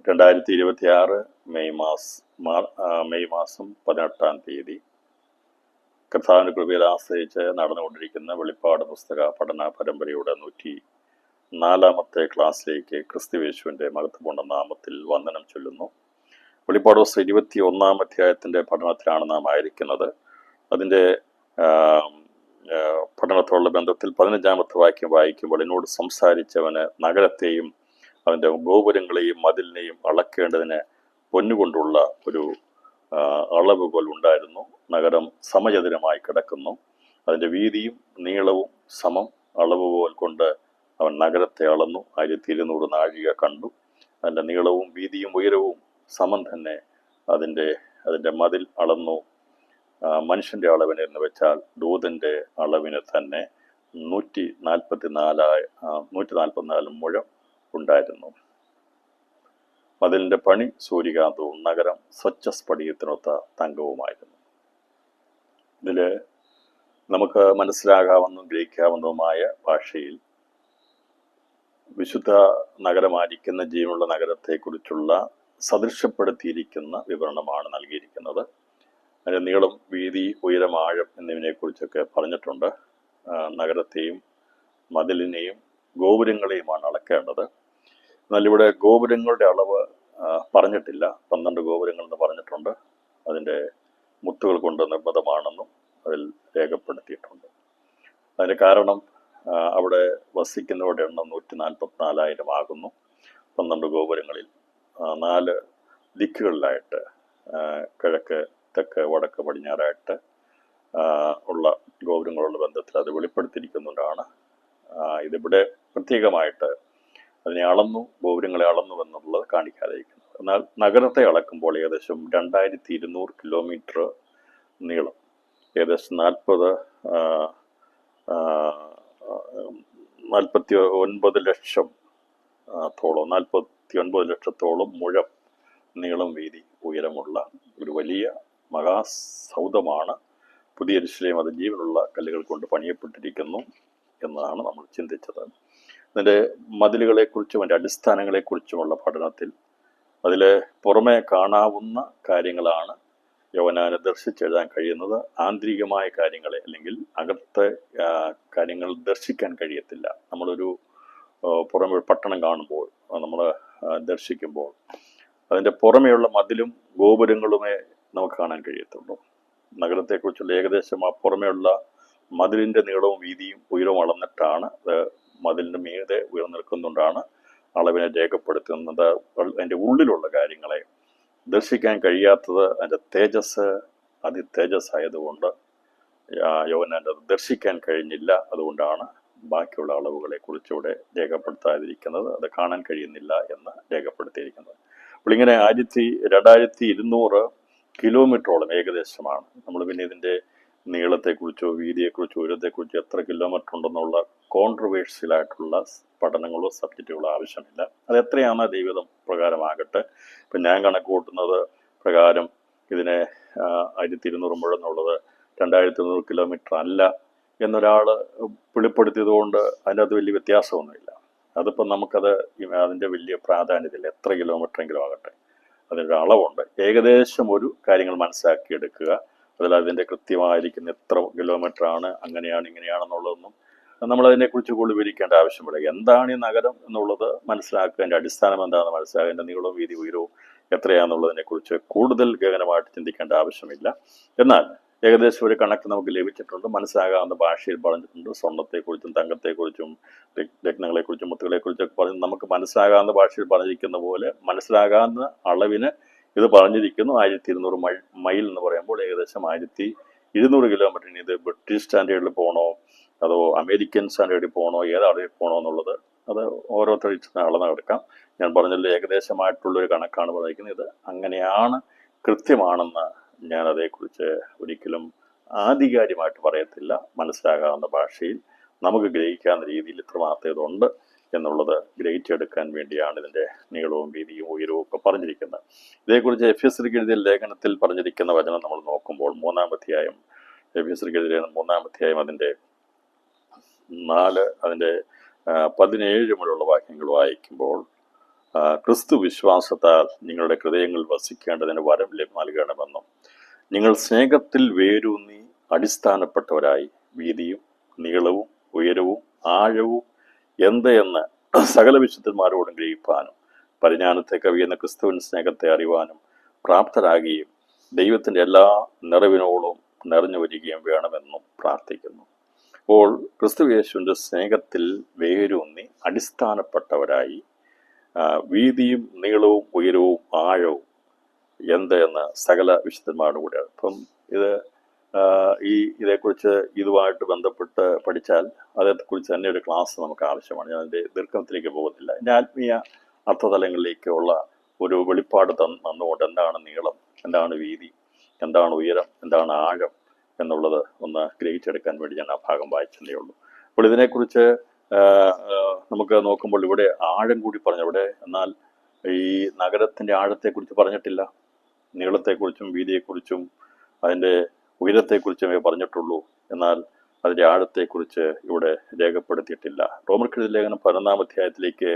2026 May മാസം 18-ാം തീയതി കർത്താവിൻ്റെ കൃപയിൽ ആശ്രയിച്ച് നടന്നുകൊണ്ടിരിക്കുന്ന വെളിപ്പാട് പുസ്തക പഠന പരമ്പരയുടെ 104-ാമത്തെ ക്ലാസ്സിലേക്ക് ക്രിസ്തുയേശുവിൻ്റെ മഹത്വപൂർണ്ണ നാമത്തിൽ വന്ദനം ചൊല്ലുന്നു. വെളിപ്പാട് പുസ്തകം 21-ാം അധ്യായത്തിൻ്റെ പഠനത്തിലാണ് നാം ആയിരിക്കുന്നത്. അതിൻ്റെ പഠനത്തോടുള്ള ബന്ധത്തിൽ 15-ാമത്തെ വാക്യം വായിക്കുമ്പോൾ, എന്നോട് സംസാരിച്ചവന് നഗരത്തെയും അതിൻ്റെ ഗോപുരങ്ങളെയും മതിലിനെയും അളക്കേണ്ടതിന് പൊന്നുകൊണ്ടുള്ള ഒരു അളവുകോൽ ഉണ്ടായിരുന്നു. നഗരം സമചതുരമായി കിടക്കുന്നു. അതിൻ്റെ വീതിയും നീളവും സമം. അളവുകോൽ കൊണ്ട് അവൻ നഗരത്തെ അളന്നു. 1200 നാഴിക കണ്ടു. അതിൻ്റെ നീളവും വീതിയും ഉയരവും സമം തന്നെ. അതിൻ്റെ മതിൽ അളന്നു. മനുഷ്യൻ്റെ അളവിന് എന്ന് വെച്ചാൽ ദൂതൻ്റെ അളവിന് തന്നെ 144 മുഴം ഉണ്ടായിരുന്നു. മതിലിൻ്റെ പണി സൂര്യകാന്തവും നഗരം സ്വച്ഛസ്ഫടികത്തിനൊത്ത തങ്കവുമായിരുന്നു. ഇതിൽ നമുക്ക് മനസ്സിലാകാവുന്നതും ഗ്രഹിക്കാവുന്നതുമായ ഭാഷയിൽ വിശുദ്ധ നഗരമായിരിക്കുന്ന ജീവനുള്ള നഗരത്തെക്കുറിച്ചുള്ള സദൃശപ്പെടുത്തിയിരിക്കുന്ന വിവരണമാണ് നൽകിയിരിക്കുന്നത്. അതിൻ്റെ നീളം, വീതി, ഉയരം, ആഴം എന്നിവയെക്കുറിച്ചൊക്കെ പറഞ്ഞിട്ടുണ്ട്. നഗരത്തെയും മതിലിനെയും ഗോപുരങ്ങളെയുമാണ് അളക്കേണ്ടത്. എന്നാൽ ഇവിടെ ഗോപുരങ്ങളുടെ അളവ് പറഞ്ഞിട്ടില്ല. 12 ഗോപുരങ്ങൾ എന്ന് പറഞ്ഞിട്ടുണ്ട്. അതിൻ്റെ മുത്തുകൾ കൊണ്ട് നിർമ്മിതമാണെന്നും അതിൽ രേഖപ്പെടുത്തിയിട്ടുണ്ട്. അതിന് കാരണം അവിടെ വസിക്കുന്നവരുടെ എണ്ണം 144,000 ആകുന്നു. 12 ഗോപുരങ്ങളിൽ 4 ദിക്കുകളിലായിട്ട്, കിഴക്ക്, തെക്ക്, വടക്ക്, പടിഞ്ഞാറായിട്ട് ഉള്ള ഗോപുരങ്ങളുള്ള ബന്ധത്തിൽ അത് വെളിപ്പെടുത്തിയിരിക്കുന്നതുകൊണ്ടാണ് ഇതിവിടെ പ്രത്യേകമായിട്ട് അതിനെ അളന്നു, ഗോപുരങ്ങളെ അളന്നു എന്നുള്ളത് കാണിക്കാതിരിക്കുന്നത്. എന്നാൽ നഗരത്തെ അളക്കുമ്പോൾ ഏകദേശം 2200 കിലോമീറ്റർ നീളം, ഏകദേശം 49 ലക്ഷത്തോളം മുഴം നീളം, വീതി, ഉയരമുള്ള ഒരു വലിയ മഹാസൗധമാണ് പുതിയ യെരൂശലേം. അത് ജീവനുള്ള കല്ലുകൾ കൊണ്ട് പണിയപ്പെട്ടിരിക്കുന്നു എന്നതാണ് നമ്മൾ ചിന്തിച്ചത്. അതിൻ്റെ മതിലുകളെക്കുറിച്ചും അതിൻ്റെ അടിസ്ഥാനങ്ങളെക്കുറിച്ചുമുള്ള പഠനത്തിൽ അതിൽ പുറമെ കാണാവുന്ന കാര്യങ്ങളാണ് യോഹന്നാന് ദർശിച്ചെഴുതാൻ കഴിയുന്നത്. ആന്തരികമായ കാര്യങ്ങളെ, അല്ലെങ്കിൽ അകത്തെ കാര്യങ്ങൾ ദർശിക്കാൻ കഴിയത്തില്ല. നമ്മളൊരു പുറമെ പട്ടണം കാണുമ്പോൾ, നമ്മൾ ദർശിക്കുമ്പോൾ അതിൻ്റെ പുറമെയുള്ള മതിലും ഗോപുരങ്ങളുമേ നമുക്ക് കാണാൻ കഴിയത്തുള്ളൂ. നഗരത്തെക്കുറിച്ചുള്ള ഏകദേശം ആ പുറമെയുള്ള മതിലിൻ്റെ നീളവും വീതിയും ഉയരവും അളന്നിട്ടാണ്, മതിലിൻ്റെ മീതെ ഉയർന്നിരിക്കുന്നുകൊണ്ടാണ് അളവിനെ രേഖപ്പെടുത്തുന്നത്. അതിൻ്റെ ഉള്ളിലുള്ള കാര്യങ്ങളെ ദർശിക്കാൻ കഴിയാത്തത് അതിൻ്റെ തേജസ്സായതുകൊണ്ട് യോഹന്നാന് അത് ദർശിക്കാൻ കഴിഞ്ഞില്ല. അതുകൊണ്ടാണ് ബാക്കിയുള്ള അളവുകളെ കുറിച്ചുകൂടെ രേഖപ്പെടുത്താതിരിക്കുന്നത്. അത് കാണാൻ കഴിയുന്നില്ല എന്ന് രേഖപ്പെടുത്തിയിരിക്കുന്നത്. അപ്പോൾ ഇങ്ങനെ 2200 കിലോമീറ്ററോളം ഏകദേശമാണ്. നമ്മൾ പിന്നെ ഇതിൻ്റെ നീളത്തെക്കുറിച്ചോ വീതിയെക്കുറിച്ചോ ഉയരത്തെക്കുറിച്ചോ എത്ര കിലോമീറ്റർ ഉണ്ടെന്നുള്ള കോൺട്രവേഴ്സ്യലായിട്ടുള്ള പഠനങ്ങളോ സബ്ജക്റ്റുകളോ ആവശ്യമില്ല. അത് എത്രയാണ് ദൈവം പ്രകാരമാകട്ടെ. ഇപ്പം ഞാൻ കണക്ക് കൂട്ടുന്നത് പ്രകാരം ഇതിനെ 1200 മുഴം എന്നുള്ളത് 2200 കിലോമീറ്റർ അല്ല എന്നൊരാൾ വെളിപ്പെടുത്തിയത് കൊണ്ട് അതിനകത്ത് വലിയ വ്യത്യാസമൊന്നുമില്ല. അതിപ്പം നമുക്കത് അതിൻ്റെ വലിയ പ്രാധാന്യത്തില്ല. എത്ര കിലോമീറ്ററെങ്കിലും ആകട്ടെ, അതിൻ്റെ അളവുണ്ട്. ഏകദേശം ഒരു കാര്യങ്ങൾ മനസ്സിലാക്കിയെടുക്കുക. അതിൽ അതിൻ്റെ കൃത്യമായിരിക്കുന്ന എത്ര കിലോമീറ്ററാണ്, അങ്ങനെയാണ്, ഇങ്ങനെയാണെന്നുള്ളതൊന്നും നമ്മളതിനെക്കുറിച്ച് കൂടുതൽ വിവരിക്കേണ്ട ആവശ്യമില്ല. എന്താണ് ഈ നഗരം എന്നുള്ളത് മനസ്സിലാക്കുക, അതിൻ്റെ അടിസ്ഥാനം എന്താണെന്ന് മനസ്സിലാക്കുക, അതിൻ്റെ നീളവും വീതി ഉയരവും എത്രയാണെന്നുള്ളതിനെക്കുറിച്ച് കൂടുതൽ ഗഹനമായിട്ട് ചിന്തിക്കേണ്ട ആവശ്യമില്ല. എന്നാൽ ഏകദേശം ഒരു കണക്ക് നമുക്ക് ലഭിച്ചിട്ടുണ്ട്. മനസ്സിലാകാവുന്ന ഭാഷയിൽ പറഞ്ഞിട്ടുണ്ട്. സ്വർണത്തെക്കുറിച്ചും തങ്കത്തെക്കുറിച്ചും രത്നങ്ങളെക്കുറിച്ചും മുത്തുകളെക്കുറിച്ചൊക്കെ പറഞ്ഞ് നമുക്ക് മനസ്സിലാകാവുന്ന ഭാഷയിൽ പറഞ്ഞിരിക്കുന്ന പോലെ മനസ്സിലാകാവുന്ന അളവിന് ഇത് പറഞ്ഞിരിക്കുന്നു. 1200 മൈൽ എന്ന് പറയുമ്പോൾ ഏകദേശം 1200 കിലോമീറ്ററിന്. ഇത് ബ്രിട്ടീഷ് സ്റ്റാൻഡേർഡിൽ പോകണോ അതോ അമേരിക്കൻ സ്റ്റാൻഡേർഡിൽ പോകണോ, ഏതളവിൽ പോകണോ എന്നുള്ളത് അത് ഓരോരുത്തരും അളന്നെടുക്കാം. ഞാൻ പറഞ്ഞല്ലോ, ഏകദേശമായിട്ടുള്ളൊരു കണക്കാണ് പറഞ്ഞിരിക്കുന്നത്. ഇത് അങ്ങനെയാണ്, കൃത്യമാണെന്ന് ഞാൻ അതേക്കുറിച്ച് ഒരിക്കലും ആധികാരികമായിട്ട് പറയത്തില്ല. മനസ്സിലാകാവുന്ന ഭാഷയിൽ നമുക്ക് ഗ്രഹിക്കാവുന്ന രീതിയിൽ ഇത്രമാത്രം ഇതുണ്ട് എന്നുള്ളത് ഗ്രഹിച്ചെടുക്കാൻ വേണ്ടിയാണ് ഇതിൻ്റെ നീളവും വീതിയും ഉയരവും ഒക്കെ പറഞ്ഞിരിക്കുന്നത്. ഇതേക്കുറിച്ച് എഫെസ്യർക്ക് എഴുതിയ ലേഖനത്തിൽ പറഞ്ഞിരിക്കുന്ന വചനം നമ്മൾ നോക്കുമ്പോൾ, 3-ാം അധ്യായം, എഫെസ്യർക്ക് എഴുതിയ 3-ാം അധ്യായം അതിൻ്റെ 17 മുതലുള്ള വാക്യങ്ങൾ വായിക്കുമ്പോൾ ക്രിസ്തു വിശ്വാസത്താൽ നിങ്ങളുടെ ഹൃദയങ്ങൾ വസിക്കേണ്ടതിന് വരം നൽകണമെന്നും നിങ്ങൾ സ്നേഹത്തിൽ വേരൂന്നി അടിസ്ഥാനപ്പെട്ടവരായി വീതിയും നീളവും ഉയരവും ആഴവും എന്ത് എന്ന് സകല വിശുദ്ധന്മാരോടും ഗ്രഹിപ്പാനും പരിജ്ഞാനത്തെ കവിയുന്ന ക്രിസ്തുവിൻ സ്നേഹത്തെ അറിവാനും പ്രാപ്തരാകുകയും ദൈവത്തിൻ്റെ എല്ലാ നിറവിനോടും നിറഞ്ഞു വരികയും വേണമെന്നും പ്രാർത്ഥിക്കുന്നു. അപ്പോൾ ക്രിസ്തു യേശുവിൻ്റെ സ്നേഹത്തിൽ വേരൂന്നി അടിസ്ഥാനപ്പെട്ടവരായി വീതിയും നീളവും ഉയരവും ആഴവും എന്ത് എന്ന് സകല വിശുദ്ധന്മാരുടെ കൂടെ. അപ്പം ഇതേക്കുറിച്ച് ഇതുമായിട്ട് ബന്ധപ്പെട്ട് പഠിച്ചാൽ അതേക്കുറിച്ച് തന്നെ ഒരു ക്ലാസ് നമുക്ക് ആവശ്യമാണ്. ഞാൻ അതിൻ്റെ ദീർഘത്തിലേക്ക് പോകുന്നില്ല. എൻ്റെ ആത്മീയ അർത്ഥതലങ്ങളിലേക്കുള്ള ഒരു വെളിപ്പാട് തന്നുകൊണ്ട് എന്താണ് നീളം, എന്താണ് വീതി, എന്താണ് ഉയരം, എന്താണ് ആഴം എന്നുള്ളത് ഒന്ന് ഗ്രഹിച്ചെടുക്കാൻ വേണ്ടി ഞാൻ ആ ഭാഗം വായിച്ചതേ ഉള്ളൂ. അപ്പോൾ ഇതിനെക്കുറിച്ച് നമുക്ക് നോക്കുമ്പോൾ ഇവിടെ ആഴം കൂടി പറഞ്ഞു. ഇവിടെ എന്നാൽ ഈ നഗരത്തിൻ്റെ ആഴത്തെക്കുറിച്ച് പറഞ്ഞിട്ടില്ല. നീളത്തെക്കുറിച്ചും വീതിയെക്കുറിച്ചും അതിൻ്റെ ഉയരത്തെക്കുറിച്ചുമേ പറഞ്ഞിട്ടുള്ളൂ. എന്നാൽ അതിൻ്റെ ആഴത്തെക്കുറിച്ച് ഇവിടെ രേഖപ്പെടുത്തിയിട്ടില്ല. റോമർക്കെഴുതിയ ലേഖനം 11-ാം അധ്യായത്തിലേക്ക്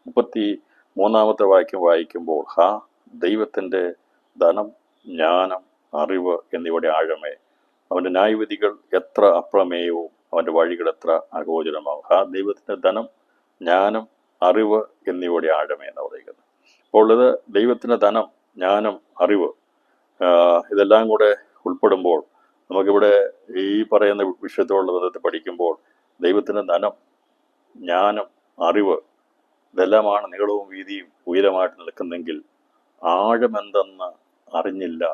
33-ാമത്തെ വാക്യം വായിക്കുമ്പോൾ ദൈവത്തിൻ്റെ ധനം, ജ്ഞാനം, അറിവ് എന്നിവയുടെ ആഴമേ, അവൻ്റെ ന്യായവിധികൾ എത്ര അപ്രമേയവും അവൻ്റെ വഴികൾ എത്ര അഗോചരമാവും. ദൈവത്തിൻ്റെ ധനം, ജ്ഞാനം, അറിവ് എന്നിവയുടെ ആഴമേ എന്ന് പറയുന്നത്. അപ്പോൾ ഇത് ദൈവത്തിൻ്റെ ധനം, ജ്ഞാനം, അറിവ് ഇതെല്ലാം കൂടെ ഉൾപ്പെടുമ്പോൾ നമുക്കിവിടെ ഈ പറയുന്ന വിഷയത്തോടുള്ള ബന്ധത്തിൽ പഠിക്കുമ്പോൾ ദൈവത്തിൻ്റെ ധനം, ജ്ഞാനം, അറിവ് ഇതെല്ലാമാണ് നീളവും വീതിയും ഉയരമായിട്ട് നിൽക്കുന്നെങ്കിൽ ആഴമെന്തെന്ന് അറിഞ്ഞില്ല,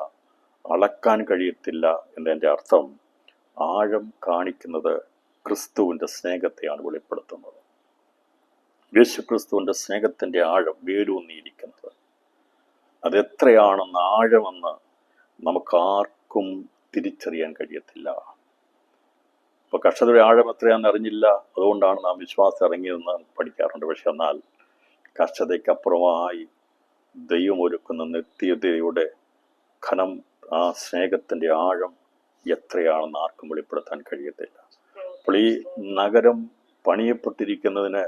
അളക്കാൻ കഴിയത്തില്ല എന്നതിൻ്റെ അർത്ഥം ആഴം കാണിക്കുന്നത് ക്രിസ്തുവിൻ്റെ സ്നേഹത്തെയാണ് വെളിപ്പെടുത്തുന്നത്. യേശു ക്രിസ്തുവിൻ്റെ സ്നേഹത്തിൻ്റെ ആഴം വേരൂന്നിയിരിക്കുന്നത് അതെത്രയാണെന്ന് ആഴമെന്ന് നമുക്കാർക്കും തിരിച്ചറിയാൻ കഴിയത്തില്ല. ഇപ്പോൾ കർഷകരുടെ ആഴം എത്രയാണെന്ന് അറിഞ്ഞില്ല, അതുകൊണ്ടാണ് നാം വിശ്വാസം ഇറങ്ങിയതെന്ന് പഠിക്കാറുണ്ട്. പക്ഷെ എന്നാൽ കർഷതയ്ക്കപ്പുറമായി ദൈവം ഒരുക്കുന്ന നിത്യതയുടെ ഘനം, ആ സ്നേഹത്തിൻ്റെ ആഴം എത്രയാണെന്ന് ആർക്കും വെളിപ്പെടുത്താൻ കഴിയത്തില്ല. അപ്പോൾ ഈ നഗരം പണിയപ്പെട്ടിരിക്കുന്നതിന്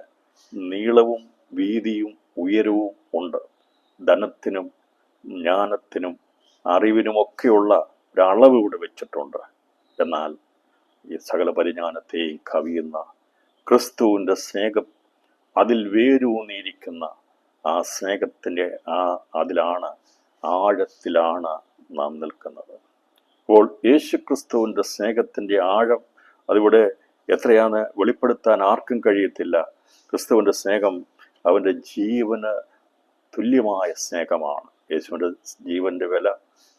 നീളവും വീതിയും ഉയരവും ഉണ്ട്. ധനത്തിനും ജ്ഞാനത്തിനും അറിവിനുമൊക്കെയുള്ള ഒരളവ് ഇവിടെ വെച്ചിട്ടുണ്ട്. എന്നാൽ ഈ സകല പരിജ്ഞാനത്തെയും കവിയുന്ന ക്രിസ്തുവിൻ്റെ സ്നേഹം, അതിൽ വേരൂന്നിയിരിക്കുന്ന ആ സ്നേഹത്തിൻ്റെ അതിലാണ്, ആഴത്തിലാണ് നാം നിൽക്കുന്നത്. അപ്പോൾ യേശു ക്രിസ്തുവിൻ്റെ സ്നേഹത്തിൻ്റെ ആഴം അതിവിടെ എത്രയാന്ന് വെളിപ്പെടുത്താൻ ആർക്കും കഴിയത്തില്ല. ക്രിസ്തുവിൻ്റെ സ്നേഹം അവൻ്റെ ജീവന് തുല്യമായ സ്നേഹമാണ്. യേശുവിൻ്റെ ജീവൻ്റെ വില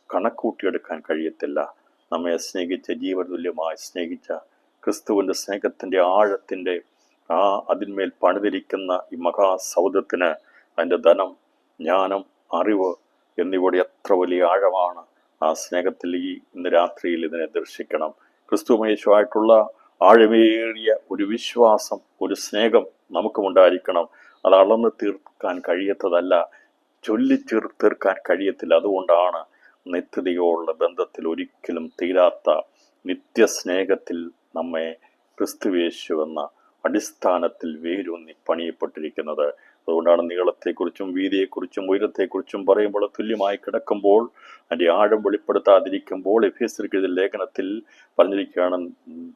കണക്കൂട്ടിയെടുക്കാൻ കഴിയത്തില്ല. നമ്മെ സ്നേഹിച്ച, ജീവൻ തുല്യമായി സ്നേഹിച്ച ക്രിസ്തുവിൻ്റെ സ്നേഹത്തിൻ്റെ ആഴത്തിൻ്റെ അതിന്മേൽ പണിതിരിക്കുന്ന ഈ മഹാസൗധത്തിന് അതിൻ്റെ ധനം, ജ്ഞാനം, അറിവ് എന്നിവയുടെ എത്ര വലിയ ആഴമാണ്. ആ സ്നേഹത്തിൽ ഇന്ന് രാത്രിയിൽ ഇതിനെ ദർശിക്കണം. ക്രിസ്തുമേശുവായിട്ടുള്ള ആഴമേറിയ ഒരു വിശ്വാസം, ഒരു സ്നേഹം നമുക്കുമുണ്ടായിരിക്കണം. അത് അളന്ന് തീർക്കാൻ കഴിയാത്തതല്ല, തീർക്കാൻ കഴിയത്തില്ല. അതുകൊണ്ടാണ് നിത്യതയോടുള്ള ബന്ധത്തിൽ ഒരിക്കലും തീരാത്ത നിത്യസ്നേഹത്തിൽ നമ്മെ ക്രിസ്തുയേശു എന്ന അടിസ്ഥാനത്തിൽ വേരൂന്നി പണിയപ്പെട്ടിരിക്കുന്നത്. അതുകൊണ്ടാണ് നീളത്തെക്കുറിച്ചും വീതിയെക്കുറിച്ചും ഉയരത്തെക്കുറിച്ചും പറയുമ്പോൾ തുല്യമായി കിടക്കുമ്പോൾ അതിൻ്റെ ആഴം വെളിപ്പെടുത്താതിരിക്കുമ്പോൾ എഫേസ്യർക്കെഴുതിയ ലേഖനത്തിൽ പറഞ്ഞിരിക്കുകയാണ്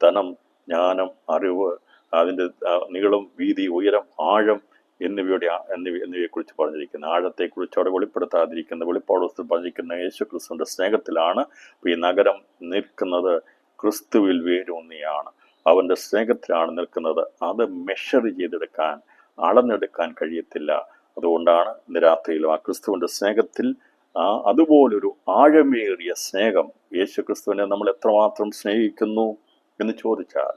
ധനം, ജ്ഞാനം, അറിവ്, അതിൻ്റെ നീളം, വീതി, ഉയരം, ആഴം എന്നിവയെക്കുറിച്ച് പറഞ്ഞിരിക്കുന്ന ആഴത്തെക്കുറിച്ച് അവിടെ വെളിപ്പെടുത്താതിരിക്കുന്ന വെളിപ്പാട് പുസ്തകത്തിൽ പറഞ്ഞിരിക്കുന്ന യേശു ക്രിസ്തുവിൻ്റെ സ്നേഹത്തിലാണ്. ഈ നഗരം നിൽക്കുന്നത് ക്രിസ്തുവിൽ വേരൂന്നിയാണ്, അവൻ്റെ സ്നേഹത്തിലാണ് നിൽക്കുന്നത്. അത് മെഷർ ചെയ്തെടുക്കാൻ, അളന്നെടുക്കാൻ കഴിയത്തില്ല. അതുകൊണ്ടാണ് ഇന്ന് രാത്രിയിലും ആ ക്രിസ്തുവിൻ്റെ സ്നേഹത്തിൽ അതുപോലൊരു ആഴമേറിയ സ്നേഹം, യേശു ക്രിസ്തുവിനെ നമ്മൾ എത്രമാത്രം സ്നേഹിക്കുന്നു എന്ന് ചോദിച്ചാൽ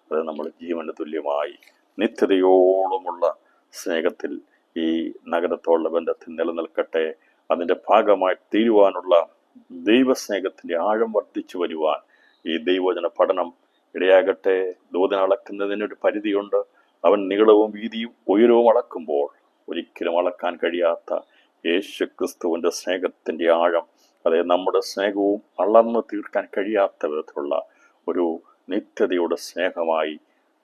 അത് നമ്മൾ ജീവന് തുല്യമായി നിത്യതയോളമുള്ള സ്നേഹത്തിൽ ഈ നഗരത്തോടുള്ള ബന്ധത്തിൽ നിലനിൽക്കട്ടെ. അതിൻ്റെ ഭാഗമായി തീരുവാനുള്ള ദൈവസ്നേഹത്തിൻ്റെ ആഴം വർദ്ധിച്ചു വരുവാൻ ഈ ദൈവവചന പഠനം ഇടയാകട്ടെ. ദൂതൻ അളക്കുന്നതിനൊരു പരിധിയുണ്ട്. അവൻ നീളവും വീതിയും ഉയരവും അളക്കുമ്പോൾ ഒരിക്കലും അളക്കാൻ കഴിയാത്ത യേശു ക്രിസ്തുവിൻ്റെ സ്നേഹത്തിൻ്റെ ആഴം, അതായത് നമ്മുടെ സ്നേഹവും അളന്ന് തീർക്കാൻ കഴിയാത്ത വിധത്തിലുള്ള ഒരു നിത്യതയുടെ സ്നേഹമായി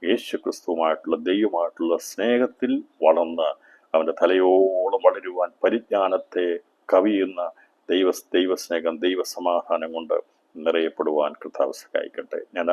യേശു ക്രിസ്തുവുമായിട്ടുള്ള ദൈവമായിട്ടുള്ള സ്നേഹത്തിൽ വളർന്ന് അവൻ്റെ തലയോളം വളരുവാൻ പരിജ്ഞാനത്തെ കവിയുന്ന ദൈവസ്നേഹം, ദൈവസമാധാനം കൊണ്ട് നിറയപ്പെടുവാൻ കർത്താവ് സഹായിക്കട്ടെ. ഞാൻ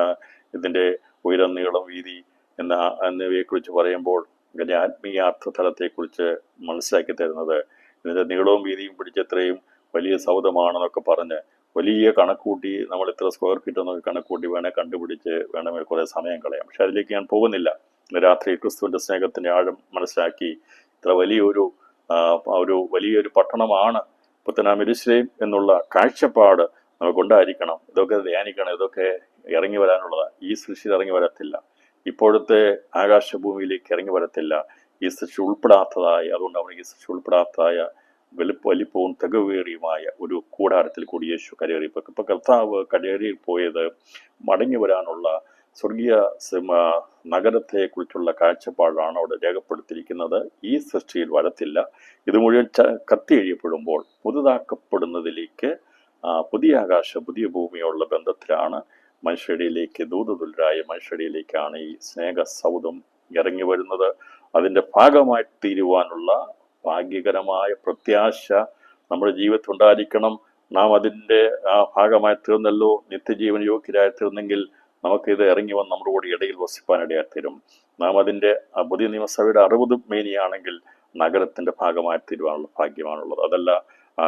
ഇതിൻ്റെ ഉയരം, നീളം, വീതി എന്നിവയെക്കുറിച്ച് പറയുമ്പോൾ ഇതിൻ്റെ ആത്മീയാർത്ഥ തലത്തെക്കുറിച്ച് മനസ്സിലാക്കി തരുന്നത്, ഇതിൻ്റെ നീളവും വീതിയും പിടിച്ചത്രയും വലിയ സൗധമാണെന്നൊക്കെ പറഞ്ഞ് വലിയ കണക്കൂട്ടി, നമ്മൾ ഇത്ര സ്ക്വയർ ഫീറ്റ് എന്നൊക്കെ കണക്കൂട്ടി കണ്ടുപിടിച്ച് വേണമെങ്കിൽ കുറേ സമയം കളയാം. പക്ഷെ അതിലേക്ക് ഞാൻ പോകുന്നില്ല. രാത്രി ക്രിസ്തുവിൻ്റെ സ്നേഹത്തിൻ്റെ ആഴം മനസ്സിലാക്കി ഇത്ര വലിയൊരു പട്ടണമാണ് പുത്തനാം യെരൂശലേം എന്നുള്ള കാഴ്ചപ്പാട് നമുക്കുണ്ടായിരിക്കണം. ഇതൊക്കെ ധ്യാനിക്കണം. ഇതൊക്കെ ഇറങ്ങി വരാനുള്ളതാണ്. ഈ സൃഷ്ടി ഇറങ്ങി വരത്തില്ല. ഇപ്പോഴത്തെ ആകാശഭൂമിയിലേക്ക് ഇറങ്ങി വരത്തില്ല. ഈ സൃഷ്ടി ഉൾപ്പെടാത്തതായ, അതുകൊണ്ട് അവർക്ക് ഈ സൃഷ്ടി ഉൾപ്പെടാത്തതായ വലിപ്പവും തികവേറിയുമായ ഒരു കൂടാരത്തിൽ കൂടി യേശു കരയേറിയപ്പോൾ ഇപ്പൊ കർത്താവ് കരയേറി പോയത് മടങ്ങി വരാനുള്ള സ്വർഗീയ നഗരത്തെ കുറിച്ചുള്ള കാഴ്ചപ്പാടാണ് അവിടെ രേഖപ്പെടുത്തിയിരിക്കുന്നത്. ഈ സൃഷ്ടിയിൽ വരത്തില്ല. ഇത് മുഴുവൻ കത്തി എഴിയപ്പെടുമ്പോൾ പുതുതാക്കപ്പെടുന്നതിലേക്ക്, പുതിയ ആകാശം പുതിയ ഭൂമിയുള്ള ബന്ധത്തിലാണ് മനുഷ്യരിലേക്ക്, ദൂതതുല്യരായ മനുഷ്യരിലേക്കാണ് ഈ സ്നേഹ സൗധം ഇറങ്ങി വരുന്നത്. അതിൻ്റെ ഭാഗമായി തീരുവാനുള്ള ഭാഗ്യകരമായ പ്രത്യാശ നമ്മുടെ ജീവിതത്തിൽ ഉണ്ടായിരിക്കണം. നാം അതിൻ്റെ ഭാഗമായി തീർന്നല്ലോ, നിത്യജീവൻ യോഗ്യരായി തീർന്നെങ്കിൽ നമുക്കിത് ഇറങ്ങി വന്ന് നമ്മുടെ കൂടെ ഇടയിൽ വസിപ്പാനിടയായി തീരും. നാം അതിൻ്റെ പുതിയ നിയമസഭയുടെ 60 മേനിയാണെങ്കിൽ നഗരത്തിൻ്റെ ഭാഗമായി തീരുവാനുള്ള ഭാഗ്യമാണുള്ളത്. അതല്ല,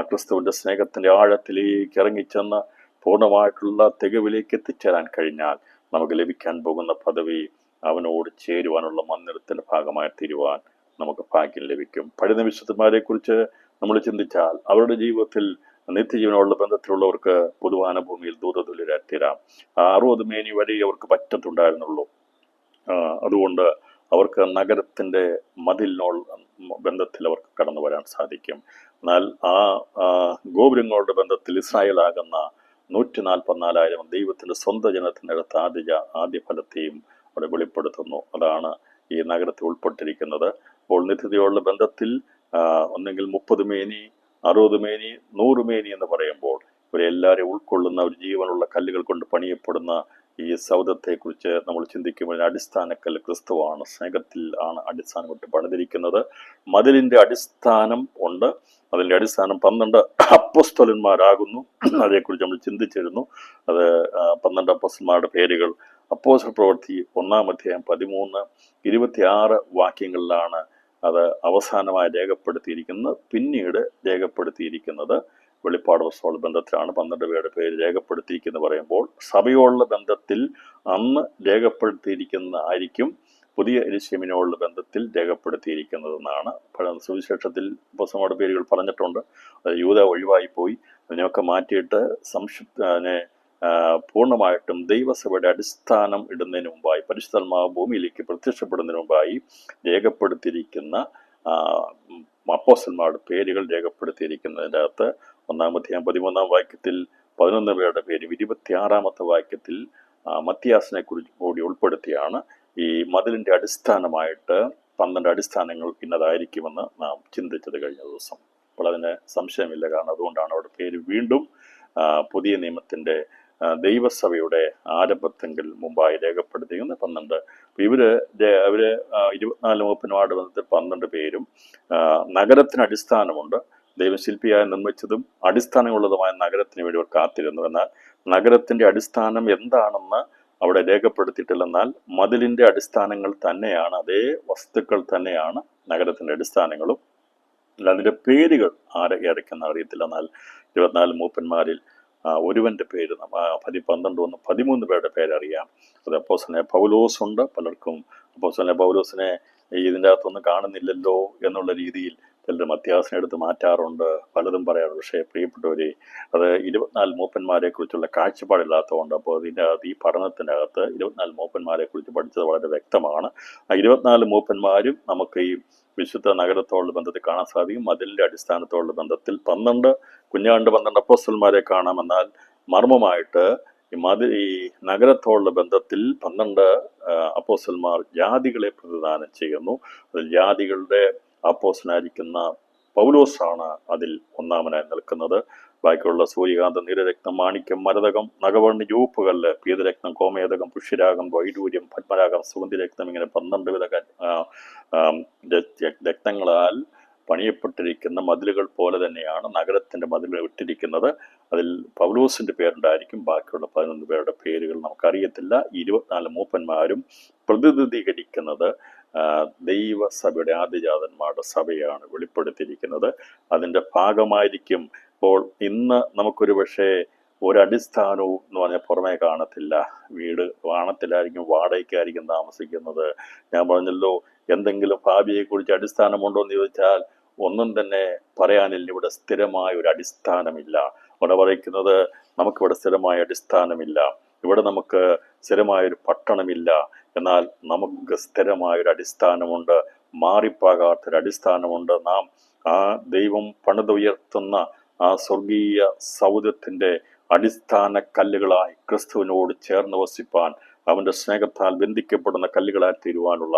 ക്രിസ്തുവിൻ്റെ സ്നേഹത്തിൻ്റെ ആഴത്തിലേക്ക് ഇറങ്ങിച്ചെന്ന് പൂർണ്ണമായിട്ടുള്ള തികവിലേക്ക് എത്തിച്ചേരാൻ കഴിഞ്ഞാൽ നമുക്ക് ലഭിക്കാൻ പോകുന്ന പദവി അവനോട് ചേരുവാനുള്ള മന്ദിരത്തിൻ്റെ ഭാഗമായി തീരുവാൻ നമുക്ക് ഭാഗ്യം ലഭിക്കും. പഴയ വിശുദ്ധന്മാരെ കുറിച്ച് നമ്മൾ ചിന്തിച്ചാൽ അവരുടെ ജീവിതത്തിൽ നിത്യജീവനോടുള്ള ബന്ധത്തിലുള്ളവർക്ക് പൊതുവാന ഭൂമിയിൽ ദൂതതുല്യരായി തീരാം. 60 മേനി വരെ അവർക്ക് പറ്റത്തുണ്ടായിരുന്നുള്ളൂ. അതുകൊണ്ട് അവർക്ക് നഗരത്തിൻ്റെ മതിലിനോട് ബന്ധത്തിൽ അവർക്ക് കടന്നു വരാൻ സാധിക്കും. എന്നാൽ ആ ഗോപുരങ്ങളുടെ ബന്ധത്തിൽ ഇസ്രായേലാകുന്ന 144,000 ദൈവത്തിൻ്റെ സ്വന്തം ജനത്തിനടുത്ത് ആദ്യ ഫലത്തെയും അവിടെ വെളിപ്പെടുത്തുന്നു. അതാണ് ഈ നഗരത്തിൽ ഉൾപ്പെട്ടിരിക്കുന്നത്. അപ്പോൾ നിത്യതയോടുള്ള ബന്ധത്തിൽ ഒന്നെങ്കിൽ 30 മേനി, 60 മേനി, 100 മേനി എന്ന് പറയുമ്പോൾ ഇവരെല്ലാവരെയും ഉൾക്കൊള്ളുന്ന ഒരു ജീവനുള്ള കല്ലുകൾ കൊണ്ട് പണിയപ്പെടുന്ന ഈ സൗധത്തെക്കുറിച്ച് നമ്മൾ ചിന്തിക്കുമ്പോൾ അടിസ്ഥാനക്കല്ല് ക്രിസ്തുവാണ്. സ്നേഹത്തിൽ ആണ് അടിസ്ഥാനം കൊണ്ട് പണിതിരിക്കുന്നത്. മതിലിൻ്റെ അടിസ്ഥാനം ഉണ്ട്. അതിൻ്റെ അടിസ്ഥാനം 12 അപ്പോസ്തലന്മാരാകുന്നു. അതേക്കുറിച്ച് നമ്മൾ ചിന്തിച്ചിരുന്നു. അത് 12 അപ്പോസ്തലന്മാരുടെ പേരുകൾ അപ്പോസ്തല പ്രവൃത്തി 1-ാം അധ്യായം 13-26 വാക്യങ്ങളിലാണ് അത് അവസാനമായി രേഖപ്പെടുത്തിയിരിക്കുന്നത്. പിന്നീട് രേഖപ്പെടുത്തിയിരിക്കുന്നത് വെളിപ്പാട് പുസ്തകമുള്ള ബന്ധത്തിലാണ്. 12 പേരുടെ പേര് രേഖപ്പെടുത്തിയിരിക്കുന്നു പറയുമ്പോൾ സഭയോടുള്ള ബന്ധത്തിൽ അന്ന് രേഖപ്പെടുത്തിയിരിക്കുന്ന ആയിരിക്കും പുതിയ യെരൂശലേമിനോടുള്ള ബന്ധത്തിൽ രേഖപ്പെടുത്തിയിരിക്കുന്നതെന്നാണ് സുവിശേഷത്തിൽ പുസ്തകങ്ങളുടെ പേരുകൾ പറഞ്ഞിട്ടുണ്ട്. അത് യൂദ ഒഴിവായിപ്പോയി. അതിനെയൊക്കെ മാറ്റിയിട്ട് അതിനെ പൂർണ്ണമായിട്ടും ദൈവസഭയുടെ അടിസ്ഥാനം ഇടുന്നതിന് മുമ്പായി, പരിശുദ്ധാത്മാവ് ഭൂമിയിലേക്ക് പ്രത്യക്ഷപ്പെടുന്നതിന് മുമ്പായി രേഖപ്പെടുത്തിയിരിക്കുന്ന അപ്പോസ്തലന്മാരുടെ പേരുകൾ രേഖപ്പെടുത്തിയിരിക്കുന്നതിൻ്റെ അകത്ത് 1-ാം അധ്യായം 13-ാം വാക്യത്തിൽ 11 പേരുടെ പേരും 26-ാമത്തെ വാക്യത്തിൽ മത്തിയാസിനെ കുറിച്ച് കൂടി ഉൾപ്പെടുത്തിയാണ് ഈ മതിലിൻ്റെ അടിസ്ഥാനമായിട്ട് 12 അടിസ്ഥാനങ്ങൾ ഇന്നതായിരിക്കുമെന്ന് നാം ചിന്തിച്ചത് കഴിഞ്ഞ ദിവസം. അപ്പോൾ അതിന് സംശയമില്ല. കാരണം അതുകൊണ്ടാണ് അവിടെ പേര് വീണ്ടും പുതിയ നിയമത്തിൻ്റെ ദൈവസഭയുടെ ആരംഭത്തെങ്കിൽ മുമ്പായി രേഖപ്പെടുത്തിയിരിക്കുന്നത് 12. ഇവര് 24 മൂപ്പന്മാരുടെ ബന്ധത്തിൽ 12 പേരും നഗരത്തിന് അടിസ്ഥാനമുണ്ട്. ദൈവശില്പിയായി നിർമ്മിച്ചതും അടിസ്ഥാനമുള്ളതുമായ നഗരത്തിന് വേണ്ടി അവർ കാത്തിരുന്നു. എന്നാൽ നഗരത്തിൻ്റെ അടിസ്ഥാനം എന്താണെന്ന് അവിടെ രേഖപ്പെടുത്തിയിട്ടില്ലെന്നാൽ മതിലിൻ്റെ അടിസ്ഥാനങ്ങൾ തന്നെയാണ്, അതേ വസ്തുക്കൾ തന്നെയാണ് നഗരത്തിൻ്റെ അടിസ്ഥാനങ്ങളും. അതിൻ്റെ പേരുകൾ ഏതൊക്കെയെന്ന് അറിയത്തില്ല. എന്നാൽ 24 മൂപ്പന്മാരിൽ ഒരുവന്റെ പേര് 12 13 പേരുടെ പേരറിയാം. അത് അപ്പോസ്തലനായ പൗലോസ് ഉണ്ട്. പലർക്കും അപ്പോസ്തലനായ പൗലോസിനെ ഇതിൻ്റെ അകത്തൊന്നും കാണുന്നില്ലല്ലോ എന്നുള്ള രീതിയിൽ ചിലർ മത്യാസിനെ എടുത്ത് മാറ്റാറുണ്ട്, പലതും പറയാറുണ്ട്. പക്ഷേ പ്രിയപ്പെട്ടവരെ, അത് 24 മൂപ്പന്മാരെ കുറിച്ചുള്ള കാഴ്ചപ്പാടില്ലാത്തതുകൊണ്ട് അപ്പോൾ ഇതിൻ്റെ അകത്ത് ഈ പഠനത്തിൻ്റെ അകത്ത് 24 മൂപ്പന്മാരെ കുറിച്ച് പഠിച്ചത് വളരെ വ്യക്തമാണ്. ആ 24 മൂപ്പന്മാരും നമുക്ക് ഈ വിശുദ്ധ നഗരത്തോടുള്ള ബന്ധത്തിൽ കാണാൻ സാധിക്കും. മതിലിൻ്റെ അടിസ്ഥാനത്തോടുള്ള ബന്ധത്തിൽ 12 കുഞ്ഞാണ്ട് 12 അപ്പോസ്തലന്മാരെ കാണാം. എന്നാൽ മർമ്മമായിട്ട് ഈ നഗരത്തോടുള്ള ബന്ധത്തിൽ 12 അപ്പോസ്തലന്മാർ ജാതികളെ പ്രതിദാനം ചെയ്യുന്നു. അതിൽ ജാതികളുടെ അപ്പോസ്തലനായിരിക്കുന്ന പൗലോസാണ് അതിൽ ഒന്നാമനായി നിൽക്കുന്നത്. ബാക്കിയുള്ള സൂര്യകാന്തം, നീലരക്തം, മാണിക്യം, മരതകം, നഖവർണ്ണ ചുവപ്പുകല്ല്, പീതരക്തം, കോമേതകം, പുഷ്യരാഗം, വൈഡൂര്യം, പത്മരാഗം, സുഗന്ധിരക്തം, ഇങ്ങനെ 12 വിധ രക്തങ്ങളാൽ പണിയപ്പെട്ടിരിക്കുന്ന മതിലുകൾ പോലെ തന്നെയാണ് നഗരത്തിന്റെ മതിലുകൾ ഇട്ടിരിക്കുന്നത്. അതിൽ പൗലോസിന്റെ പേരുണ്ടായിരിക്കും, ബാക്കിയുള്ള 11 പേരുടെ പേരുകൾ നമുക്കറിയത്തില്ല. 24 മൂപ്പന്മാരും പ്രതിനിധീകരിക്കുന്നത് ദൈവസഭയുടെ ആദിജാതന്മാരുടെ സഭയാണ് വെളിപ്പെടുത്തിയിരിക്കുന്നത്. അതിൻ്റെ ഭാഗമായിരിക്കും. ഇപ്പോൾ ഇന്ന് നമുക്കൊരു പക്ഷേ ഒരടിസ്ഥാനവും എന്ന് പറഞ്ഞാൽ പുറമേ കാണത്തില്ല, വീട് കാണത്തില്ലായിരിക്കും, വാടകയ്ക്കായിരിക്കും താമസിക്കുന്നത്. ഞാൻ പറഞ്ഞല്ലോ, എന്തെങ്കിലും ഭാവിയെക്കുറിച്ച് അടിസ്ഥാനമുണ്ടോ എന്ന് ചോദിച്ചാൽ ഒന്നും തന്നെ പറയാനില്ല. ഇവിടെ സ്ഥിരമായ ഒരു അടിസ്ഥാനമില്ല. അവിടെ പറയുന്നത് നമുക്കിവിടെ സ്ഥിരമായ അടിസ്ഥാനമില്ല, ഇവിടെ നമുക്ക് സ്ഥിരമായൊരു പട്ടണമില്ല. എന്നാൽ നമുക്ക് സ്ഥിരമായൊരു അടിസ്ഥാനമുണ്ട്, മാറിപ്പോകാത്തൊരു അടിസ്ഥാനമുണ്ട്. നാം ആ ദൈവം പണിതുയർത്തുന്ന ആ സ്വർഗീയ സൗധത്തിന്റെ അടിസ്ഥാന കല്ലുകളായി ക്രിസ്തുവിനോട് ചേർന്ന് വസിപ്പാൻ, അവന്റെ സ്നേഹത്താൽ ബന്ധിക്കപ്പെടുന്ന കല്ലുകളായി തീരുവാനുള്ള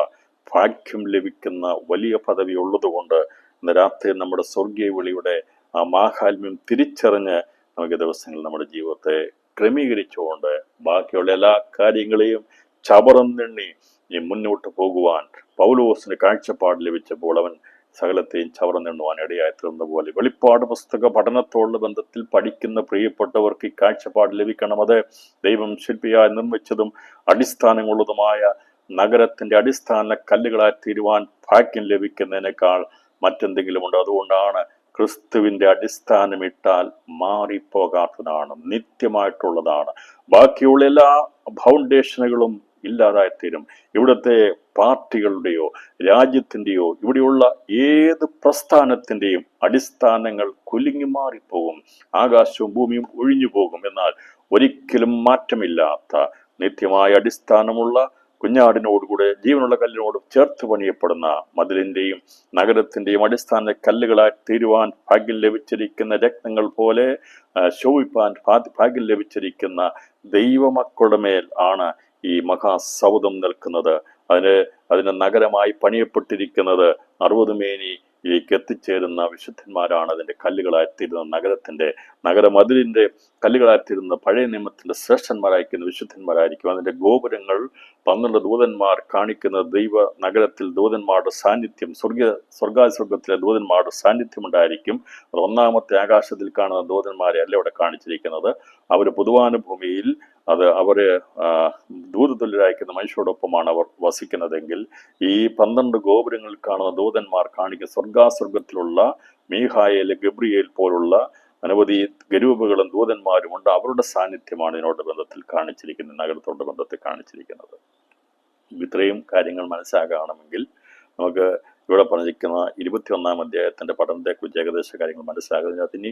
ഭാഗ്യം ലഭിക്കുന്ന വലിയ പദവി ഉള്ളതുകൊണ്ട് ഇന്ന് രാത്രി നമ്മുടെ സ്വർഗീയ വിളിയുടെ ആ മാഹാത്മ്യം തിരിച്ചറിഞ്ഞ് നമുക്ക് ദിവസങ്ങളിൽ നമ്മുടെ ജീവിതത്തെ ക്രമീകരിച്ചുകൊണ്ട് ബാക്കിയുള്ള എല്ലാ കാര്യങ്ങളെയും ചവറന്നെണ്ണി മുന്നോട്ട് പോകുവാൻ പൗലോസിന് കാഴ്ചപ്പാട് ലഭിച്ചപ്പോൾ അവൻ സകലത്തെയും ചവറന്നെണ്ണുവാൻ ഇടയായി തീർന്ന പോലെ വെളിപ്പാട് പുസ്തക പഠനത്തോടുള്ള ബന്ധത്തിൽ പഠിക്കുന്ന പ്രിയപ്പെട്ടവർക്ക് ഈ കാഴ്ചപ്പാട് ലഭിക്കണം. അത് ദൈവം ശില്പിയായി നിർമ്മിച്ചതും അടിസ്ഥാനങ്ങളുള്ളതുമായ നഗരത്തിന്റെ അടിസ്ഥാന കല്ലുകളായി തീരുവാൻ ഭാഗ്യം ലഭിക്കുന്നതിനേക്കാൾ മറ്റെന്തെങ്കിലും ഉണ്ടോ? അതുകൊണ്ടാണ് ക്രിസ്തുവിന്റെ അടിസ്ഥാനമിട്ടാൽ മാറിപ്പോകാത്തതാണ്, നിത്യമായിട്ടുള്ളതാണ്. ബാക്കിയുള്ള എല്ലാ ഫൗണ്ടേഷനുകളും ഇല്ലാതായിത്തീരും. ഇവിടുത്തെ പാർട്ടികളുടെയോ രാജ്യത്തിൻ്റെയോ ഇവിടെയുള്ള ഏത് പ്രസ്ഥാനത്തിൻ്റെയും അടിസ്ഥാനങ്ങൾ കുലുങ്ങി മാറിപ്പോകും. ആകാശവും ഭൂമിയും ഒഴിഞ്ഞു പോകും. എന്നാൽ ഒരിക്കലും മാറ്റമില്ലാത്ത നിത്യമായ അടിസ്ഥാനമുള്ള കുഞ്ഞാടിനോടുകൂടെ ജീവനുള്ള കല്ലിനോടും ചേർത്ത് പണിയപ്പെടുന്ന മതിലിന്റെയും നഗരത്തിന്റെയും അടിസ്ഥാന കല്ലുകളായി തീരുവാൻ ഭാഗ്യം ലഭിച്ചിരിക്കുന്ന രത്നങ്ങൾ പോലെ ശോഭിപ്പാൻ ഭാഗ്യം ലഭിച്ചിരിക്കുന്ന ദൈവമക്കളുടെ മേൽ ആണ് ഈ മഹാസൗധം നിൽക്കുന്നത്. അതിന് നഗരമായി പണിയപ്പെട്ടിരിക്കുന്നത് 60 മേനിയിലേക്ക് എത്തിച്ചേരുന്ന വിശുദ്ധന്മാരാണ് അതിന്റെ കല്ലുകളായിത്തീരുന്ന നഗരമതിലിന്റെ കല്ലുകളായിത്തീരുന്ന പഴയ നിയമത്തിന്റെ ശ്രേഷ്ഠന്മാരായിരിക്കുന്ന വിശുദ്ധന്മാരായിരിക്കും. അതിന്റെ ഗോപുരങ്ങൾ 12 ദൂതന്മാർ കാണിക്കുന്ന ദൈവ നഗരത്തിൽ ദൂതന്മാരുടെ സാന്നിധ്യം, സ്വർഗത്തിലെ ദൂതന്മാരുടെ സാന്നിധ്യം ഉണ്ടായിരിക്കും. അത് 1-ാമത്തെ ആകാശത്തിൽ കാണുന്ന ദൂതന്മാരെ അല്ല ഇവിടെ കാണിച്ചിരിക്കുന്നത്. അവർ പൊതുവാനുഭൂമിയിൽ അവര് ദൂതതുല്യരായിരിക്കുന്ന മനുഷ്യരോടൊപ്പമാണ് അവർ വസിക്കുന്നതെങ്കിൽ ഈ 12 ഗോപുരങ്ങളിൽ കാണുന്ന ദൂതന്മാർ കാണിക്കുന്ന സ്വർഗത്തിലുള്ള മീഖായേൽ, ഗബ്രിയേൽ പോലുള്ള അനവധി ഗരൂപുകളും ദൂതന്മാരും ഉണ്ട്. അവരുടെ സാന്നിധ്യമാണ് ഇതിനോട് ബന്ധത്തിൽ കാണിച്ചിരിക്കുന്നത്, നഗരത്തോട് ബന്ധത്തിൽ കാണിച്ചിരിക്കുന്നത്. ഇത്രയും കാര്യങ്ങൾ മനസ്സിലാകണമെങ്കിൽ നമുക്ക് ഇവിടെ പറഞ്ഞിരിക്കുന്ന 21-ാം അധ്യായത്തിന്റെ പഠനത്തെക്കുറിച്ച് ഏകദേശ കാര്യങ്ങൾ മനസ്സിലാകുന്നത്. അതിന്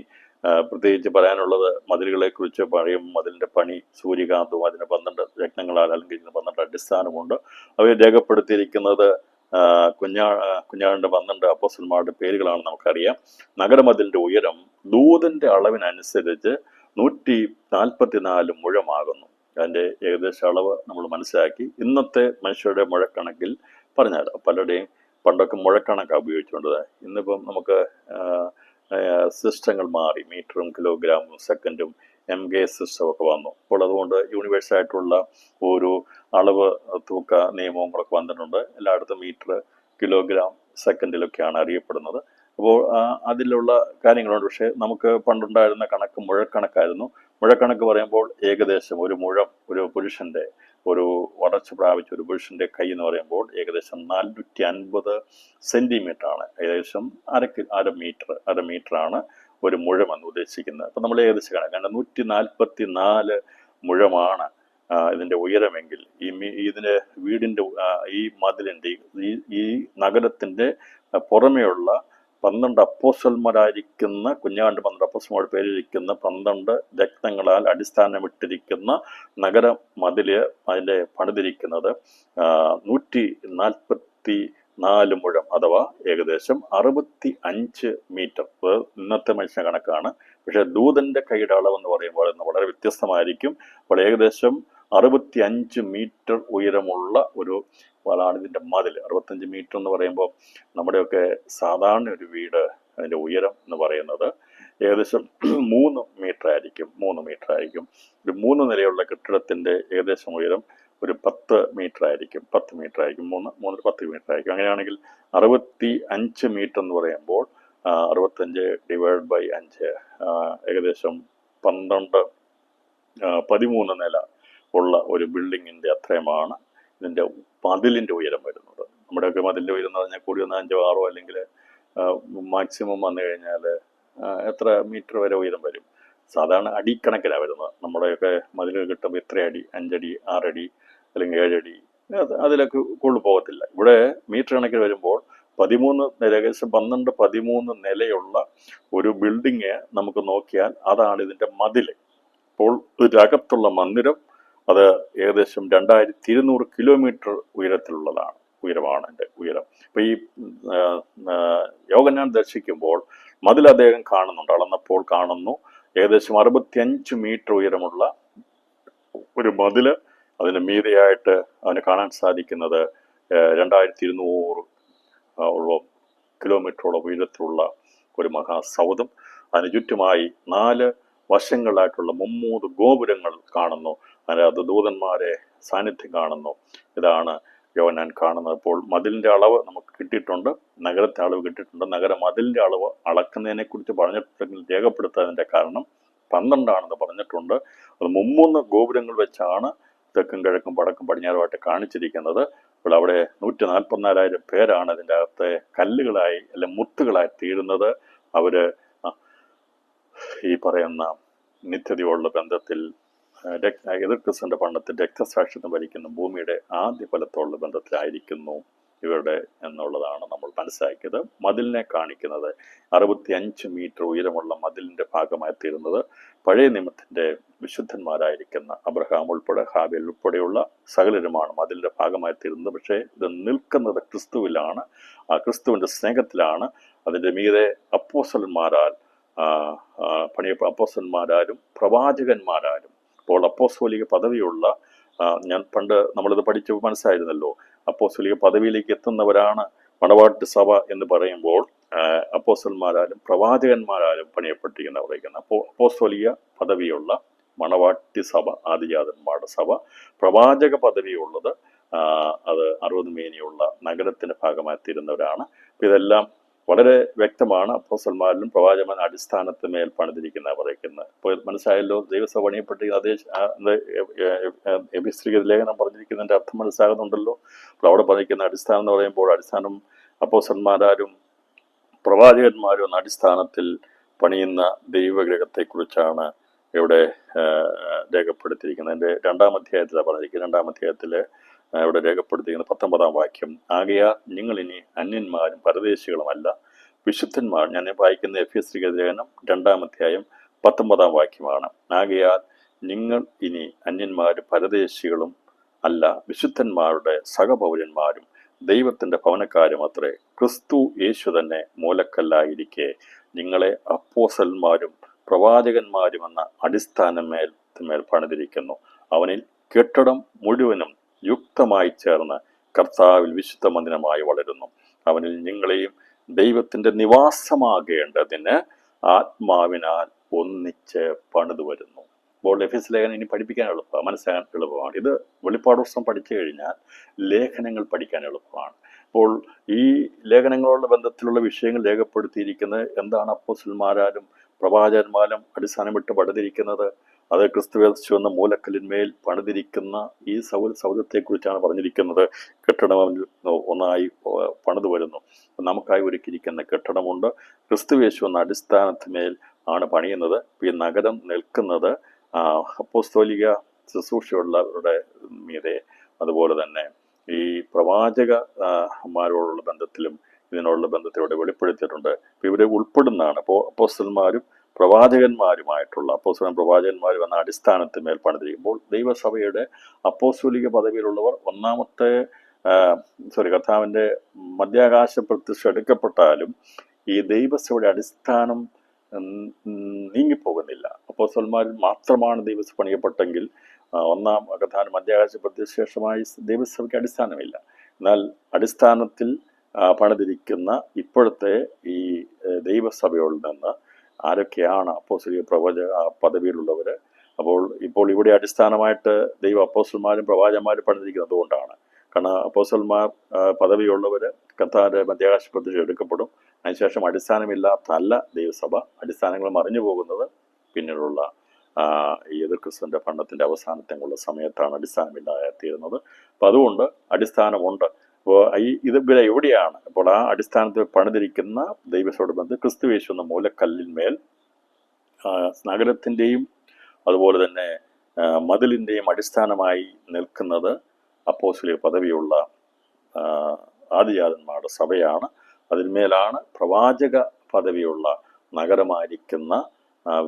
പ്രത്യേകിച്ച് പറയാനുള്ളത് മതിലുകളെ കുറിച്ച് പറയും. മതിലിന്റെ പണി, സൂര്യകാന്തവും അതിന് 12 രത്നങ്ങളാൽ അലങ്കരിക്കുന്ന 12 അടിസ്ഥാനമുണ്ട്. അവയെ രേഖപ്പെടുത്തിയിരിക്കുന്നത് കുഞ്ഞാടിന്റെ 12 അപ്പോസ്തലന്മാരുടെ പേരുകളാണ് നമുക്കറിയാം. നഗരമതിലിന്റെ ഉയരം ദൂതന്റെ അളവിനനുസരിച്ച് 144 മുഴമാകുന്നു. അതിന്റെ ഏകദേശ അളവ് നമ്മൾ മനസ്സിലാക്കി. ഇന്നത്തെ മനുഷ്യരുടെ മുഴക്കണക്കിൽ പറഞ്ഞാൽ പലരുടെയും പണ്ടൊക്കെ മുഴക്കണക്കാണ് ഉപയോഗിച്ചുകൊണ്ടത്. ഇന്നിപ്പം നമുക്ക് സിസ്റ്റങ്ങൾ മാറി, മീറ്ററും കിലോഗ്രാമും സെക്കൻഡും MK സിസ്റ്റം ഒക്കെ വന്നു. അപ്പോൾ അതുകൊണ്ട് യൂണിവേഴ്സൽ ആയിട്ടുള്ള ഒരു അളവ് തൂക്ക നിയമങ്ങളൊക്കെ വന്നിട്ടുണ്ട്. എല്ലായിടത്തും മീറ്റർ, കിലോഗ്രാം, സെക്കൻഡിലൊക്കെയാണ് അറിയപ്പെടുന്നത്. അപ്പോൾ അതിലുള്ള കാര്യങ്ങളുണ്ട്. പക്ഷെ നമുക്ക് പണ്ടുണ്ടായിരുന്ന കണക്ക് മുഴക്കണക്കായിരുന്നു. മുഴക്കണക്ക് പറയുമ്പോൾ ഏകദേശം ഒരു മുഴം, ഒരു പുരുഷന്റെ, ഒരു വളർച്ച പ്രാപിച്ച ഒരു പുരുഷന്റെ കൈ എന്ന് പറയുമ്പോൾ ഏകദേശം 450 സെന്റിമീറ്റർ ആണ്. ഏകദേശം അര മീറ്റർ ആണ് ഒരു മുഴം എന്ന് ഉദ്ദേശിക്കുന്നത്. അപ്പൊ നമ്മൾ ഏകദേശം കണക്കാണ് 144 മുഴമാണ് ഇതിന്റെ ഉയരമെങ്കിൽ ഇതിന്റെ വീടിന്റെ ഈ മതിലിന്റെ ഈ നഗരത്തിന്റെ പുറമെയുള്ള 12 അപ്പോസ്തലന്മാരായിരിക്കുന്ന കുഞ്ഞാണ്ട് 12 അപ്പോസ്തലന്മാരുടെ പേരിരിക്കുന്ന 12 രത്നങ്ങളാൽ അടിസ്ഥാനമിട്ടിരിക്കുന്ന നഗര മതില് അതിന്റെ പണിതിരിക്കുന്നത് 144 മുഴം അഥവാ ഏകദേശം 65 മീറ്റർ. ഇന്നത്തെ മനുഷ്യ കണക്കാണ്. പക്ഷെ ദൂതന്റെ കൈയുടെ അളവെന്ന് പറയുമ്പോൾ വളരെ വ്യത്യസ്തമായിരിക്കും. അപ്പോൾ ഏകദേശം 65 മീറ്റർ ഉയരമുള്ള ഒരു വളാണ് ഇതിന്റെ മതിൽ. 65 മീറ്റർ എന്ന് പറയുമ്പോൾ നമ്മുടെയൊക്കെ സാധാരണ ഒരു വീട് അതിൻ്റെ ഉയരം എന്ന് പറയുന്നത് ഏകദേശം 3 മീറ്റർ ആയിരിക്കും. ഒരു 3 നിലയുള്ള കെട്ടിടത്തിൻ്റെ ഏകദേശം ഉയരം ഒരു 10 മീറ്റർ ആയിരിക്കും. 10 മീറ്റർ ആയിരിക്കും. അങ്ങനെയാണെങ്കിൽ 65 മീറ്റർ എന്ന് പറയുമ്പോൾ 65 ഡിവൈഡ് ബൈ 5 ഏകദേശം 13 നില ഉള്ള ഒരു ബിൽഡിങ്ങിൻ്റെ അത്രയുമാണ് ഇതിൻ്റെ മതിലിൻ്റെ ഉയരം വരുന്നത്. നമ്മുടെയൊക്കെ മതിലിൻ്റെ ഉയരം എന്ന് പറഞ്ഞാൽ കൂടി വന്ന 5, 6 അല്ലെങ്കിൽ മാക്സിമം വന്നു കഴിഞ്ഞാൽ എത്ര മീറ്റർ വരെ ഉയരം വരും? സാധാരണ അടിക്കണക്കിനാണ് വരുന്നത്. നമ്മുടെയൊക്കെ മതിൽ കിട്ടുമ്പോൾ ഇത്ര അടി, 5 അടി, 6 അടി അല്ലെങ്കിൽ 7 അടി, അതിലൊക്കെ കൊണ്ടുപോകത്തില്ല. ഇവിടെ മീറ്റർ കണക്കിന് വരുമ്പോൾ 13 ഏകദേശം 12-13 നിലയുള്ള ഒരു ബിൽഡിങ് നമുക്ക് നോക്കിയാൽ അതാണ് ഇതിൻ്റെ മതിൽ. അപ്പോൾ ഇതിനകത്തുള്ള മന്ദിരം അത് ഏകദേശം 2200 കിലോമീറ്റർ ഉയരമാണ് എൻ്റെ ഉയരം. അപ്പോൾ ഈ യോഹന്നാൻ ദർശിക്കുമ്പോൾ മതിൽ അദ്ദേഹം കാണുന്നുണ്ട്. അളന്നപ്പോൾ കാണുന്നു ഏകദേശം 65 മീറ്റർ ഉയരമുള്ള ഒരു മതില്. അതിന് മീതെയായിട്ട് അവന് കാണാൻ സാധിക്കുന്നത് 2200 കിലോമീറ്ററോളം ഉയരത്തിലുള്ള ഒരു മഹാസൗധം. അതിന് ചുറ്റുമായി 4 വശങ്ങളായിട്ടുള്ള 3 ഗോപുരങ്ങൾ കാണുന്നു. അതിനകത്ത് ദൂതന്മാരെ സാന്നിധ്യം കാണുന്നു. ഇതാണ് യോഹന്നാൻ കാണുന്നത്. അപ്പോൾ മതിലിൻ്റെ അളവ് നമുക്ക് കിട്ടിയിട്ടുണ്ട്, നഗരത്തെ അളവ് കിട്ടിയിട്ടുണ്ട്. നഗര മതിലിൻ്റെ അളവ് അളക്കുന്നതിനെ കുറിച്ച് പറഞ്ഞിട്ടുണ്ടെങ്കിൽ രേഖപ്പെടുത്താതിൻ്റെ കാരണം 12 ആണെന്ന് പറഞ്ഞിട്ടുണ്ട്. അത് 3 ഗോപുരങ്ങൾ വെച്ചാണ് തെക്കും കിഴക്കും വടക്കും പടിഞ്ഞാറുമായിട്ട് കാണിച്ചിരിക്കുന്നത്. അപ്പോൾ അവിടെ 144,000 പേരാണ് അതിൻ്റെ അകത്തെ കല്ലുകളായി അല്ലെ മുത്തുകളായി തീരുന്നത്. അവര് ഈ പറയുന്ന നിത്യതയോടുള്ള ബന്ധത്തിൽ എതിർ ക്രിസ്തുവിന്റെ പണ്ടത്തിൽ രക്തസാക്ഷിത്വം വരിക്കുന്ന ഭൂമിയുടെ ആദ്യ ഫലത്തോടുള്ള ബന്ധത്തിലായിരിക്കുന്നു ഇവരുടെ എന്നുള്ളതാണ് നമ്മൾ മനസ്സിലാക്കിയത്. മതിലിനെ കാണിക്കുന്നത് 65 മീറ്റർ ഉയരമുള്ള മതിലിന്റെ ഭാഗമായി തീരുന്നത് പഴയ നിയമത്തിന്റെ വിശുദ്ധന്മാരായിരിക്കുന്ന അബ്രഹാം ഉൾപ്പെടെ ഹാബേൽ ഉൾപ്പെടെയുള്ള സകലരുമാണ് മതിലിന്റെ ഭാഗമായി തീരുന്നത്. പക്ഷേ ഇത് നിൽക്കുന്നത് ക്രിസ്തുവിലാണ്, ആ ക്രിസ്തുവിന്റെ സ്നേഹത്തിലാണ്. അതിൻ്റെ മീതെ അപ്പോസ്തലന്മാരാലും പ്രവാചകന്മാരാലും ഇപ്പോൾ അപ്പോസ്തോലിക പദവിയുള്ള ഞാൻ പണ്ട് നമ്മളിത് പഠിച്ച് മനസ്സിലായിരുന്നല്ലോ, അപ്പോസ്തോലിക പദവിയിലേക്ക് എത്തുന്നവരാണ് മണവാട്ടി സഭ എന്ന് പറയുമ്പോൾ അപ്പോസ്തലന്മാരാലും പ്രവാചകന്മാരാലും പണിയപ്പെട്ടിരിക്കുന്നവരേക്കാണ്. അപ്പോൾ അപ്പോസ്തോലിക പദവിയുള്ള മണവാട്ടി സഭ, ആദിജാതന്മാരുടെ സഭ. പ്രവാചക പദവിയുള്ളത് അത് 60 മേനിയുള്ള നഗരത്തിന്റെ ഭാഗമായി തീരുന്നവരാണ്. ഇതെല്ലാം വളരെ വ്യക്തമാണ്. അപ്പോസ്തലന്മാരിലും പ്രവാചകന്മാരുടെ അടിസ്ഥാനത്തിന്മേൽ പണിതിരിക്കുന്ന പറയുന്നത്. ഇപ്പോൾ മനസ്സിലായല്ലോ, ദൈവസഭ പണിയപ്പെട്ടിരിക്കുന്ന അതേ എഫെസ്യർ ലേഖനം പറഞ്ഞിരിക്കുന്നതിന്റെ അർത്ഥം മനസ്സിലാകുന്നുണ്ടല്ലോ. അപ്പോൾ അവിടെ പറഞ്ഞിരിക്കുന്ന അടിസ്ഥാനം എന്ന് പറയുമ്പോൾ അടിസ്ഥാനം അപ്പോസ്തലന്മാരും പ്രവാചകന്മാരും എന്ന അടിസ്ഥാനത്തിൽ പണിയുന്ന ദൈവഗ്രഹത്തെക്കുറിച്ചാണ് ഇവിടെ രേഖപ്പെടുത്തിയിരിക്കുന്നത്. എൻ്റെ 2-ാം അധ്യായത്തിലാണ് പറഞ്ഞിരിക്കുന്നത്. 2-ാം അധ്യായത്തിൽ ഇവിടെ രേഖപ്പെടുത്തിയിരിക്കുന്ന 19-ാം വാക്യം, ആകയാൽ നിങ്ങൾ ഇനി അന്യന്മാരും പരദേശികളുമല്ല വിശുദ്ധന്മാർ. ഞാൻ വായിക്കുന്ന എഫെസ്യർ ലേഖനം 2-ാം അധ്യായം 19-ാം വാക്യമാണ്. ആകയാൽ നിങ്ങൾ ഇനി അന്യന്മാരും പരദേശികളും അല്ല വിശുദ്ധന്മാരുടെ സഹപൗരന്മാരും ദൈവത്തിന്റെ ഭവനക്കാരും അത്രേ. ക്രിസ്തു യേശു തന്നെ മൂലക്കല്ലായിരിക്കെ നിങ്ങളെ അപ്പോസ്തലന്മാരും പ്രവാചകന്മാരും എന്ന അടിസ്ഥാനമേൽ പണിതിരിക്കുന്നു. അവനിൽ കെട്ടിടം മുഴുവനും യുക്തമായി ചേർന്ന് കർത്താവിൽ വിശുദ്ധ മന്ദിരമായി വളരുന്നു. അവനിൽ നിങ്ങളെയും ദൈവത്തിന്റെ നിവാസമാകേണ്ടതിന് ആത്മാവിനാൽ ഒന്നിച്ച് പണിതു വരുന്നു. അപ്പോൾ എഫെസ്യർ ലേഖനം ഇനി പഠിപ്പിക്കാൻ എളുപ്പമാണ്, മനസ്സിലാക്കാൻ എളുപ്പമാണ്. ഇത് വെളിപ്പാട് പുസ്തകം പഠിച്ചു കഴിഞ്ഞാൽ ലേഖനങ്ങൾ പഠിക്കാൻ എളുപ്പമാണ്. അപ്പോൾ ഈ ലേഖനങ്ങളോടുള്ള ബന്ധത്തിലുള്ള വിഷയങ്ങൾ രേഖപ്പെടുത്തിയിരിക്കുന്നത് എന്താണ്? അപ്പോസ്തലന്മാരാലും പ്രവാചകന്മാരും അടിസ്ഥാനമിട്ട് പണിതിരിക്കുന്നത് അത് ക്രിസ്തു എന്ന മൂലക്കല്ലിന്മേൽ പണിതിരിക്കുന്ന ഈ സൗധത്തെക്കുറിച്ചാണ് പറഞ്ഞിരിക്കുന്നത്. കെട്ടിടം ഒന്നായി പണിതു വരുന്നു. നമുക്കായി ഒരുക്കിയിരിക്കുന്ന കെട്ടിടമുണ്ട്. ക്രിസ്തു എന്ന അടിസ്ഥാനത്തിന്മേൽ ആണ് പണിയുന്നത്. ഈ നഗരം നിൽക്കുന്നത് അപ്പോസ്തോലിക ശുശ്രൂഷയുള്ളവരുടെ മീതെ, അതുപോലെ തന്നെ ഈ പ്രവാചകന്മാരോടുള്ള ബന്ധത്തിലും ഇതിനോടുള്ള ബന്ധത്തിലൂടെ വെളിപ്പെടുത്തിയിട്ടുണ്ട്. ഇവരെ ഉൾപ്പെടുന്നതാണ്. അപ്പോൾ അപ്പോസ്തലന്മാരും പ്രവാചകന്മാരുമായിട്ടുള്ള പ്രവാചകന്മാരും എന്ന അടിസ്ഥാനത്തിന്മേൽ പണിതിരിക്കുമ്പോൾ ദൈവസഭയുടെ അപ്പോസ്തോലിക പദവിയിലുള്ളവർ കർത്താവിന്റെ മധ്യാകാശ പ്രത്യക്ഷ എടുക്കപ്പെട്ടാലും ഈ ദൈവസഭയുടെ അടിസ്ഥാനം നീങ്ങിപ്പോകുന്നില്ല. അപ്പോസ്തലന്മാരിൽ മാത്രമാണ് ദൈവസഭ പണിയപ്പെട്ടെങ്കിൽ ഒന്നാം കർത്താവിന്റെ മധ്യാകാശ പ്രത്യക്ഷ ശേഷമായി ദൈവസഭയ്ക്ക് അടിസ്ഥാനമില്ല. എന്നാൽ അടിസ്ഥാനത്തിൽ പണിതിരിക്കുന്ന ഇപ്പോഴത്തെ ഈ ദൈവസഭകളിൽ നിന്ന് ആരൊക്കെയാണ് അപ്പോസ്തലിക പദവിയിലുള്ളവർ? ഇപ്പോൾ ഇവിടെ അടിസ്ഥാനമായിട്ട് ദൈവ അപ്പോസ്തലന്മാരും പ്രവാചകന്മാരും പണിതിരിക്കുന്നത് കൊണ്ടാണ്. കാരണം അപ്പോസ്തലന്മാർ പദവിയുള്ളവർ കർത്താവിന്റെ മധ്യാകാശ പ്രത്യക്ഷം എടുക്കപ്പെടും. അതിനുശേഷം അടിസ്ഥാനമില്ലാത്തല്ല ദൈവസഭ. അടിസ്ഥാനങ്ങൾ മറിഞ്ഞു പോകുന്നത് പിന്നീടുള്ള ഈ എതിർ ക്രിസ്തുവിന്റെ ഭരണത്തിന്റെ അവസാനത്തെയുള്ള സമയത്താണ് അടിസ്ഥാനമില്ലാത്തീരുന്നത്. അപ്പം അതുകൊണ്ട് അടിസ്ഥാനമുണ്ട്. അപ്പോൾ ഇവരെ എവിടെയാണ്? അപ്പോൾ ആ അടിസ്ഥാനത്തിൽ പണിതിരിക്കുന്ന ദൈവസഭയോട് ബന്ധം ക്രിസ്തുയേശു എന്ന മൂലക്കല്ലിന്മേൽ നഗരത്തിൻ്റെയും അതുപോലെ തന്നെ മതിലിൻ്റെയും അടിസ്ഥാനമായി നിൽക്കുന്നത് അപ്പോസ്തലിക പദവിയുള്ള ആദിജാതന്മാരുടെ സഭയാണ്. അതിന്മേലാണ് പ്രവാചക പദവിയുള്ള നഗരമായിരിക്കുന്ന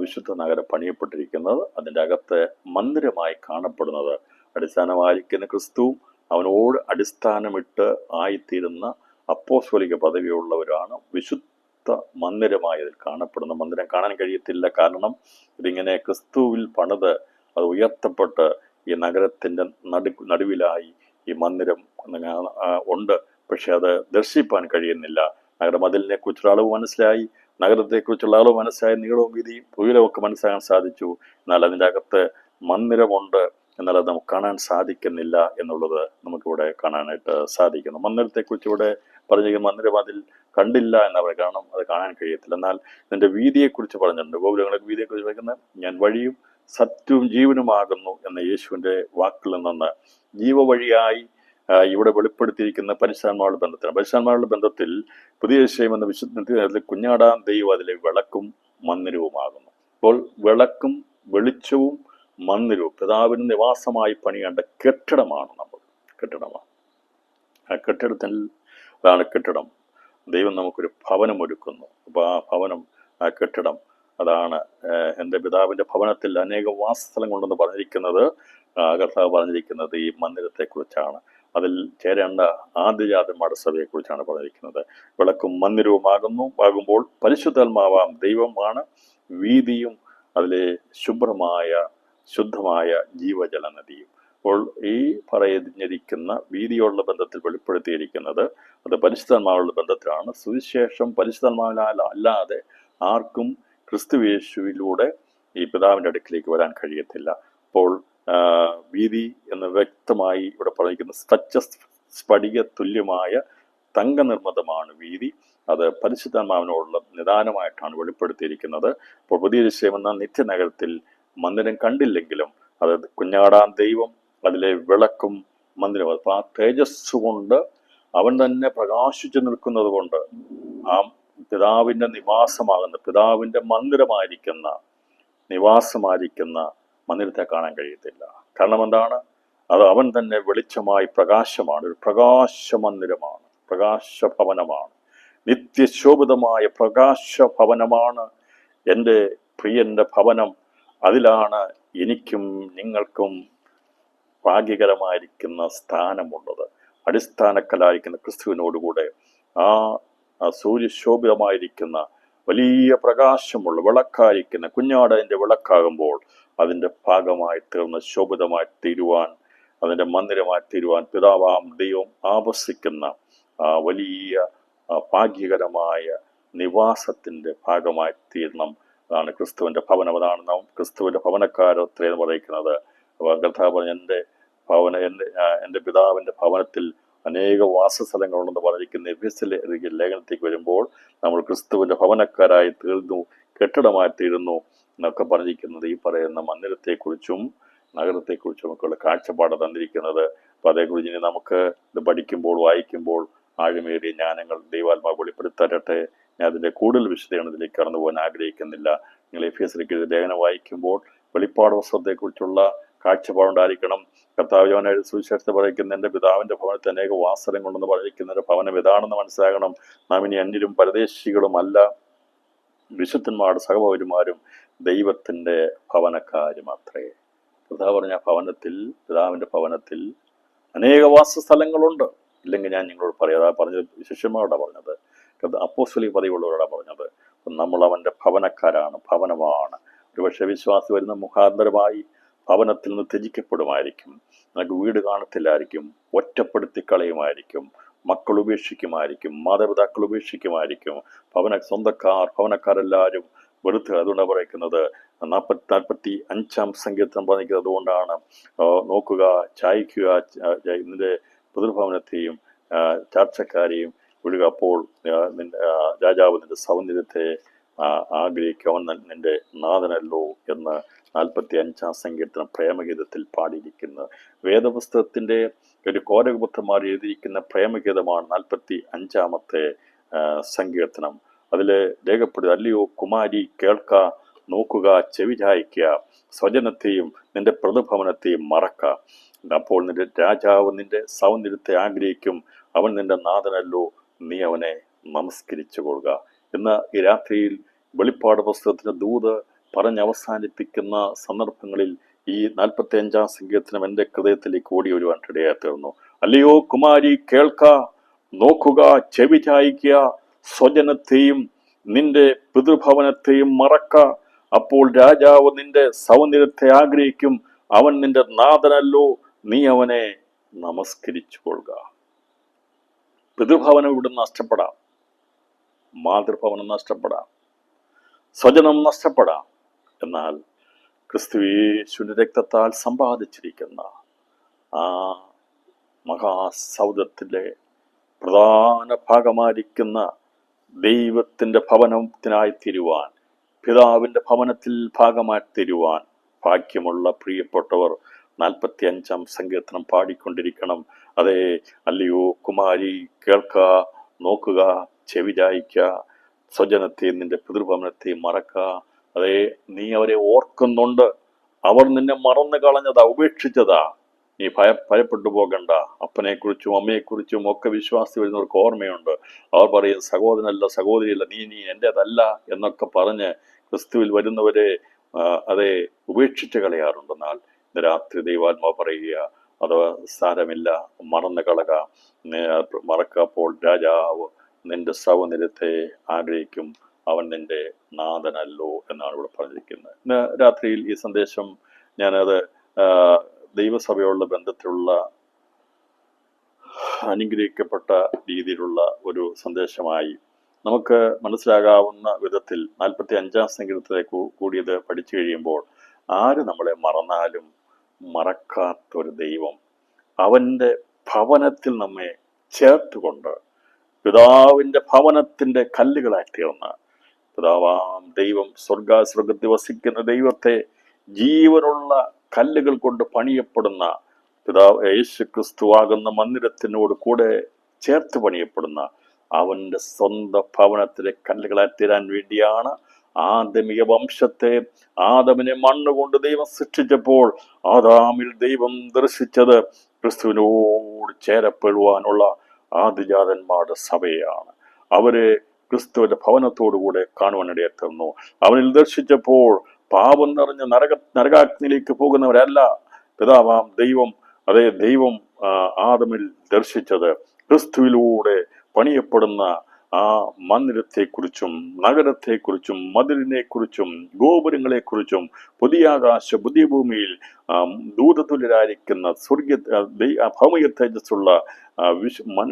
വിശുദ്ധ നഗരം പണിയപ്പെട്ടിരിക്കുന്നത്. അതിൻ്റെ അകത്ത് മന്ദിരമായി കാണപ്പെടുന്നത് അടിസ്ഥാനമായിരിക്കുന്ന ക്രിസ്തുവും അവനോട് അടിസ്ഥാനമിട്ട് ആയിത്തീരുന്ന അപ്പോസ്തലിക പദവിയുള്ളവരാണ് വിശുദ്ധ മന്ദിരമായി അതിൽ കാണപ്പെടുന്ന. മന്ദിരം കാണാൻ കഴിയത്തില്ല, കാരണം ഇതിങ്ങനെ ക്രിസ്തുവിൽ പണിത് അത് ഉയർത്തപ്പെട്ട് ഈ നഗരത്തിൻ്റെ നടുവിലായി ഈ മന്ദിരം ഉണ്ട്. പക്ഷെ അത് ദർശിപ്പാൻ കഴിയുന്നില്ല. നഗരമതിലിനെ കുറിച്ചുള്ള അളവ് മനസ്സിലായി, നഗരത്തെക്കുറിച്ചുള്ള അളവ് മനസ്സിലായി, നീളവും വീതിയും ഉയരമൊക്കെ മനസ്സിലാക്കാൻ സാധിച്ചു. എന്നാൽ അതിൻ്റെ അകത്ത് മന്ദിരമുണ്ട്, എന്നാൽ അത് നമുക്ക് കാണാൻ സാധിക്കുന്നില്ല എന്നുള്ളത് നമുക്കിവിടെ കാണാനായിട്ട് സാധിക്കുന്നു. മന്ദിരത്തെക്കുറിച്ച് ഇവിടെ പറഞ്ഞിരിക്കുന്ന മന്ദിരം അതിൽ കണ്ടില്ല എന്നവർ കാരണം അത് കാണാൻ കഴിയത്തില്ല. എന്നാൽ ഇതിൻ്റെ വീതിയെക്കുറിച്ച് പറഞ്ഞിട്ടുണ്ട്. ഗോപുരങ്ങളൊക്കെ വീതിയെക്കുറിച്ച് പറയുന്നത് ഞാൻ വഴിയും സത്യവും ജീവനുമാകുന്നു എന്ന യേശുവിൻ്റെ വാക്കിൽ നിന്ന് ജീവവഴിയായി ഇവിടെ വെളിപ്പെടുത്തിയിരിക്കുന്ന പരിശുദ്ധന്മാരുടെ ബന്ധത്തിലാണ്. പരിശുദ്ധന്മാരുടെ ബന്ധത്തിൽ പുതിയ നിശ്ചയം എന്ന വിശുദ്ധ കുഞ്ഞാടാം ദൈവം അതിലെ വിളക്കും മന്ദിരവുമാകുന്നു. അപ്പോൾ വിളക്കും വെളിച്ചവും മന്ദിരവും പിതാവിന് നിവാസമായി പണിയേണ്ട കെട്ടിടമാണ് കെട്ടിടമാണ്. ആ കെട്ടിടത്തിൽ അതാണ് കെട്ടിടം. ദൈവം നമുക്കൊരു ഭവനം ഒരുക്കുന്നു. അപ്പോൾ ആ ഭവനം, ആ കെട്ടിടം അതാണ്. എൻ്റെ പിതാവിൻ്റെ ഭവനത്തിൽ അനേക വാസസ്ഥലങ്ങളുണ്ടെന്ന് പറഞ്ഞിരിക്കുന്നത്, കർത്താവ് പറഞ്ഞിരിക്കുന്നത് ഈ മന്ദിരത്തെക്കുറിച്ചാണ്. അതിൽ ചേരേണ്ട ആദ്യജാതന്മാരുടെ സഭയെക്കുറിച്ചാണ് പറഞ്ഞിരിക്കുന്നത്. വിളക്കും മന്ദിരവുമാകുന്നു ആകുമ്പോൾ പരിശുദ്ധാത്മാവാം ദൈവമാണ് വീതിയും അതിലെ ശുദ്ധമായ ജീവജല നദിയും. അപ്പോൾ ഈ പറഞ്ഞിരിക്കുന്ന വീതിയുള്ള ബന്ധത്തിൽ വെളിപ്പെടുത്തിയിരിക്കുന്നത് അത് പരിശുദ്ധാത്മാവുള്ള ബന്ധത്തിലാണ്. സുവിശേഷം പരിശുദ്ധാത്മാവിനാൽ അല്ലാതെ ആർക്കും ക്രിസ്തുയേശുവിലൂടെ ഈ പിതാവിൻ്റെ അടുക്കിലേക്ക് വരാൻ കഴിയത്തില്ല. അപ്പോൾ വീതി എന്ന് വ്യക്തമായി ഇവിടെ പറഞ്ഞിരിക്കുന്ന സ്ഫടിക തുല്യമായ തങ്കനിർമ്മിതമാണ് വീതി. അത് പരിശുദ്ധാത്മാവിനോടുള്ള നിദാനമായിട്ടാണ് വെളിപ്പെടുത്തിയിരിക്കുന്നത്. അപ്പോൾ പുതിയ നിശ്ചയം എന്ന നിത്യനഗരത്തിൽ മന്ദിരം കണ്ടില്ലെങ്കിലും അത് കുഞ്ഞാടാൻ ദൈവം അതിലെ വിളക്കും മന്ദിരം, അപ്പോൾ ആ തേജസ് കൊണ്ട് അവൻ തന്നെ പ്രകാശിച്ചു നിൽക്കുന്നത് കൊണ്ട് ആ പിതാവിൻ്റെ നിവാസമാകുന്ന, പിതാവിൻ്റെ മന്ദിരമായിരിക്കുന്ന, നിവാസമായിരിക്കുന്ന മന്ദിരത്തെ കാണാൻ കഴിയത്തില്ല. കാരണം എന്താണ്? അത് അവൻ തന്നെ വെളിച്ചമായി പ്രകാശമാണ്. ഒരു പ്രകാശമന്ദിരമാണ്, പ്രകാശഭവനമാണ്, നിത്യശോഭിതമായ പ്രകാശഭവനമാണ് എൻ്റെ പ്രിയൻ്റെ ഭവനം. അതിലാണ് എനിക്കും നിങ്ങൾക്കും ഭാഗ്യകരമായിരിക്കുന്ന സ്ഥാനമുള്ളത്. അടിസ്ഥാനക്കലായിരിക്കുന്ന ക്രിസ്തുവിനോടുകൂടെ ആ സൂര്യശോഭിതമായിരിക്കുന്ന വലിയ പ്രകാശമുള്ള വിളക്കായിരിക്കുന്ന കുഞ്ഞാടതിൻ്റെ വിളക്കാകുമ്പോൾ അതിൻ്റെ ഭാഗമായി തീർന്ന് ശോഭിതമായി തീരുവാൻ, അതിൻ്റെ മന്ദിരമായി തീരുവാൻ പിതാവാം ദൈവം ആവസിക്കുന്ന വലിയ ഭാഗ്യകരമായ നിവാസത്തിൻ്റെ ഭാഗമായി തീരണം. അതാണ് ക്രിസ്തുവിൻ്റെ ഭവനം. അതാണ് നാം ക്രിസ്തുവിൻ്റെ ഭവനക്കാരത്രയെന്ന് പറയുന്നത്. കർത്താവ് പറഞ്ഞ എൻ്റെ പിതാവിൻ്റെ ഭവനത്തിൽ അനേക വാസസ്ഥലങ്ങളുണ്ടെന്ന് പറഞ്ഞിരിക്കുന്ന എഫെസ്യയിലെ ലേഖനത്തേക്ക് വരുമ്പോൾ നമ്മൾ ക്രിസ്തുവിൻ്റെ ഭവനക്കാരായി തീർന്നു, കെട്ടിടമായി തീരുന്നു എന്നൊക്കെ പറഞ്ഞിരിക്കുന്നത് ഈ പറയുന്ന മന്ദിരത്തെക്കുറിച്ചും നഗരത്തെക്കുറിച്ചും ഒക്കെയുള്ള കാഴ്ചപ്പാട് തന്നിരിക്കുന്നത്. അപ്പം അതേക്കുറിച്ച് ഇനി നമുക്ക് ഇത് പഠിക്കുമ്പോൾ വായിക്കുമ്പോൾ ആഴമേറിയ ജ്ഞാനങ്ങൾ ദൈവാത്മാവ് വെളിപ്പെടുത്തരട്ടെ. ഞാൻ അതിൻ്റെ കൂടുതൽ വിശദീകരണത്തിലേക്ക് കടന്നു പോകാൻ ആഗ്രഹിക്കുന്നില്ല. നിങ്ങൾ എഫെസ്യയിലേക്ക് ലേഖനം വായിക്കുമ്പോൾ വെളിപ്പാട് വസ്ത്രത്തെക്കുറിച്ചുള്ള കാഴ്ചപ്പാടുണ്ടായിരിക്കണം. കർത്താവ് യോഹന്നാൻ സുവിശേഷത്തെ പറയിക്കുന്ന എൻ്റെ പിതാവിൻ്റെ ഭവനത്തിൽ അനേക വാസനം കൊണ്ടെന്ന് പറഞ്ഞിരിക്കുന്നതിൻ്റെ ഭവനം ഇതാണെന്ന് മനസ്സിലാകണം. നാം ഇനി അന്യരും പരദേശികളുമല്ല, വിശുദ്ധന്മാരുടെ സഹപൗരന്മാരും ദൈവത്തിൻ്റെ ഭവനക്കാരും അത്രേ. കർത്താവ് പറഞ്ഞ ഭവനത്തിൽ, പിതാവിൻ്റെ ഭവനത്തിൽ അനേക വാസസ്ഥലങ്ങളുണ്ട്. ഇല്ലെങ്കിൽ ഞാൻ നിങ്ങളോട് പറയാം. അതാ പറഞ്ഞത് ശിഷ്യന്മാരോടാണ് പറഞ്ഞത്, അപ്പോസ്തലിക പദവിയുള്ളവരോടാണ് പറഞ്ഞത്. നമ്മൾ അവൻ്റെ ഭവനക്കാരാണ്, ഭവനമാണ്. ഒരുപക്ഷെ വിശ്വാസി വരുന്ന മുഖാന്തരമായി ഭവനത്തിൽ നിന്ന് ത്യജിക്കപ്പെടുമായിരിക്കും. നമുക്ക് വീട് കാണത്തില്ലായിരിക്കും, ഒറ്റപ്പെടുത്തി കളയുമായിരിക്കും, മക്കൾ ഉപേക്ഷിക്കുമായിരിക്കും, മാതാപിതാക്കൾ ഉപേക്ഷിക്കുമായിരിക്കും, ഭവനക്കാരെല്ലാവരും വെറുത്ത്. അതുകൊണ്ടാണ് പറയുന്നത് 45 സങ്കീർത്തനം പറഞ്ഞിരിക്കുന്നത്. അതുകൊണ്ടാണ് നോക്കുക, ചായ്ക്കുക നിന്റെ പിതൃഭവനത്തെയും ചാർച്ചക്കാരെയും വിടുക, അപ്പോൾ രാജാവ് നിന്റെ സൗന്ദര്യത്തെ ആഗ്രഹിക്കും, അവൻ നിന്റെ നാഥനല്ലോ എന്ന് 45 സങ്കീർത്തനം പ്രേമഗീതത്തിൽ പാടിയിരിക്കുന്നത്. വേദപുസ്തകത്തിന്റെ ഒരു കോരകപുത്രന്മാർ എഴുതിയിരിക്കുന്ന പ്രേമഗീതമാണ് 45 സങ്കീർത്തനം. അതിൽ രേഖപ്പെടുക, അല്ലയോ കുമാരി കേൾക്ക, നോക്കുക, ചെവി ചായ്ക്കുക, സ്വജനത്തെയും നിന്റെ പ്രതിഭവനത്തെയും മറക്ക, അപ്പോൾ നിന്റെ രാജാവ് നിന്റെ സൗന്ദര്യത്തെ ആഗ്രഹിക്കും, അവൻ നിന്റെ നാഥനല്ലോ, നീ അവനെ നമസ്കരിച്ചു കൊള്ളുക. ഇന്ന് ഈ രാത്രിയിൽ വെളിപ്പാട് പുസ്തകത്തിന്റെ ദൂത് പറഞ്ഞവസാനിപ്പിക്കുന്ന സന്ദർഭങ്ങളിൽ ഈ 45 സങ്കീർത്തനം എൻ്റെ ഹൃദയത്തിലേക്ക് ഓടി വരുവാൻ ഇടയായി തീർന്നു. അല്ലയോ കുമാരി കേൾക്ക, നോക്കുക, ചെവി ചായ്ക്കുക, സ്വജനത്തെയും നിന്റെ പിതൃഭവനത്തെയും മറക്ക, അപ്പോൾ രാജാവ് നിന്റെ സൗന്ദര്യത്തെ ആഗ്രഹിക്കും, അവൻ നിന്റെ നാഥനല്ലോ, നീ അവനെ നമസ്കരിച്ചു കൊള്ളുക. പിതൃഭവനം ഇവിടുന്ന് നഷ്ടപ്പെടാം, മാതൃഭവനം നഷ്ടപ്പെടാം, സ്വജനം നഷ്ടപ്പെടാം. എന്നാൽ ക്രിസ്തുയേശുവിന്റെ രക്തത്താൽ സമ്പാദിച്ചിരിക്കുന്ന ആ മഹാസൗധത്തിലെ പ്രധാന ഭാഗമായിരിക്കുന്ന ദൈവത്തിന്റെ ഭവനത്തിനായി തീരുവാൻ, പിതാവിന്റെ ഭവനത്തിൽ ഭാഗമായി തീരുവാൻ ഭാഗ്യമുള്ള പ്രിയപ്പെട്ടവർ 45 സങ്കീർത്തനം പാടിക്കൊണ്ടിരിക്കണം. അതേ, അല്ലയോ കുമാരി കേൾക്ക, നോക്കുക, ചെവി ചായ്ക്ക, സ്വജനത്തെയും നിന്റെ പിതൃഭവനത്തെയും മറക്ക. അതേ, നീ അവരെ ഓർക്കുന്നുണ്ട്, അവർ നിന്നെ മറന്നു കളഞ്ഞതാ, ഉപേക്ഷിച്ചതാ. നീ ഭയപ്പെട്ടു പോകണ്ട. അപ്പനെക്കുറിച്ചും അമ്മയെക്കുറിച്ചും ഒക്കെ വിശ്വാസി വരുന്നവർക്ക് ഓർമ്മയുണ്ട്. അവർ പറയും, സഹോദരനല്ല, സഹോദരിയല്ല, നീ എൻ്റെതല്ല എന്നൊക്കെ പറഞ്ഞ് ക്രിസ്തുവിൽ വരുന്നവരെ അതേ ഉപേക്ഷിച്ച് കളയാറുണ്ടെന്നാൽ ഇന്ന് രാത്രി ദൈവാത്മാവ് പറയുക, അത് സാരമില്ല, മറന്നു കളക, മറക്കപ്പോൾ രാജാവ് നിന്റെ സൗന്ദര്യത്തെ ആഗ്രഹിക്കും, അവൻ നിന്റെ നാഥനല്ലോ എന്നാണ് ഇവിടെ പറഞ്ഞിരിക്കുന്നത്. ഇന്ന് രാത്രിയിൽ ഈ സന്ദേശം ഞാനത് ദൈവസഭയോടുള്ള ബന്ധത്തിലുള്ള അനുഗ്രഹിക്കപ്പെട്ട രീതിയിലുള്ള ഒരു സന്ദേശമായി നമുക്ക് മനസ്സിലാകാവുന്ന വിധത്തിൽ 45 സങ്കീർത്തനത്തെ കൂടിയത് പഠിച്ചു കഴിയുമ്പോൾ, ആര് നമ്മളെ മറന്നാലും മറക്കാത്തൊരു ദൈവം അവൻ്റെ ഭവനത്തിൽ നമ്മെ ചേർത്തുകൊണ്ട് പിതാവിൻ്റെ ഭവനത്തിൻ്റെ കല്ലുകളായി തീർന്ന പിതാവാം ദൈവം, സ്വർഗത്തിൽ വസിക്കുന്ന ദൈവത്തെ ജീവനുള്ള കല്ലുകൾ കൊണ്ട് പണിയപ്പെടുന്ന പിതാവ് യേശു ക്രിസ്തുവാകുന്ന മന്ദിരത്തിനോട് കൂടെ ചേർത്ത് പണിയപ്പെടുന്ന അവൻ്റെ സ്വന്തം ഭവനത്തിലെ കല്ലുകളായി തീരാൻ വേണ്ടിയാണ് ആദമിക വംശത്തെ, ആദമിനെ മണ്ണുകൊണ്ട് ദൈവം സൃഷ്ടിച്ചപ്പോൾ ആദാമിൽ ദൈവം ദർശിച്ചത് ക്രിസ്തുവിനോട് ചേരപ്പെടുവാനുള്ള ആദിജാതന്മാരുടെ സഭയാണ്. അവരെ ക്രിസ്തുവിന്റെ ഭവനത്തോടുകൂടെ കാണുവാനിടയായി തീർന്നു. അവനിൽ ദർശിച്ചപ്പോൾ പാപം നിറഞ്ഞ നരകാഗ്നിയിലേക്ക് പോകുന്നവരല്ല പിതാവാം ദൈവം, അതേ ദൈവം ആദമിൽ ദർശിച്ചത് ക്രിസ്തുവിലൂടെ പണിയപ്പെടുന്ന ആ മന്ദിരത്തെക്കുറിച്ചും നഗരത്തെക്കുറിച്ചും മതിലിനെക്കുറിച്ചും ഗോപുരങ്ങളെക്കുറിച്ചും പുതിയ ആകാശ പുതിയ ഭൂമിയിൽ ദൂതതുല്യരായിരിക്കുന്ന ഭൗമിക തേജസ്സുള്ള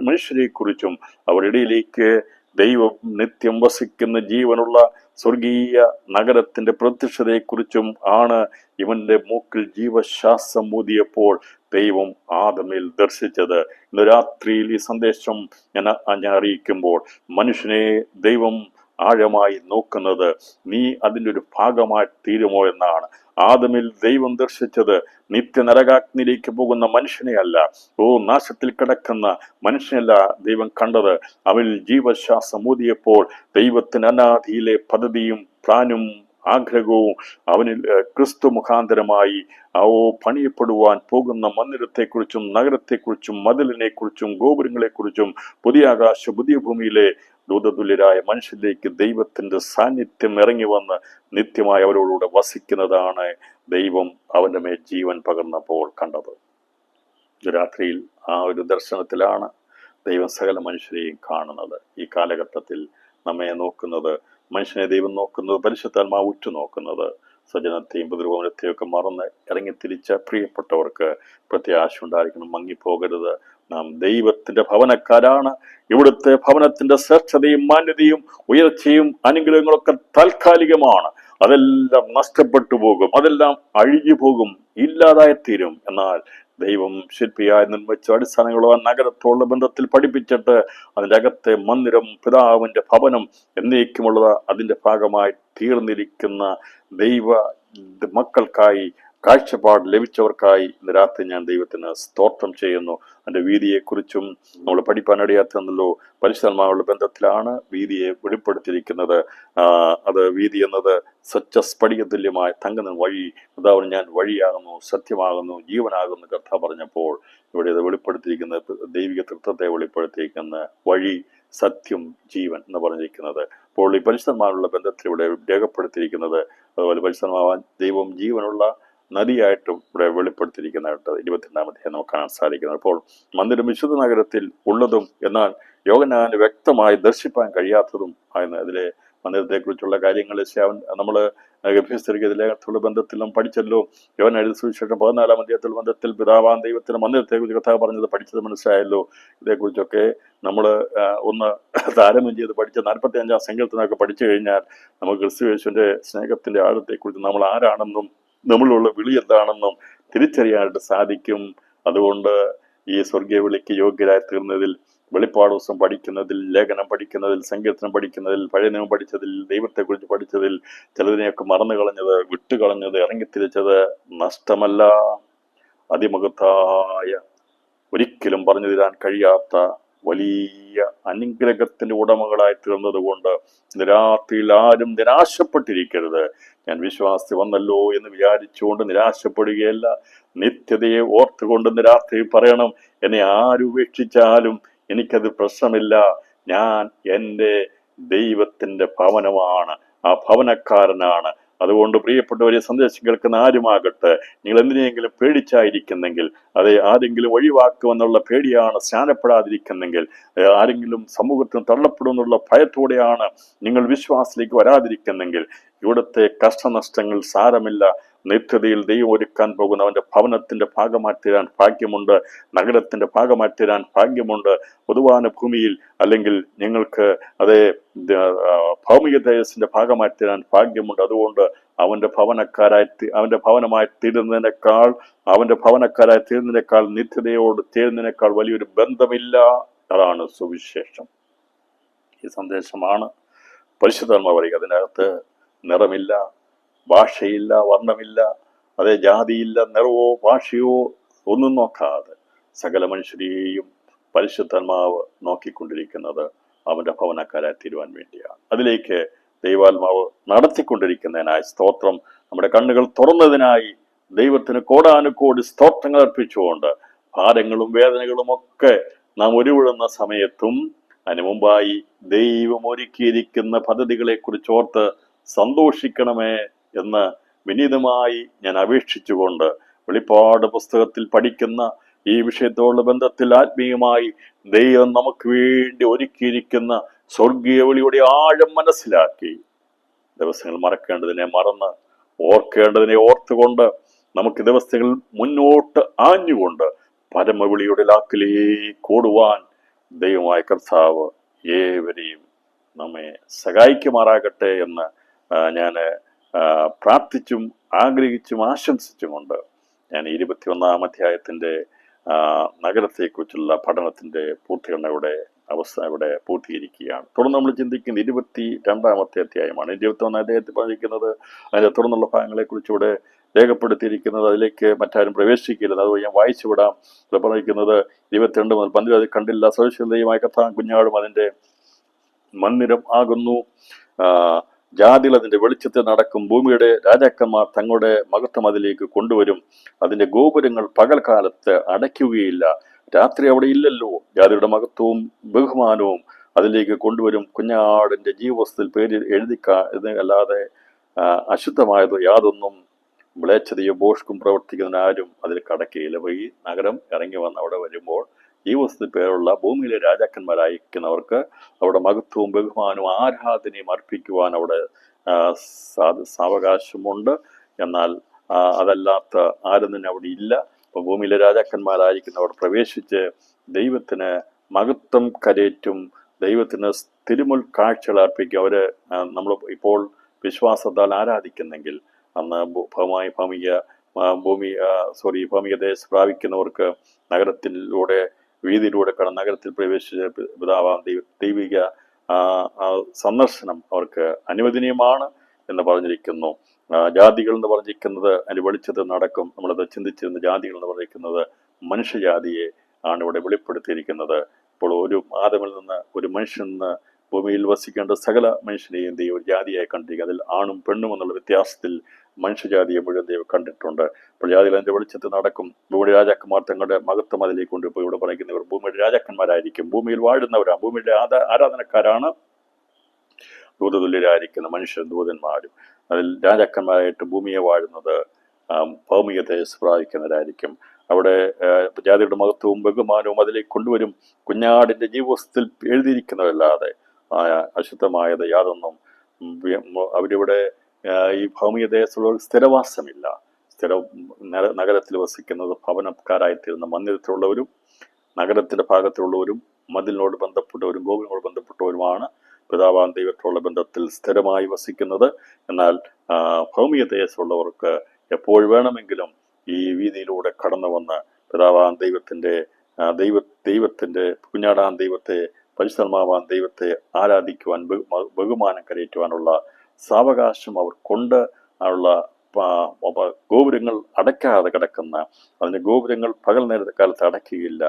മനുഷ്യരെക്കുറിച്ചും അവരിടയിലേക്ക് ദൈവം നിത്യം വസിക്കുന്ന ജീവനുള്ള സ്വർഗീയ നഗരത്തിന്റെ പ്രത്യക്ഷതയെക്കുറിച്ചും ആണ് ഇവന്റെ മൂക്കിൽ ജീവശ്വാസം ഊതിയപ്പോൾ ദൈവം ആദമിൽ ദർശിച്ചത്. ഇന്ന് രാത്രിയിൽ ഈ സന്ദേശം ഞാൻ അറിയിക്കുമ്പോൾ, മനുഷ്യനെ ദൈവം ആഴമായി നോക്കുന്നത് നീ അതിൻ്റെ ഒരു ഭാഗമായി തീരുമോ എന്നാണ്. ആദമിൽ ദൈവം ദർശിച്ചത് നിത്യനരകാഗ്നിയിലേക്ക് പോകുന്ന മനുഷ്യനെ അല്ല, നാശത്തിൽ കിടക്കുന്ന മനുഷ്യനല്ല ദൈവം കണ്ടത്. അവനിൽ ജീവശ്വാസം ഊതിയപ്പോൾ ദൈവത്തിന് അനാദിയിലെ പദ്ധതിയും പ്ലാനും ആഗ്രഹവും അവനിൽ ക്രിസ്തു മുഖാന്തരമായി പണിയപ്പെടുവാൻ പോകുന്ന മന്ദിരത്തെക്കുറിച്ചും നഗരത്തെക്കുറിച്ചും മതിലിനെക്കുറിച്ചും ഗോപുരങ്ങളെക്കുറിച്ചും പുതിയ ആകാശ പുതിയ ഭൂമിയിലെ ദൂതതുല്യരായ മനുഷ്യരിലേക്ക് ദൈവത്തിന്റെ സാന്നിധ്യം ഇറങ്ങി വന്ന് നിത്യമായി അവരോടുകൂടെ വസിക്കുന്നതാണ് ദൈവം അവന്റെ മേൽ ജീവൻ പകർന്നപ്പോൾ കണ്ടത്. രാത്രിയിൽ ആ ഒരു ദർശനത്തിലാണ് ദൈവം സകല മനുഷ്യരെയും കാണുന്നത്. ഈ കാലഘട്ടത്തിൽ നമ്മെ നോക്കുന്നത്, മനുഷ്യനെ ദൈവം നോക്കുന്നത്, പരിശുദ്ധാത്മാവ് ഉറ്റു നോക്കുന്നത്, സ്വജനത്തെയും പിതൃഭവനത്തെയും ഒക്കെ മറന്ന് ഇറങ്ങിത്തിരിച്ച പ്രിയപ്പെട്ടവർക്ക് പ്രത്യാശ ഉണ്ടായിരിക്കണം. മങ്ങിപ്പോകരുത്. നാം ദൈവത്തിന്റെ ഭവനക്കാരാണ്. ഇവിടുത്തെ ഭവനത്തിന്റെ ശ്രേഷ്ഠതയും മാന്യതയും ഉയർച്ചയും അനുഗ്രഹങ്ങളൊക്കെ താൽക്കാലികമാണ്. അതെല്ലാം നഷ്ടപ്പെട്ടു പോകും, അതെല്ലാം അഴിഞ്ഞു പോകും, ഇല്ലാതായിത്തീരും. എന്നാൽ ദൈവം ശില്പിയായി നിർമ്മിച്ച അടിസ്ഥാനങ്ങളോ നഗരത്തോടുള്ള ബന്ധത്തിൽ പഠിപ്പിച്ചിട്ട് അതിൻ്റെ അകത്തെ മന്ദിരം, പിതാവിന്റെ ഭവനം എന്നേക്കുമുള്ളത് അതിന്റെ ഭാഗമായി തീർന്നിരിക്കുന്ന ദൈവ മക്കൾക്കായി, കാഴ്ചപ്പാട് ലഭിച്ചവർക്കായി ഇന്ന് രാത്രി ഞാൻ ദൈവത്തിന് സ്തോത്രം ചെയ്യുന്നു. അതിന്റെ വീതിയെക്കുറിച്ചും നമ്മൾ പഠിപ്പാനിടയാത്തല്ലോ. പരിശുദ്ധാത്മാവുള്ള ബന്ധത്തിലാണ് വീതിയെ വെളിപ്പെടുത്തിയിരിക്കുന്നത്. അത് വീതി എന്നത് സ്വച്ഛസ്ഫടിക തുല്യമായ തങ്കുന്ന വഴി, അതാവും ഞാൻ വഴിയാകുന്നു, സത്യമാകുന്നു, ജീവനാകുന്നു കർത്താവ് പറഞ്ഞപ്പോൾ ഇവിടെ ഇത് വെളിപ്പെടുത്തിയിരിക്കുന്നത് ദൈവിക തൃത്വത്തെ വെളിപ്പെടുത്തിയിരിക്കുന്ന വഴി, സത്യം, ജീവൻ എന്ന് പറഞ്ഞിരിക്കുന്നത്. അപ്പോൾ ഈ പരിശുദ്ധന്മാരുള്ള ബന്ധത്തിൽ ഇവിടെ രേഖപ്പെടുത്തിയിരിക്കുന്നത്, അതുപോലെ പരിശുദ്ധമാവാൻ ദൈവം ജീവനുള്ള നദിയായിട്ടും ഇവിടെ വെളിപ്പെടുത്തിയിരിക്കുന്നതായിട്ട് 22-ാമത്തെ നമുക്ക് കാണാൻ സാധിക്കുന്നത്. അപ്പോൾ മന്ദിരം വിശുദ്ധ നഗരത്തിൽ ഉള്ളതും എന്നാൽ യോഹന്നാന് വ്യക്തമായി ദർശിപ്പാൻ കഴിയാത്തതും ആയിരുന്നു. അതിലെ മന്ദിരത്തെക്കുറിച്ചുള്ള കാര്യങ്ങൾ നമ്മൾ ലേഖനത്തിലുള്ള ബന്ധത്തിൽ നാം പഠിച്ചല്ലോ. യോഹന്നാൻ എഴുതിയ സുവിശേഷം 14-ാം അധ്യായത്തിലുള്ള ബന്ധത്തിൽ പിതാവാം ദൈവത്തിന് മന്ദിരത്തെക്കുറിച്ച് കഥ പറഞ്ഞത് പഠിച്ചത് മനസ്സിലായല്ലോ. ഇതേക്കുറിച്ചൊക്കെ നമ്മൾ ഒന്ന് താരതമ്യം ചെയ്ത് പഠിച്ച 45-ാം സങ്കീർത്തനമൊക്കെ പഠിച്ചു കഴിഞ്ഞാൽ നമുക്ക് ക്രിസ്തുയേശുവിന്റെ സ്നേഹത്തിന്റെ ആഴത്തെക്കുറിച്ച് നമ്മൾ ആരാണെന്നും നമ്മളുള്ള വിളി എന്താണെന്നും തിരിച്ചറിയാനായിട്ട് സാധിക്കും. അതുകൊണ്ട് ഈ സ്വർഗീയ വിളിക്ക് യോഗ്യരായി തീർന്നതിൽ, വെളിപ്പാട് ദിവസം പഠിക്കുന്നതിൽ, ലേഖനം പഠിക്കുന്നതിൽ, സങ്കീർത്തനം പഠിക്കുന്നതിൽ, പഴയ നിയമം പഠിച്ചതിൽ, ദൈവത്തെക്കുറിച്ച് പഠിച്ചതിൽ ചിലതിനെയൊക്കെ മറന്നു കളഞ്ഞത്, വിട്ടുകളഞ്ഞത്, ഇറങ്ങിത്തിരിച്ചത് നഷ്ടമല്ല. അതിമഹത്തായ, ഒരിക്കലും പറഞ്ഞു തരാൻ കഴിയാത്ത വലിയ അനുഗ്രഹത്തിന്റെ ഉടമകളായി തീർന്നത് കൊണ്ട് ഇന്ന് രാത്രിയിൽ ആരും നിരാശപ്പെട്ടിരിക്കരുത്. ഞാൻ വിശ്വാസത്തിൽ വന്നല്ലോ എന്ന് വിചാരിച്ചുകൊണ്ട് നിരാശപ്പെടുകയല്ല, നിത്യതയെ ഓർത്തുകൊണ്ട് ഇന്ന് രാത്രി പറയണം, എന്നെ ആരുപേക്ഷിച്ചാലും എനിക്കത് പ്രശ്നമില്ല. ഞാൻ എൻ്റെ ദൈവത്തിന്റെ ഭവനമാണ്, ആ ഭവനക്കാരനാണ്. അതുകൊണ്ട് പ്രിയപ്പെട്ടവരെ, സന്ദേശം കേൾക്കുന്ന ആരുമാകട്ടെ, നിങ്ങൾ എന്തിനെങ്കിലും പേടിച്ചായിരിക്കുന്നെങ്കിൽ, അതെ ആരെങ്കിലും ഒഴിവാക്കുമെന്നുള്ള പേടിയാണ് സ്നാനപ്പെടാതിരിക്കുന്നെങ്കിൽ, ആരെങ്കിലും സമൂഹത്തിന് തള്ളപ്പെടുമെന്നുള്ള ഭയത്തോടെയാണ് നിങ്ങൾ വിശ്വാസത്തിലേക്ക് വരാതിരിക്കുന്നെങ്കിൽ, ഇവിടുത്തെ കഷ്ടനഷ്ടങ്ങൾ സാരമില്ല. നിത്യതയിൽ ദൈവം ഒരുക്കാൻ പോകുന്ന അവന്റെ ഭവനത്തിന്റെ ഭാഗമായി തീരാൻ ഭാഗ്യമുണ്ട്, നഗരത്തിന്റെ ഭാഗമായി തീരാൻ ഭാഗ്യമുണ്ട്. പൊതുവാന ഭൂമിയിൽ അല്ലെങ്കിൽ ഞങ്ങൾക്ക് അതേ ഭൗമിക തേജസ്സിന്റെ ഭാഗമായി തീരാൻ ഭാഗ്യമുണ്ട്. അതുകൊണ്ട് അവന്റെ ഭവനമായി തീരുന്നതിനേക്കാൾ നിത്യതയോട് ചേരുന്നതിനേക്കാൾ വലിയൊരു ബന്ധമില്ല. അതാണ് സുവിശേഷം. ഈ സന്ദേശമാണ് പരിശുദ്ധാത്മാവ് പറയുക. അതിനകത്ത് നിറമില്ല, ഭാഷയില്ല, വർണ്ണമില്ല, അതേ ജാതിയില്ല, നിറവോ ഭാഷയോ ഒന്നും നോക്കാതെ സകല മനുഷ്യരെയും പരിശുദ്ധാത്മാവ് നോക്കിക്കൊണ്ടിരിക്കുന്നത് അവന്റെ ഭവനക്കാരായി തീരുവാൻ വേണ്ടിയാണ്. അതിലേക്ക് ദൈവാത്മാവ് നടത്തിക്കൊണ്ടിരിക്കുന്നതിനായി സ്തോത്രം. നമ്മുടെ കണ്ണുകൾ തുറന്നതിനായി ദൈവത്തിന് കോടാനുകോടി സ്തോത്രങ്ങൾ അർപ്പിച്ചുകൊണ്ട് ഭാരങ്ങളും വേദനകളും ഒക്കെ നാം ഉരുവിടുന്ന സമയത്തും അതിനു മുമ്പായി ദൈവം ഒരുക്കിയിരിക്കുന്ന പദ്ധതികളെ കുറിച്ച് ഓർത്ത് സന്തോഷിക്കണമേ എന്ന് വിനീതമായി ഞാൻ അപേക്ഷിച്ചുകൊണ്ട്, വെളിപ്പാട് പുസ്തകത്തിൽ പഠിക്കുന്ന ഈ വിഷയത്തോടുള്ള ബന്ധത്തിൽ ആത്മീയമായി ദൈവം നമുക്ക് വേണ്ടി ഒരുക്കിയിരിക്കുന്ന സ്വർഗീയ വിളിയുടെ ആഴം മനസ്സിലാക്കി, ദിവസങ്ങൾ മറക്കേണ്ടതിനെ മറന്ന് ഓർക്കേണ്ടതിനെ ഓർത്തുകൊണ്ട് നമുക്ക് ദിവസങ്ങൾ മുന്നോട്ട് ആഞ്ഞുകൊണ്ട് പരമവിളിയുടെ ലാക്കിലേക്ക് ഓടുവാൻ ദൈവമായ കർത്താവ് ഏവരെയും നമ്മെ സഹായിക്കുമാറാകട്ടെ എന്ന് ഞാൻ പ്രാർത്ഥിച്ചും ആഗ്രഹിച്ചും ആശംസിച്ചുകൊണ്ട് ഞാൻ 21-ാം അധ്യായത്തിന്റെ നഗരത്തെക്കുറിച്ചുള്ള പഠനത്തിന്റെ പൂർത്തീകരണയുടെ അവസ്ഥ ഇവിടെ പൂർത്തീകരിക്കുകയാണ്. തുടർന്ന് നമ്മൾ ചിന്തിക്കുന്ന 22-ാമത്തെ അധ്യായമാണ്. 21-ാം അധ്യായത്തിൽ പറഞ്ഞിരിക്കുന്നത് അതിന്റെ തുടർന്നുള്ള ഭാഗങ്ങളെ കുറിച്ചുകൂടെ രേഖപ്പെടുത്തിയിരിക്കുന്നത്. അതിലേക്ക് മറ്റാരും പ്രവേശിക്കരുത്, അതുപോലെ ഞാൻ വായിച്ചു വിടാം. ഇത് പറഞ്ഞിരിക്കുന്നത് 22 മുതൽ 12 അത് കണ്ടില്ല, സവിശേഷതയുമായ കർത്താവ് കുഞ്ഞാടും അതിന്റെ മന്ദിരം ആകുന്നു. ജാതികൾ അതിന്റെ വെളിച്ചത്തിൽ നടക്കും, ഭൂമിയുടെ രാജാക്കന്മാർ തങ്ങളുടെ മഹത്വം അതിലേക്ക് കൊണ്ടുവരും. അതിന്റെ ഗോപുരങ്ങൾ പകൽക്കാലത്ത് അടയ്ക്കുകയില്ല, രാത്രി അവിടെ ഇല്ലല്ലോ. ജാതിയുടെ മഹത്വവും ബഹുമാനവും അതിലേക്ക് കൊണ്ടുവരും. കുഞ്ഞാടിന്റെ ജീവവസ്തുവിൽ പേര് അല്ലാതെ അശുദ്ധമായതോ യാതൊന്നും മ്ലേച്ഛതയോ ഭോഷ്കും പ്രവർത്തിക്കുന്നതിനാരും അതിൽ കടക്കുകയില്ല. അപ്പോൾ ഈ നഗരം ഇറങ്ങി വന്ന് അവിടെ വരുമ്പോൾ ഈ വസ്തു പേരുള്ള ഭൂമിയിലെ രാജാക്കന്മാരായിരിക്കുന്നവർക്ക് അവിടെ മഹത്വവും ബഹുമാനവും ആരാധനയും അർപ്പിക്കുവാൻ അവിടെ സാവകാശമുണ്ട്. എന്നാൽ അതല്ലാത്ത ആരും തന്നെ അവിടെ ഇല്ല. അപ്പോൾ ഭൂമിയിലെ രാജാക്കന്മാരായിരിക്കുന്നവർ പ്രവേശിച്ച് ദൈവത്തിന് മഹത്വം കരേറ്റും, ദൈവത്തിന് തിരുമുൽ കാഴ്ചകൾ അർപ്പിക്കും. അവര് നമ്മൾ ഇപ്പോൾ വിശ്വാസത്താൽ ആരാധിക്കുന്നെങ്കിൽ അന്ന് ഭൗമിക ദേശം പ്രാപിക്കുന്നവർക്ക് നഗരത്തിലൂടെ വീതിയിലൂടെ കടന്ന് നഗരത്തിൽ പ്രവേശിച്ച പിതാവാം ദൈവിക സന്ദർശനം അവർക്ക് അനുവദനീയമാണ് എന്ന് പറഞ്ഞിരിക്കുന്നു. ജാതികൾ എന്ന് പറഞ്ഞിരിക്കുന്നത് അതിന് വെളിച്ചത്തിൽ നടക്കും. നമ്മളത് ചിന്തിച്ചിരുന്ന ജാതികൾ എന്ന് പറഞ്ഞിരിക്കുന്നത് മനുഷ്യജാതിയെ ആണ് ഇവിടെ വെളിപ്പെടുത്തിയിരിക്കുന്നത്. ഇപ്പോൾ ഒരു ആദമിൽ നിന്ന് ഒരു മനുഷ്യൻ നിന്ന് ഭൂമിയിൽ വസിക്കേണ്ട സകല മനുഷ്യനെയും ദൈവം ഒരു ജാതിയായി കണ്ടിരിക്കുക. അതിൽ ആണും പെണ്ണും എന്നുള്ള വ്യത്യാസത്തിൽ മനുഷ്യജാതിയെ മുഴുവൻ ദൈവം കണ്ടിട്ടുണ്ട്. അപ്പോൾ ജാതികൾ അതിൻ്റെ വെളിച്ചത്തിൽ നടക്കും. ഭൂമിയുടെ രാജാക്കന്മാർ തങ്ങളുടെ മഹത്വം അതിലേക്ക് കൊണ്ടുപോയി ഇവിടെ പറയുന്നവർ ഭൂമിയുടെ രാജാക്കന്മാരായിരിക്കും, ഭൂമിയിൽ വാഴുന്നവരാണ്, ഭൂമിയുടെ ആരാധനക്കാരാണ് ദൂതതുല്യരായിരിക്കുന്ന മനുഷ്യർ ദൂതന്മാരും. അതിൽ രാജാക്കന്മാരായിട്ട് ഭൂമിയെ വാഴുന്നത് ഭൗമിക തേജസ് പ്രാപിക്കുന്നവരായിരിക്കും. അവിടെ ജാതിയുടെ മഹത്വവും ബഹുമാനവും അതിലേക്ക് കൊണ്ടുവരും. കുഞ്ഞാടിന്റെ ജീവവസ്തുത്തിൽ എഴുതിയിരിക്കുന്നതല്ലാതെ അശുദ്ധമായത് യാതൊന്നും അവരിവിടെ ഈ ഭൗമിക ദേശത്തുള്ള സ്ഥിരവാസമില്ല. നഗരത്തിൽ വസിക്കുന്നത് ഭവനക്കാരായിത്തീരുന്ന മന്ദിരത്തിലുള്ളവരും നഗരത്തിന്റെ ഭാഗത്തുള്ളവരും മതിലിനോട് ബന്ധപ്പെട്ടവരും ഗോപുരങ്ങളോട് ബന്ധപ്പെട്ടവരുമാണ് പിതാവാൻ ദൈവത്തോടുള്ള ബന്ധത്തിൽ സ്ഥിരമായി വസിക്കുന്നത്. എന്നാൽ ഭൗമിക ദേശമുള്ളവർക്ക് എപ്പോൾ വേണമെങ്കിലും ഈ വീതിയിലൂടെ കടന്നു വന്ന് പിതാവാൻ ദൈവത്തിന്റെ കുഞ്ഞാടാൻ ദൈവത്തെ, പരിശുദ്ധമാവാൻ ദൈവത്തെ ആരാധിക്കുവാൻ, ബഹുമാനം കരയറ്റുവാനുള്ള സാവകാശം അവർ കൊണ്ട് ഉള്ള ഗോപുരങ്ങൾ അടയ്ക്കാതെ കിടക്കുന്ന, അതിന് ഗോപുരങ്ങൾ പകൽ കാലത്ത് അടയ്ക്കുകയില്ല,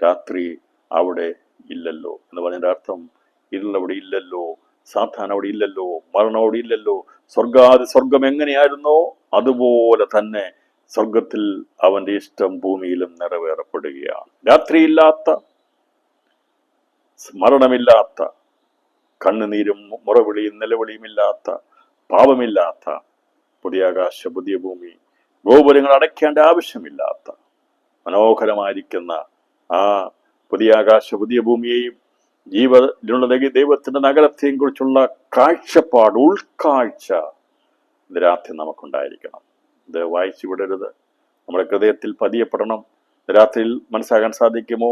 രാത്രി അവിടെ ഇല്ലല്ലോ എന്ന് പറഞ്ഞതിന്റെ അർത്ഥം ഇരുളവിടെ ഇല്ലല്ലോ, സാത്താൻ അവിടെ ഇല്ലല്ലോ, മരണം അവിടെ ഇല്ലല്ലോ. സ്വർഗം എങ്ങനെയായിരുന്നോ അതുപോലെ തന്നെ സ്വർഗത്തിൽ അവന്റെ ഇഷ്ടം ഭൂമിയിലും നിറവേറപ്പെടുകയാണ്. രാത്രിയില്ലാത്ത, മരണമില്ലാത്ത, കണ്ണുനീരും മുറവിളിയും നിലവിളിയും ഇല്ലാത്ത, പാപമില്ലാത്ത പുതിയ ആകാശ പുതിയ ഭൂമി, ഗോപുരങ്ങൾ അടയ്ക്കേണ്ട ആവശ്യമില്ലാത്ത മനോഹരമായിരിക്കുന്ന ആ പുതിയ ആകാശ പുതിയ ഭൂമിയെയും ജീവനുള്ള ദൈവത്തിന്റെ നഗരത്തെയും കുറിച്ചുള്ള കാഴ്ചപ്പാട്, ഉൾക്കാഴ്ച ഇത് രാത്രി നമുക്കുണ്ടായിരിക്കണം. ഇത് വായിച്ചു വിടരുത്, നമ്മുടെ ഹൃദയത്തിൽ പതിയപ്പെടണം. രാത്രിയിൽ മനസ്സിലാക്കാൻ സാധിക്കുമോ?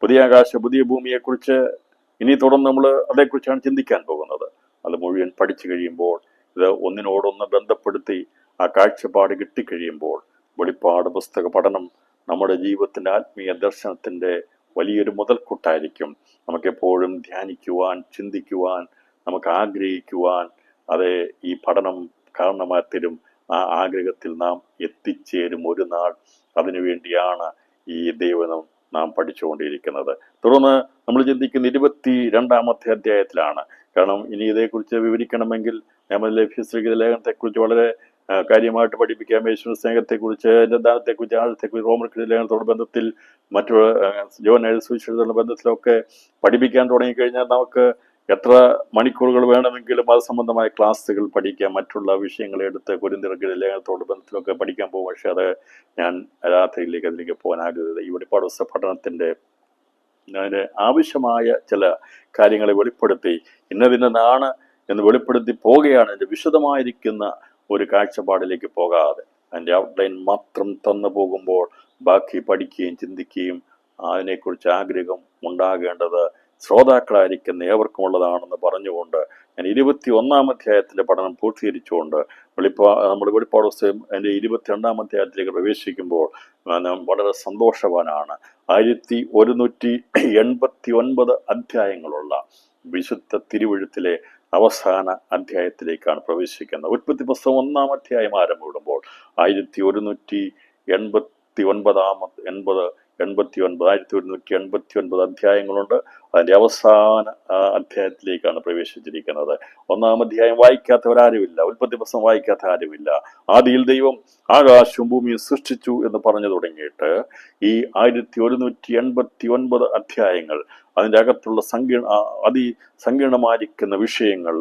പുതിയ ആകാശ പുതിയ ഭൂമിയെക്കുറിച്ച് ഇനി തുടർന്ന് നമ്മൾ അതേക്കുറിച്ചാണ് ചിന്തിക്കാൻ പോകുന്നത്. അത് മുഴുവൻ പഠിച്ചു കഴിയുമ്പോൾ, ഇത് ഒന്നിനോടൊന്ന് ബന്ധപ്പെടുത്തി ആ കാഴ്ചപ്പാട് കിട്ടിക്കഴിയുമ്പോൾ, വെളിപ്പാട് പുസ്തക പഠനം നമ്മുടെ ജീവിതത്തിന്റെ ആത്മീയ ദർശനത്തിന്റെ വലിയൊരു മുതൽക്കൂട്ടായിരിക്കും. നമുക്കെപ്പോഴും ധ്യാനിക്കുവാൻ, ചിന്തിക്കുവാൻ, നമുക്ക് ആഗ്രഹിക്കുവാൻ അത് ഈ പഠനം കാരണമായി തരും. ആ ആഗ്രഹത്തിൽ നാം എത്തിച്ചേരും ഒരു നാൾ. അതിനുവേണ്ടിയാണ് ഈ ദൈവം നാം പഠിച്ചുകൊണ്ടിരിക്കുന്നത്. തുടർന്ന് നമ്മൾ ചിന്തിക്കുന്ന 22-ാമത്തെ അധ്യായത്തിലാണ്. കാരണം ഇനി ഇതേക്കുറിച്ച് വിവരിക്കണമെങ്കിൽ ലേഖനത്തെക്കുറിച്ച് വളരെ കാര്യമായിട്ട് പഠിപ്പിക്കാം. യേശു സ്നേഹത്തെക്കുറിച്ച്, ദാനത്തെക്കുറിച്ച്, ആഴത്തെക്കുറിച്ച്, റോമർക്ക് ലേഖനത്തോട് ബന്ധത്തിൽ, മറ്റു യോഹന്നാൻ സുവിശേഷത്തോടുള്ള ബന്ധത്തിലൊക്കെ പഠിപ്പിക്കാൻ തുടങ്ങിക്കഴിഞ്ഞാൽ നമുക്ക് എത്ര മണിക്കൂറുകൾ വേണമെങ്കിലും അത് സംബന്ധമായ ക്ലാസ്സുകൾ പഠിക്കാം. മറ്റുള്ള വിഷയങ്ങൾ എടുത്ത് കൊരിന്ത്യർക്ക് ലേഖനത്തോട് ബന്ധത്തിലൊക്കെ പഠിക്കാൻ പോകും. പക്ഷെ അത് ഞാൻ അതിലേക്ക് പോകാൻ ആഗ്രഹിച്ചത് ഈ വെളിപ്പാട് പുസ്തക പഠനത്തിന്റെ അതിന് ആവശ്യമായ ചില കാര്യങ്ങളെ വെളിപ്പെടുത്തി ഇന്നതിനാണ് എന്ന് വെളിപ്പെടുത്തി പോവുകയാണ്. അതിൻ്റെ വിശദമായിരിക്കുന്ന ഒരു കാഴ്ചപ്പാടിലേക്ക് പോകാതെ അതിൻ്റെ ഔട്ട്ലൈൻ മാത്രം തന്നു പോകുമ്പോൾ ബാക്കി പഠിക്കുകയും ചിന്തിക്കുകയും അതിനെക്കുറിച്ച് ആഗ്രഹം ഉണ്ടാകേണ്ടത് ശ്രോതാക്കളായിരിക്കുന്ന ഏവർക്കും ഉള്ളതാണെന്ന് പറഞ്ഞുകൊണ്ട് ഞാൻ 21-ാം അധ്യായത്തിന്റെ പഠനം പൂർത്തീകരിച്ചുകൊണ്ട് നമ്മുടെ വെളിപ്പാട് പുസ്തകം അതിൻ്റെ 22-ാം അധ്യായത്തിലേക്ക് പ്രവേശിക്കുമ്പോൾ വളരെ സന്തോഷവാനാണ്. 1189 അധ്യായങ്ങളുള്ള വിശുദ്ധ തിരുവെഴുത്തിലെ അവസാന അധ്യായത്തിലേക്കാണ് പ്രവേശിക്കുന്നത്. ഉൽപ്പത്തി പുസ്തകം 1-ാം അധ്യായം ആരംഭിടുമ്പോൾ 1189 അധ്യായങ്ങളുണ്ട്. അതിൻ്റെ അവസാന അധ്യായത്തിലേക്കാണ് പ്രവേശിച്ചിരിക്കുന്നത്. 1-ാം അധ്യായം വായിക്കാത്തവരാരുമില്ല, ഉൽപ്പത്തി പുസ്തകം വായിക്കാത്ത ആരുമില്ല. ആദിയിൽ ദൈവം ആകാശവും ഭൂമിയും സൃഷ്ടിച്ചു എന്ന് പറഞ്ഞു തുടങ്ങിയിട്ട് ഈ 1189 അധ്യായങ്ങൾ അതിൻ്റെ അകത്തുള്ള അതിസങ്കീർണമായിരിക്കുന്ന വിഷയങ്ങൾ,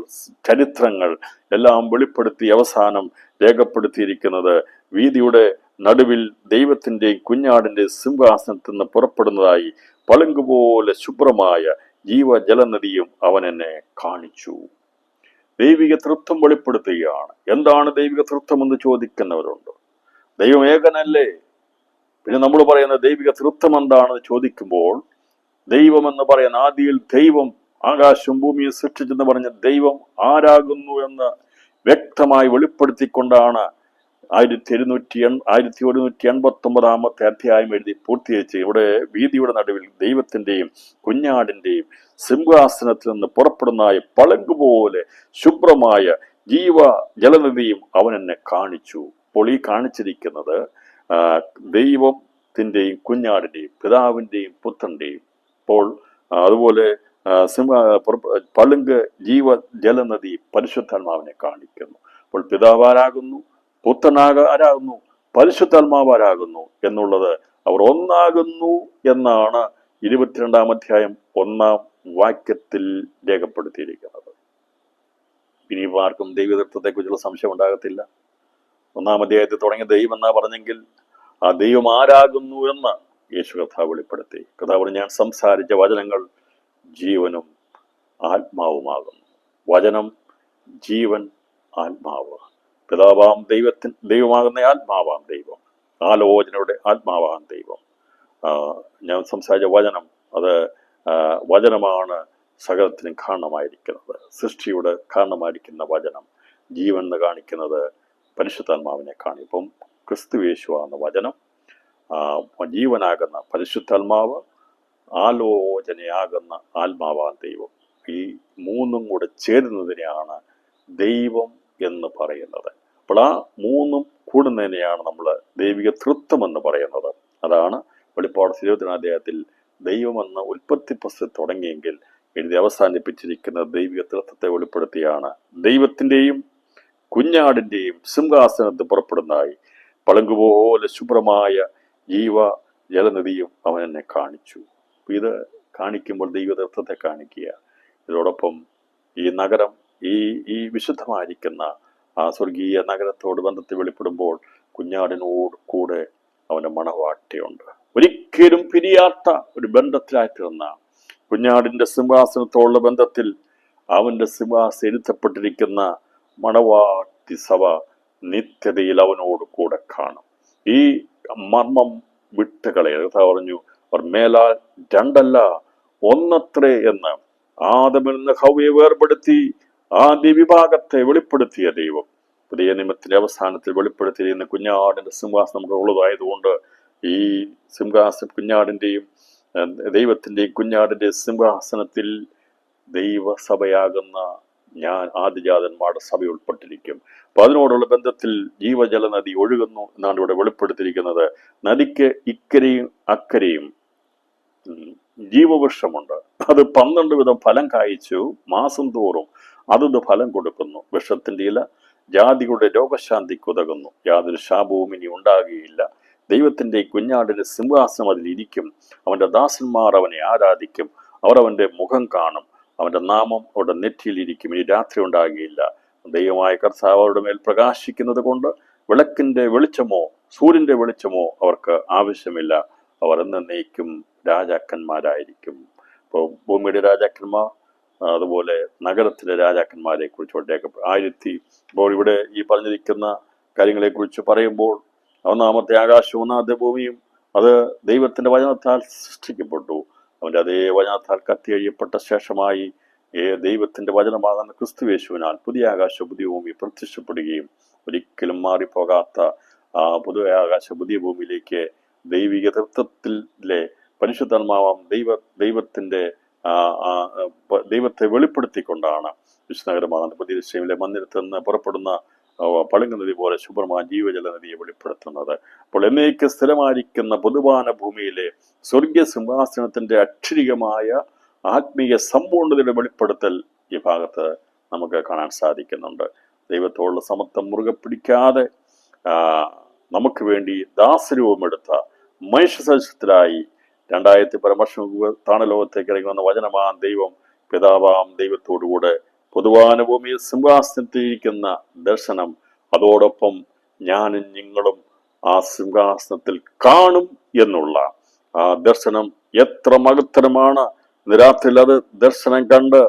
ചരിത്രങ്ങൾ എല്ലാം വെളിപ്പെടുത്തി അവസാനം രേഖപ്പെടുത്തിയിരിക്കുന്നത് വീതിയുടെ നടുവിൽ ദൈവത്തിൻ്റെയും കുഞ്ഞാടിൻ്റെ സിംഹാസനത്തിൽ നിന്ന് പുറപ്പെടുന്നതായി പളുങ്കുപോലെ ശുഭ്രമായ ജീവജലനദിയും അവൻ എന്നെ കാണിച്ചു. ദൈവിക തൃത്വം വെളിപ്പെടുത്തുകയാണ്. എന്താണ് ദൈവിക തൃത്വം എന്ന് ചോദിക്കുന്നവരുണ്ട്. ദൈവം ഏകനല്ലേ? പിന്നെ നമ്മൾ പറയുന്ന ദൈവിക തൃത്വം എന്താണെന്ന് ചോദിക്കുമ്പോൾ, ദൈവം എന്ന് പറയുന്ന ആദിയിൽ ദൈവം ആകാശവും ഭൂമിയെ സൃഷ്ടിച്ചെന്ന് പറഞ്ഞ ദൈവം ആരാകുന്നു എന്ന് വ്യക്തമായി വെളിപ്പെടുത്തിക്കൊണ്ടാണ് 1189 അധ്യായം എഴുതി പൂർത്തീകരിച്ച് ഇവിടെ വീതിയുടെ നടുവിൽ ദൈവത്തിന്റെയും കുഞ്ഞാടിന്റെയും സിംഹാസനത്തിൽ നിന്ന് പുറപ്പെടുന്നതായ പളുങ്കുപോലെ ശുഭ്രമായ ജീവ ജലനിധിയും അവൻ എന്നെ കാണിച്ചു. അപ്പോൾ ഈ കാണിച്ചിരിക്കുന്നത് ദൈവത്തിന്റെയും കുഞ്ഞാടിന്റെയും പിതാവിന്റെയും പുത്രന്റെയും, അപ്പോൾ അതുപോലെ പളുങ്ക് ജീവ ജലനദി പരിശുദ്ധാത്മാവിനെ കാണിക്കുന്നു. അപ്പോൾ പിതാവാരാകുന്നു, പുത്രനാകാരാകുന്നു, പരിശുദ്ധാത്മാവാരാകുന്നു എന്നുള്ളത് അവർ ഒന്നാകുന്നു എന്നാണ് 22 അധ്യായം 1 വാക്യത്തിൽ രേഖപ്പെടുത്തിയിരിക്കുന്നത്. ഇനി ആർക്കും ദൈവതത്വത്തെ കുറിച്ചുള്ള സംശയം ഉണ്ടാകത്തില്ല. 1 അധ്യായത്തിൽ തുടങ്ങിയ ദൈവം എന്നാ പറഞ്ഞെങ്കിൽ ആ ദൈവം ആരാകുന്നു എന്ന് യേശു കർത്താവ് വെളിപ്പെടുത്തി. കർത്താവ് ഞാൻ സംസാരിച്ച വചനങ്ങൾ ജീവനും ആത്മാവുമാകുന്നു. വചനം ജീവൻ ആത്മാവ്. പിതാവാം ദൈവമാകുന്ന ആത്മാവാം ദൈവം, ആലോചനയുടെ ആത്മാവാം ദൈവം. ഞാൻ സംസാരിച്ച വചനം അത് വചനമാണ് സകലത്തിനും കാരണമായിരിക്കുന്നത്. സൃഷ്ടിയുടെ കാരണമായിരിക്കുന്ന വചനം ജീവൻ എന്ന് കാണിക്കുന്നത് പരിശുദ്ധാത്മാവിനെ കാണിപ്പം ക്രിസ്തുയേശുവാകുന്ന വചനം, ജീവനാകുന്ന പരിശുദ്ധാത്മാവ്, ആലോചനയാകുന്ന ആത്മാവാൻ ദൈവം. ഈ മൂന്നും കൂടെ ചേരുന്നതിനെയാണ് ദൈവം എന്ന് പറയുന്നത്. അപ്പോൾ ആ മൂന്നും കൂടുന്നതിനെയാണ് നമ്മൾ ദൈവിക തൃത്വം എന്ന് പറയുന്നത്. അതാണ് വെളിപ്പാട് 22 അധ്യായത്തിൽ ദൈവമെന്ന ഉൽപ്പത്തി പുസ്തകം തുടങ്ങിയെങ്കിൽ എഴുതി അവസാനിപ്പിച്ചിരിക്കുന്ന ദൈവിക തൃത്വത്തെ വെളിപ്പെടുത്തിയാണ്. ദൈവത്തിന്റെയും കുഞ്ഞാടിന്റെയും സിംഹാസനത്തിൽ പുറപ്പെടുന്നതായി പളുങ്കുപോലെ ശുഭ്രമായ ജീവ ജലനിധിയും അവൻ എന്നെ കാണിച്ചു. ഇത് കാണിക്കുമ്പോൾ ദൈവതത്വത്തെ കാണിക്കുക. ഇതോടൊപ്പം ഈ നഗരം, ഈ വിശുദ്ധമായിരിക്കുന്ന ആ സ്വർഗീയ നഗരത്തോട് ബന്ധത്തിൽ വെളിപ്പെടുമ്പോൾ കുഞ്ഞാടിനോട് കൂടെ അവന്റെ മണവാട്ടിയുണ്ട്. ഒരിക്കലും പിരിയാത്ത ഒരു ബന്ധത്തിലായിത്തീർന്ന കുഞ്ഞാടിന്റെ സിംഹാസനത്തോടുള്ള ബന്ധത്തിൽ അവന്റെ സിംഹാസനം ഇരുത്തപ്പെട്ടിരിക്കുന്ന മണവാട്ടി സഭ നിത്യതയിൽ അവനോട് കൂടെ കാണും. ഈ മർമ്മം വിട്ടുകളെ പറഞ്ഞു, അവർ മേലാൽ രണ്ടല്ല ഒന്നത്രേ എന്ന് ആദമിൽ നിന്ന് ഹവ്വയെ വേർപെടുത്തി ആദ്യ വിഭാഗത്തെ വെളിപ്പെടുത്തിയ ദൈവം പുതിയ നിയമത്തിന്റെ അവസാനത്തിൽ വെളിപ്പെടുത്തിയിരിക്കുന്ന കുഞ്ഞാടിന്റെ സിംഹാസനം നമുക്ക് ഉള്ളതായതുകൊണ്ട് ഈ സിംഹാസനം കുഞ്ഞാടിന്റെയും ദൈവത്തിന്റെയും കുഞ്ഞാടിന്റെ സിംഹാസനത്തിൽ ദൈവസഭയാകുന്ന ഞാൻ ആദിജാതന്മാരുടെ സഭ ഉൾപ്പെട്ടിരിക്കും. അപ്പൊ അതിനോടുള്ള ബന്ധത്തിൽ ജീവജല നദി ഒഴുകുന്നു എന്നാണ് ഇവിടെ വെളിപ്പെടുത്തിയിരിക്കുന്നത്. നദിക്ക് ഇക്കരയും അക്കരയും ജീവവൃക്ഷമുണ്ട്. അത് 12 വിധം ഫലം കായ്ച്ചു മാസം തോറും അതത് ഫലം കൊടുക്കുന്നു. വൃക്ഷത്തിന്റെ ഇല ജാതികളുടെ രോഗശാന്തിക്ക് ഉതകുന്നു. യാതൊരു ശാപവും ഇനി ഉണ്ടാകുകയില്ല. ദൈവത്തിന്റെ കുഞ്ഞാടിന്റെ സിംഹാസനം അതിൽ ഇരിക്കും. അവന്റെ ദാസന്മാർ അവനെ ആരാധിക്കും. അവർ അവന്റെ മുഖം കാണും. അവന്റെ നാമം അവരുടെ നെറ്റിയിലിരിക്കും. ഇനി രാത്രി ഉണ്ടാകുകയില്ല. ദൈവമായ കർത്താവ് അവരുടെ മേൽ പ്രകാശിക്കുന്നത് കൊണ്ട് വിളക്കിന്റെ വെളിച്ചമോ സൂര്യന്റെ വെളിച്ചമോ അവർക്ക് ആവശ്യമില്ല. അവർ എന്നേക്കും രാജാക്കന്മാരായിരിക്കും. ഇപ്പോൾ ഭൂമിയുടെ രാജാക്കന്മാർ, അതുപോലെ നഗരത്തിലെ രാജാക്കന്മാരെ കുറിച്ച് ഇപ്പോൾ ഇവിടെ ഈ പറഞ്ഞിരിക്കുന്ന കാര്യങ്ങളെ കുറിച്ച് പറയുമ്പോൾ 1-ാമത്തെ ആകാശവും 1-ാമത്തെ ഭൂമിയും അത് ദൈവത്തിന്റെ വചനത്താൽ സൃഷ്ടിക്കപ്പെട്ടു. അവന്റെ അതേ വചനത്താൽ കത്തിയഴിയപ്പെട്ട ശേഷമായി ദൈവത്തിന്റെ വചനമാകുന്ന ക്രിസ്തുയേശുവിനാൽ പുതിയ ആകാശ പുതിയ ഭൂമി പ്രത്യക്ഷപ്പെടുകയും ഒരിക്കലും മാറിപ്പോകാത്ത ആ പുതിയ ആകാശ പുതിയ ഭൂമിയിലേക്ക് ദൈവിക തൃത്വത്തിലെ പരിശുദ്ധാത്മാവാം ദൈവത്തെ വെളിപ്പെടുത്തിക്കൊണ്ടാണ് വിഷ്ണുനഗരമാകുന്ന പുതിയ ദിശയിലെ മന്ദിരത്തിൽ നിന്ന് പുറപ്പെടുന്ന പളുങ്ക് നദി പോലെ ശുഭ്രമായ ജീവജല നദിയെ വെളിപ്പെടുത്തുന്നത്. അപ്പോൾ എന്നേക്ക് സ്ഥിരമായിരിക്കുന്ന പൊതുവാന ഭൂമിയിലെ സ്വർഗീയ സിംഹാസനത്തിന്റെ അക്ഷരികമായ ആത്മീയ സമ്പൂർണ്ണതയുടെ വെളിപ്പെടുത്തൽ ഈ ഭാഗത്ത് നമുക്ക് കാണാൻ സാധിക്കുന്നുണ്ട്. ദൈവത്തോടുള്ള സമത്വം മുറുകെ പിടിക്കാതെ നമുക്ക് വേണ്ടി ദാസരൂപമെടുത്ത മനുഷ്യസദൃശത്തിലായി 2000 വർഷം താണലോകത്തേക്ക് ഇറങ്ങി വന്ന വചനമാം ദൈവം പിതാവാം ദൈവത്തോടുകൂടെ പൊതുവാന ഭൂമിയിൽ സിംഹാസനത്തിലിരിക്കുന്ന ദർശനം, അതോടൊപ്പം ഞാനും നിങ്ങളും ആ സിംഹാസനത്തിൽ കാണും എന്നുള്ള ആ ദർശനം എത്ര മഹത്തരമാണ്. രാത്രിയിൽ അത് ദർശനം കണ്ട്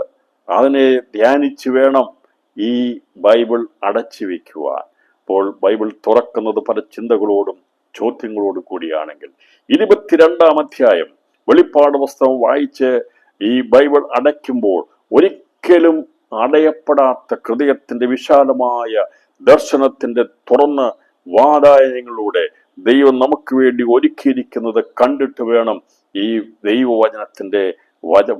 അതിനെ ധ്യാനിച്ചു വേണം ഈ ബൈബിൾ അടച്ചു വയ്ക്കുവാൻ. അപ്പോൾ ബൈബിൾ തുറക്കുന്നത് പല ചിന്തകളോടും ചോദ്യങ്ങളോട് കൂടിയാണെങ്കിൽ 22-ാം അധ്യായം വെളിപ്പാട് പുസ്തകം വായിച്ച് ഈ ബൈബിൾ അടയ്ക്കുമ്പോൾ ഒരിക്കലും അടയപ്പെടാത്ത ഹൃദയത്തിന്റെ വിശാലമായ ദർശനത്തിന്റെ തുറന്ന വാതായനങ്ങളിലൂടെ ദൈവം നമുക്ക് വേണ്ടി ഒരുക്കിയിരിക്കുന്നത് കണ്ടിട്ട് വേണം ഈ ദൈവവചനത്തിന്റെ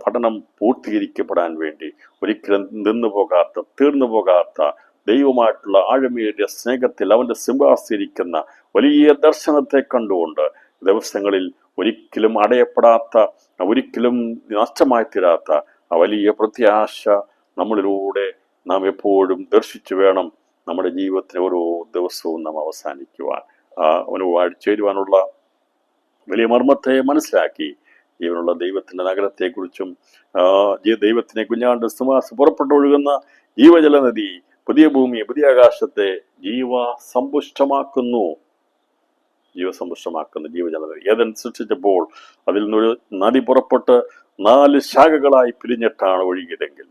പഠനം പൂർത്തീകരിക്കപ്പെടാൻ വേണ്ടി. ഒരിക്കലും നിന്നു പോകാത്ത, തീർന്നു പോകാത്ത ദൈവമായിട്ടുള്ള ആഴമേറിയ സ്നേഹത്തിൽ അവന്റെ സിംഹാസനിരിക്കുന്ന വലിയ ദർശനത്തെ കണ്ടുകൊണ്ട് ദിവസങ്ങളിൽ ഒരിക്കലും അടയപ്പെടാത്ത, ഒരിക്കലും നഷ്ടമായി തീരാത്ത ആ വലിയ പ്രത്യാശ നമ്മളിലൂടെ നാം എപ്പോഴും ദർശിച്ചു വേണം നമ്മുടെ ജീവിതത്തിന് ഓരോ ദിവസവും നാം അവസാനിക്കുവാൻ. അവനുമായിട്ട് ചേരുവാനുള്ള വലിയ മർമ്മത്തെ മനസ്സിലാക്കി ജീവനുള്ള ദൈവത്തിന്റെ നഗരത്തെക്കുറിച്ചും ദൈവത്തിനെ കുഞ്ഞാണ്ട് സിംഹാസനം പുറപ്പെട്ടൊഴുകുന്ന ജീവജല നദി പുതിയ ഭൂമി പുതിയ ആകാശത്തെ ജീവസമ്പുഷ്ടമാക്കുന്ന ജീവജല നദി. ഏതൻ സൃഷ്ടിച്ചപ്പോൾ അതിൽ നിന്നൊരു നദി പുറപ്പെട്ട് 4 ശാഖകളായി പിരിഞ്ഞിട്ടാണ് ഒഴുകിയതെങ്കിൽ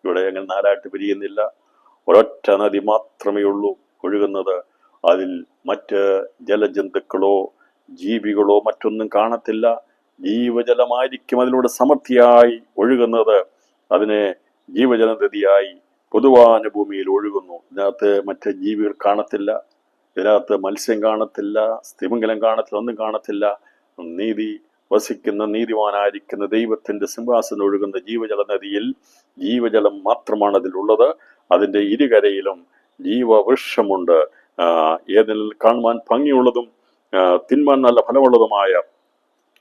ഇവിടെ അങ്ങനെ 4ആയിട്ട് പിരിയുന്നില്ല. ഒരൊറ്റ നദി മാത്രമേ ഉള്ളൂ ഒഴുകുന്നത്. അതിൽ മറ്റ് ജലജന്തുക്കളോ ജീവികളോ മറ്റൊന്നും കാണത്തില്ല. ജീവജലമായിരിക്കും അതിലൂടെ സമൃദ്ധിയായി ഒഴുകുന്നത്. അതിനെ ജീവജല നദിയായി പൊതുവാന ഭൂമിയിൽ ഒഴുകുന്നു. ഇതിനകത്ത് മറ്റ് ജീവികൾ കാണത്തില്ല, ഇതിനകത്ത് മത്സ്യം കാണത്തില്ല, സ്ഥിമംഗലം കാണത്തില്ല, ഒന്നും കാണത്തില്ല. നീതി വസിക്കുന്ന നീതിമാനായിരിക്കുന്ന ദൈവത്തിന്റെ സിംഹാസനം ഒഴുകുന്ന ജീവജല നദിയിൽ ജീവജലം മാത്രമാണ് അതിലുള്ളത്. അതിന്റെ ഇരുകരയിലും ജീവവൃക്ഷമുണ്ട്. ഏതിൽ കാണുവാൻ ഭംഗിയുള്ളതും തിന്മാൻ നല്ല ഫലമുള്ളതുമായ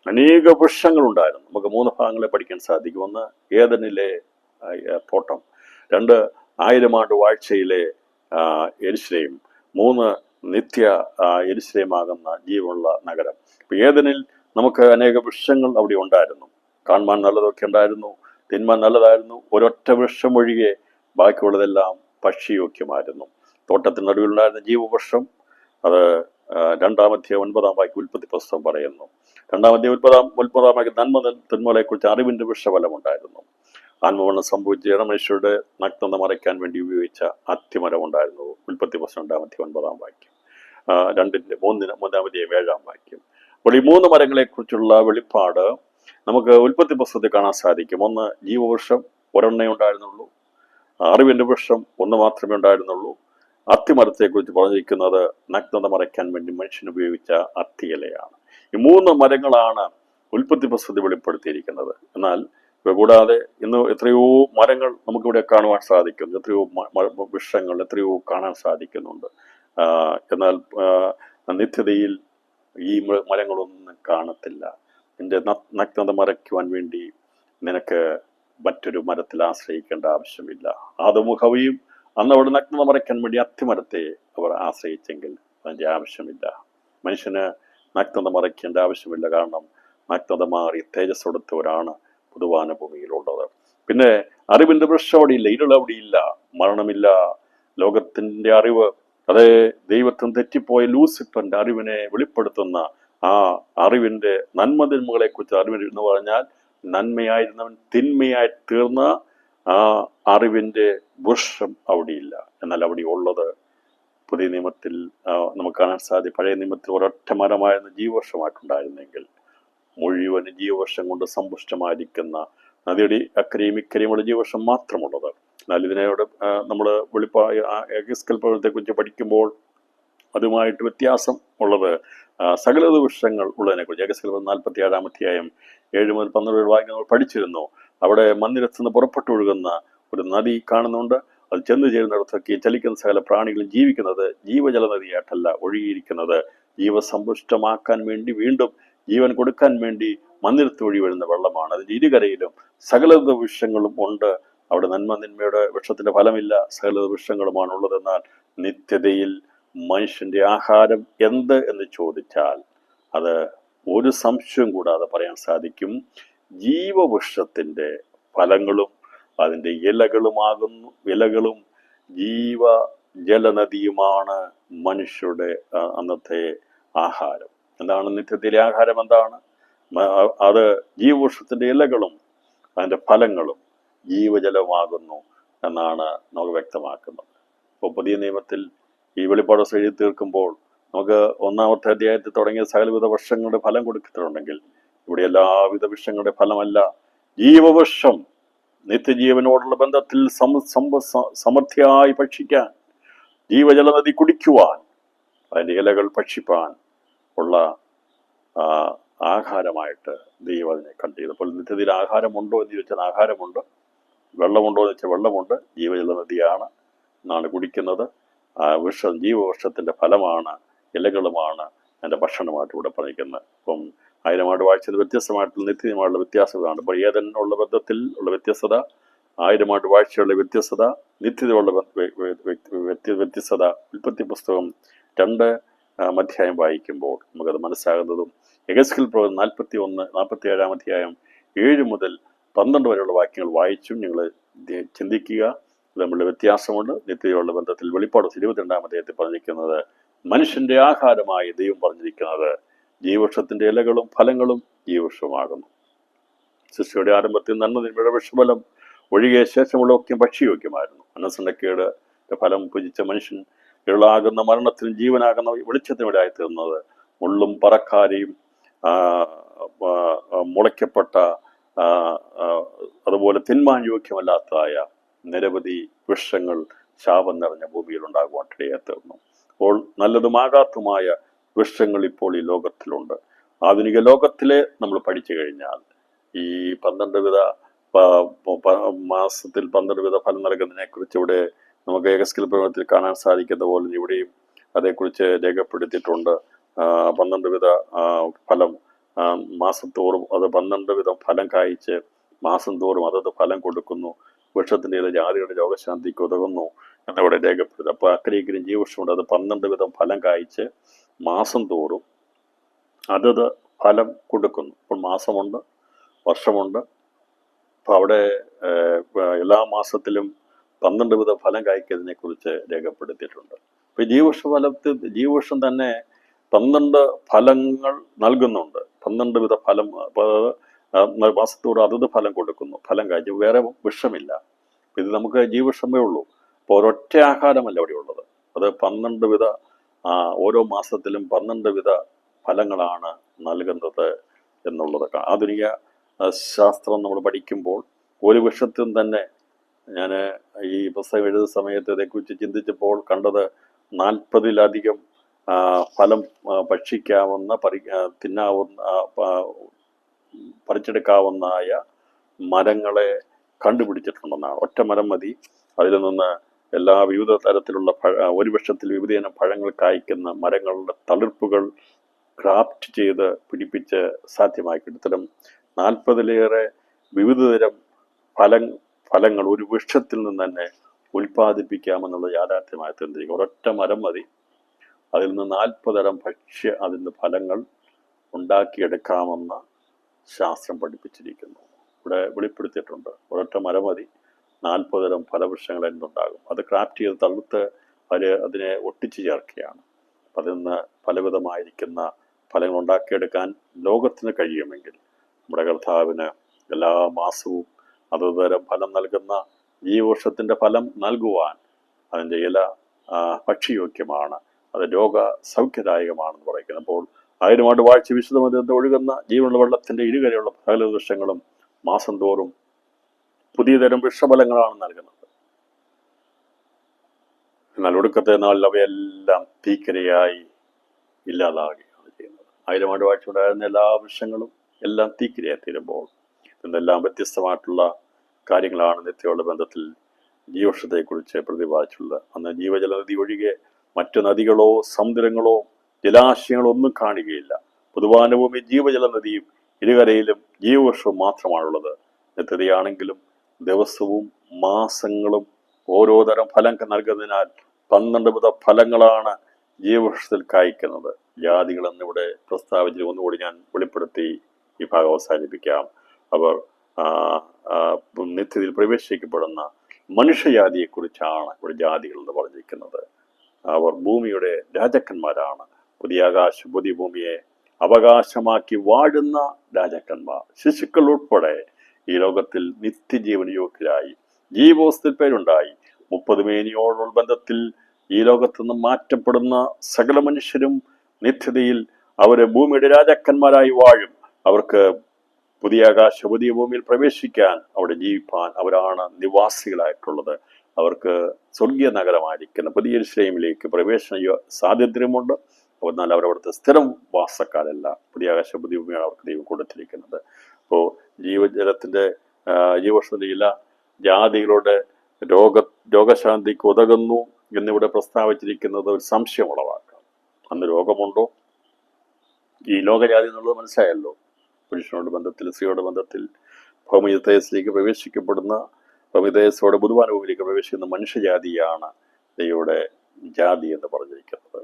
അനേക വൃക്ഷങ്ങളുണ്ടായിരുന്നു. നമുക്ക് 3 ഭാഗങ്ങളെ പഠിക്കാൻ സാധിക്കും. 1 ഏദനിലെ തോട്ടം, 2 1000 ആണ്ട് വാഴ്ചയിലെ യെരുശലേം, 3 നിത്യ യെരുശലേമാകുന്ന ജീവനുള്ള നഗരം. ഏദനിൽ നമുക്ക് അനേക വൃക്ഷങ്ങൾ അവിടെ ഉണ്ടായിരുന്നു. കാണുവാൻ നല്ലതൊക്കെ ഉണ്ടായിരുന്നു, തിന്മാൻ നല്ലതായിരുന്നു. ഒരൊറ്റ വൃക്ഷം ഒഴികെ ബാക്കിയുള്ളതെല്ലാം ഭക്ഷ്യയോഗ്യമായിരുന്നു. തോട്ടത്തിന് നടുവിലുണ്ടായിരുന്ന ജീവവൃക്ഷം, അത് 2-ാം അധ്യായം 9-ാം വാക്യം ഉൽപ്പത്തി പുസ്തകം പറയുന്നു. 2-ാം അധ്യായം 9-ാം വാക്യം നന്മ തിന്മകളെ കുറിച്ച് അറിവിന്റെ വൃക്ഷഫലം ഉണ്ടായിരുന്നു. ആത്മവണ്ണം സംഭവിച്ച മനുഷ്യരുടെ നഗ്നത മറയ്ക്കാൻ വേണ്ടി ഉപയോഗിച്ച അത്തിമരം ഉണ്ടായിരുന്നു. ഉൽപ്പത്തി പുസ്തകം 2-ാം അധ്യായം 9-ാം വാക്യം, 3-ാം അധ്യായം 7-ാം വാക്യം. അപ്പോൾ ഈ 3 മരങ്ങളെ കുറിച്ചുള്ള വെളിപ്പാട് നമുക്ക് ഉൽപ്പത്തി പുസ്തകത്തിൽ കാണാൻ സാധിക്കും. 1 ജീവവൃക്ഷം, ഒരെണ്ണേ ഉണ്ടായിരുന്നുള്ളൂ. അറിവിന്റെ വൃക്ഷം 1 മാത്രമേ ഉണ്ടായിരുന്നുള്ളൂ. അത്തിമരത്തെക്കുറിച്ച് പറഞ്ഞിരിക്കുന്നത് നഗ്നത മറയ്ക്കാൻ വേണ്ടി മനുഷ്യൻ ഉപയോഗിച്ച അത്തിയിലയാണ്. ഈ 3 മരങ്ങളാണ് ഉൽപ്പത്തി പുസ്തകത്തിൽ വെളിപ്പെടുത്തിയിരിക്കുന്നത്. എന്നാൽ ഇവ കൂടാതെ ഇന്ന് എത്രയോ മരങ്ങൾ നമുക്കിവിടെ കാണുവാൻ സാധിക്കും, എത്രയോ വൃക്ഷങ്ങൾ എത്രയോ കാണാൻ സാധിക്കുന്നുണ്ട്. എന്നാൽ നിത്യതയിൽ ഈ മരങ്ങളൊന്നും കാണത്തില്ല. നിന്റെ നഗ്നത മറയ്ക്കുവാൻ വേണ്ടി നിനക്ക് മറ്റൊരു മരത്തിൽ ആശ്രയിക്കേണ്ട ആവശ്യമില്ല. ആദമും ഹവ്വയും അന്ന് അവിടെ നഗ്നത മറയ്ക്കാൻ വേണ്ടി അത്തിമരത്തെ അവർ ആശ്രയിച്ചെങ്കിൽ അതിൻ്റെ ആവശ്യമില്ല. മനുഷ്യന് നഗ്നത മറയ്ക്കേണ്ട ആവശ്യമില്ല. കാരണം നഗ്നത മാറി തേജസ്സെടുത്തവരാണ് പൊതുവാന ഭൂമിയിലുള്ളത്. പിന്നെ അറിവിന്റെ വൃക്ഷം അവിടെ ഇല്ല, ഇരുൾ അവിടെ ഇല്ല, മരണമില്ല. ലോകത്തിന്റെ അറിവ്, അതേ ദൈവത്തിന് തെറ്റിപ്പോയ ലൂസിഫറിന്റെ അറിവിനെ വെളിപ്പെടുത്തുന്ന ആ അറിവിന്റെ നന്മതിന്മകളെ കുറിച്ച് അറിവെന്ന് പറഞ്ഞാൽ നന്മയായിരുന്നവൻ തിന്മയായി തീർന്ന ആ അറിവിന്റെ വൃക്ഷം അവിടെയില്ല. എന്നാൽ അവിടെ ഉള്ളത് പുതിയ നിയമത്തിൽ നമുക്ക് കാണാൻ സാധിക്കും. പഴയ നിയമത്തിൽ ഒരൊറ്റ മരമായിരുന്ന ജീവവർഷമായിട്ടുണ്ടായിരുന്നെങ്കിൽ മുഴുവൻ ജീവവർഷം കൊണ്ട് സമ്പുഷ്ടമായിരിക്കുന്ന നദിയുടെ അക്കരയും ഇക്കരയുമുള്ള ജീവവർഷം മാത്രമുള്ളത്. എന്നാൽ ഇതിനോട് നമ്മൾ എഗസ്കൽപ്പത്തെ കുറിച്ച് പഠിക്കുമ്പോൾ അതുമായിട്ട് വ്യത്യാസം ഉള്ളത് സകലത വൃക്ഷങ്ങൾ ഉള്ളതിനെ കുറിച്ച്. എഗസ്കൽപ്പം 47-ാം അധ്യായം 7 മുതൽ 12 വാക്യം നമ്മൾ പഠിച്ചിരുന്നു. അവിടെ മന്ദിരത്തുനിന്ന് പുറപ്പെട്ടൊഴുകുന്ന ഒരു നദി കാണുന്നുണ്ട്. അത് ചെന്ന് ചേരുന്നിടത്തൊക്കെ ചലിക്കുന്ന സകല പ്രാണികളും ജീവിക്കുന്നത് ജീവജല നദിയായിട്ടല്ല ഒഴുകിയിരിക്കുന്നത്. ജീവസമ്പുഷ്ടമാക്കാൻ വേണ്ടി, വീണ്ടും ജീവൻ കൊടുക്കാൻ വേണ്ടി മന്ദിരത്ത് വഴി വരുന്ന വെള്ളമാണ്. അതിൻ്റെ ഇരുകരയിലും സകലത വൃക്ഷങ്ങളും ഉണ്ട്. അവിടെ നന്മയുടെ വൃക്ഷത്തിന്റെ ഫലമില്ല, സകലത വൃക്ഷങ്ങളുമാണ് ഉള്ളത്. എന്നാൽ നിത്യതയിൽ മനുഷ്യന്റെ ആഹാരം എന്ത് എന്ന് ചോദിച്ചാൽ അത് ഒരു സംശയവും കൂടാതെ പറയാൻ സാധിക്കും, ജീവവൃക്ഷത്തിന്റെ ഫലങ്ങളും അതിൻ്റെ ഇലകളും ജീവ ജലനദിയുമാണ് മനുഷ്യരുടെ അന്നത്തെ ആഹാരം. എന്താണ് നിത്യത്തിലെ ആഹാരം? എന്താണ് അത്? ജീവവൃക്ഷത്തിന്റെ ഇലകളും അതിൻ്റെ ഫലങ്ങളും ജീവജലമാകുന്നു എന്നാണ് നമുക്ക് വ്യക്തമാക്കുന്നത്. ഇപ്പോൾ പുതിയ നിയമത്തിൽ ഈ വെളിപ്പാട് എഴുതി തീർക്കുമ്പോൾ നമുക്ക് 1-ാമത്തെ അധ്യായത്തിൽ തുടങ്ങിയ സകലവിധ വൃക്ഷങ്ങളുടെ ഫലം കൊടുത്തിട്ടുണ്ടെങ്കിൽ ഇവിടെ എല്ലാവിധ വൃക്ഷങ്ങളുടെ ഫലമല്ല, ജീവവൃക്ഷം നിത്യജീവനോടുള്ള ബന്ധത്തിൽ സമൃദ്ധിയായി ഭക്ഷിക്കാൻ, ജീവജലനദി കുടിക്കുവാൻ, അതിൻ്റെ ഇലകൾ ഭക്ഷിപ്പാൻ ഉള്ള ആഹാരമായിട്ട് ദൈവം അതിനെ കണ്ടു. അപ്പോൾ നിത്യത്തിൽ ആഹാരമുണ്ടോ എന്ന് ചോദിച്ചാൽ ആഹാരമുണ്ട്, വെള്ളമുണ്ടോ എന്ന് വെച്ചാൽ വെള്ളമുണ്ട്. ജീവജലനദിയാണ് എന്നാണ് കുടിക്കുന്നത്. ജീവവൃക്ഷത്തിൻ്റെ ഫലമാണ്, ഇലകളുമാണ് എൻ്റെ ഭക്ഷണമായിട്ട് ഇവിടെ പറഞ്ഞിരിക്കുന്നത്. അപ്പം 1000 ആണ്ട് വാഴ്ചയിൽ വ്യത്യസ്തമായിട്ടുള്ള നിത്യമായുള്ള വ്യത്യാസമാണ്. അപ്പോൾ ഏതെന്നുള്ള ബന്ധത്തിൽ ഉള്ള വ്യത്യസ്തത, 1000 ആണ്ട് വാഴ്ചയുള്ള വ്യത്യസ്തത, നിത്യതയുള്ള വ്യത്യസ്തത. ഉൽപ്പത്തി പുസ്തകം 2 അധ്യായം വായിക്കുമ്പോൾ നമുക്കത് മനസ്സിലാകുന്നതും, എഹെസ്കേൽ പ്രവചനം 47 അധ്യായം 7 മുതൽ 12 വരെയുള്ള വാക്യങ്ങൾ വായിച്ചും നിങ്ങൾ ചിന്തിക്കുക. തമ്മിലുള്ള വ്യത്യാസമുണ്ട്. നിത്യതയുള്ള ബന്ധത്തിൽ വെളിപ്പാട് 22 അധ്യായത്തിൽ പറഞ്ഞിരിക്കുന്നത് മനുഷ്യന്റെ ആഹാരമായി ദൈവം പറഞ്ഞിരിക്കുന്നത് ജീവവൃക്ഷത്തിന്റെ ഇലകളും ഫലങ്ങളും ജീവവൃക്ഷമാകുന്നു. സൃഷ്ടിയുടെ ആരംഭത്തിൽ നന്മ വിഷഫലം ഒഴികെ ശേഷമുള്ളതൊക്കെ ഭക്ഷ്യയോഗ്യമായിരുന്നു. മനസ്സണ്ടക്കേട് ഫലം പൂജിച്ച മനുഷ്യൻ ഇളാകുന്ന മരണത്തിനും ജീവനാകുന്ന വെളിച്ചത്തിനിടയായി തീർന്നത് മുള്ളും പറക്കാരെയും മുളയ്ക്കപ്പെട്ട അതുപോലെ തിന്മാൻ യോഗ്യമല്ലാത്തതായ നിരവധി വൃക്ഷങ്ങൾ ശാപം നിറഞ്ഞ ഭൂമിയിൽ ഉണ്ടാകുവാൻ ഇടയായി തീർന്നു. അപ്പോൾ നല്ലതുമാകാത്തതുമായ വൃക്ഷങ്ങൾ ഇപ്പോൾ ഈ ലോകത്തിലുണ്ട്. ആധുനിക ലോകത്തിലെ നമ്മൾ പഠിച്ചു കഴിഞ്ഞാൽ ഈ 12 വിധ മാസത്തിൽ 12 വിധ ഫലം നൽകുന്നതിനെ കുറിച്ച് ഇവിടെ നമുക്ക് എഹെസ്കേൽ പ്രവചനത്തിൽ കാണാൻ സാധിക്കുന്ന പോലെ ഇവിടെയും അതേക്കുറിച്ച് രേഖപ്പെടുത്തിയിട്ടുണ്ട്. 12 വിധ ഫലം മാസത്തോറും, അത് 12 വിധം ഫലം കായ്ച്ച് മാസം തോറും അതത് ഫലം കൊടുക്കുന്നു. വൃക്ഷത്തിൻ്റെ ജാതികളുടെ രോഗശാന്തിക്ക് ഉതകുന്നു എന്നിവിടെ രേഖപ്പെടുത്തും. അപ്പോൾ അക്കരയ്ക്കും ജീവവൃക്ഷമുണ്ട്. അത് 12 വിധം ഫലം കായ്ച്ച് മാസം തോറും അതത് ഫലം കൊടുക്കുന്നു. ഇപ്പോൾ മാസമുണ്ട്, വർഷമുണ്ട്. അപ്പോൾ അവിടെ എല്ലാ മാസത്തിലും 12 വിധ ഫലം കായ്ക്കുന്നതിനെ കുറിച്ച് രേഖപ്പെടുത്തിയിട്ടുണ്ട്. അപ്പോൾ ജീവവൃക്ഷം തന്നെ 12 ഫലങ്ങൾ നൽകുന്നുണ്ട്. 12 വിധ ഫലം, മാസത്തോട് അതത് ഫലം കൊടുക്കുന്നു, ഫലം കായ്ച്ചു. വേറെ വൃക്ഷമില്ല. ഇത് നമുക്ക് ജീവവൃക്ഷമേ ഉള്ളൂ. അപ്പോൾ ഒരൊറ്റ ആഹാരമല്ല അവിടെ ഉള്ളത്. അത് 12 വിധ, ഓരോ മാസത്തിലും 12 വിധ ഫലങ്ങളാണ് നൽകുന്നത് എന്നുള്ളത്. ആധുനിക ശാസ്ത്രം നമ്മൾ പഠിക്കുമ്പോൾ ഒരു വൃക്ഷത്തിൽ തന്നെ, ഞാൻ ഈ പുസ്തകം എഴുതുന്ന സമയത്ത് ഇതേക്കുറിച്ച് ചിന്തിച്ചപ്പോൾ കണ്ടത് 40-ലധികം ഫലം ഭക്ഷിക്കാവുന്ന, പറിച്ചെടുക്കാവുന്നതായ മരങ്ങളെ കണ്ടുപിടിച്ചിട്ടുണ്ടെന്നാണ്. ഒറ്റ മരം മതി, അതിൽ നിന്ന് എല്ലാ വിവിധ തരത്തിലുള്ള ഒരു വൃക്ഷത്തിൽ വിവിധയിനം പഴങ്ങൾ കായ്ക്കുന്ന മരങ്ങളുടെ തളിർപ്പുകൾ ക്രാഫ്റ്റ് ചെയ്ത് പിടിപ്പിച്ച് സാധ്യമാക്കി. ഇത്തരം 40-ലേറെ വിവിധതരം ഫലങ്ങൾ ഒരു വൃക്ഷത്തിൽ നിന്ന് തന്നെ ഉൽപ്പാദിപ്പിക്കാമെന്നുള്ള യാഥാർത്ഥ്യമായി തീർന്നിരിക്കും. ഒരൊറ്റ മരം മതി, അതിൽ നിന്ന് 40 തരം അതിൻ്റെ ഫലങ്ങൾ ഉണ്ടാക്കിയെടുക്കാമെന്ന് ശാസ്ത്രം പഠിപ്പിച്ചിരിക്കുന്നു. ഇവിടെ വെളിപ്പെടുത്തിയിട്ടുണ്ട്. ഒരൊറ്റ മരം മതി, 40 തരം ഫലവൃക്ഷങ്ങൾ എന്തുണ്ടാകും. അത് ക്രാഫ്റ്റ് ചെയ്ത് തളുത്ത് അതിനെ ഒട്ടിച്ചു ചേർക്കുകയാണ്. അതിൽ നിന്ന് പലവിധമായിരിക്കുന്ന ഫലങ്ങൾ ഉണ്ടാക്കിയെടുക്കാൻ ലോകത്തിന് കഴിയുമെങ്കിൽ നമ്മുടെ കർത്താവിന് എല്ലാ മാസവും അതത് തരം ഫലം നൽകുന്ന ജീവവൃക്ഷത്തിൻ്റെ ഫലം നൽകുവാൻ അതിൻ്റെ ഇല ഭക്ഷ്യയോഗ്യമാണ്, അത് രോഗസൗഖ്യദായകമാണെന്ന് പറയുന്നത്. അപ്പോൾ 1000 ആണ്ട് വാഴ്ച വിശുദ്ധമതത്തിൽ ഒഴുകുന്ന ജീവനുള്ള വെള്ളത്തിൻ്റെ ഇരുകരയുള്ള സകല വൃക്ഷങ്ങളും മാസം തോറും പുതിയ തരം വൃക്ഷഫലങ്ങളാണ് നൽകുന്നത്. എന്നാൽ ഒടുക്കത്തെ നാളിൽ അവയെല്ലാം തീക്കരയായി ഇല്ലാതാകുകയാണ് ചെയ്യുന്നത്. 1000 ആണ്ട് വാഴ്ച ഉണ്ടായിരുന്ന എല്ലാ വൃക്ഷങ്ങളും എല്ലാം തീക്കരയായി തീരുമ്പോൾ ഇതെല്ലാം വ്യത്യസ്തമായിട്ടുള്ള കാര്യങ്ങളാണ് നിത്യമുള്ള ബന്ധത്തിൽ ജീവവൃക്ഷത്തെക്കുറിച്ച് പ്രതിപാദിച്ചുള്ളത്. അന്ന് ജീവജലനദി ഒഴികെ മറ്റു നദികളോ സമുദ്രങ്ങളോ ജലാശയങ്ങളോ ഒന്നും കാണുകയില്ല. പൊതുവാനഭൂമി ജീവജലനദിയും ഇരുകരയിലും ജീവവൃക്ഷവും മാത്രമാണുള്ളത്. നിത്യതയാണെങ്കിലും ദിവസവും മാസങ്ങളും ഓരോ തരം ഫലം നൽകുന്നതിനാൽ 12 വിധ ഫലങ്ങളാണ് ജീവവൃക്ഷത്തിൽ കായ്ക്കുന്നത്. ജാതികളെന്നിവിടെ പ്രസ്താവിച്ച് ഒന്നുകൂടി ഞാൻ വെളിപ്പെടുത്തി ഈ ഭാഗം അവസാനിപ്പിക്കാം. അവർ നിത്യതയിൽ പ്രവേശിക്കപ്പെടുന്ന മനുഷ്യജാതിയെക്കുറിച്ചാണ് ഇവിടെ ജാതികൾ എന്ന് പറഞ്ഞിരിക്കുന്നത്. അവർ ഭൂമിയുടെ രാജാക്കന്മാരാണ്. പുതിയ ഭൂമിയെ അവകാശമാക്കി വാഴുന്ന രാജാക്കന്മാർ. ശിശുക്കൾ ഉൾപ്പെടെ ഈ ലോകത്തിൽ നിത്യജീവന യോഗ്യരായി ജീവോസ്തിൽ പേരുണ്ടായി 30 മേനിയോടുള്ള ബന്ധത്തിൽ ഈ ലോകത്തുനിന്ന് മാറ്റപ്പെടുന്ന സകല മനുഷ്യരും നിത്യതയിൽ അവര് ഭൂമിയുടെ രാജാക്കന്മാരായി വാഴും. അവർക്ക് പുതിയ ആകാശ പുതിയ ഭൂമിയിൽ പ്രവേശിക്കാൻ, അവിടെ ജീവിപ്പാൻ അവരാണ് നിവാസികളായിട്ടുള്ളത്. അവർക്ക് സ്വർഗീയ നഗരമായിരിക്കുന്ന പുതിയ യെരൂശലേമിലേക്ക് പ്രവേശന സാധ്യതയുമുണ്ട്. എന്നാൽ അവരവിടുത്തെ സ്ഥിരം വാസക്കാരല്ല. പുതിയ ആകാശ പുതിയ ഭൂമിയാണ് അവർക്ക് ദൈവം കൊടുത്തിരിക്കുന്നത്. അപ്പോൾ ജീവജലത്തിന്റെ ജീവവൃക്ഷത്തിന്റെ ഇല ജാതികളുടെ രോഗശാന്തിക്ക് ഉതകുന്നു എന്നിവിടെ പ്രസ്താവിച്ചിരിക്കുന്നത് ഒരു സംശയം ഉളവാക്കാം. അന്ന് രോഗമുണ്ടോ? ഈ ലോകജാതി എന്നുള്ളത് മനസ്സിലായല്ലോ. പുരുഷനോട് ബന്ധത്തിൽ, സ്ത്രീയോട് ബന്ധത്തിൽ ഭൗമികതേജസ്സിലേക്ക് പ്രവേശിക്കപ്പെടുന്ന, ഭൗമികതേജസ്സോടെ ബുധവാനുഭൂമിയിലേക്ക് പ്രവേശിക്കുന്ന മനുഷ്യജാതിയാണ് ദൈവയുടെ ജാതി എന്ന് പറഞ്ഞിരിക്കുന്നത്.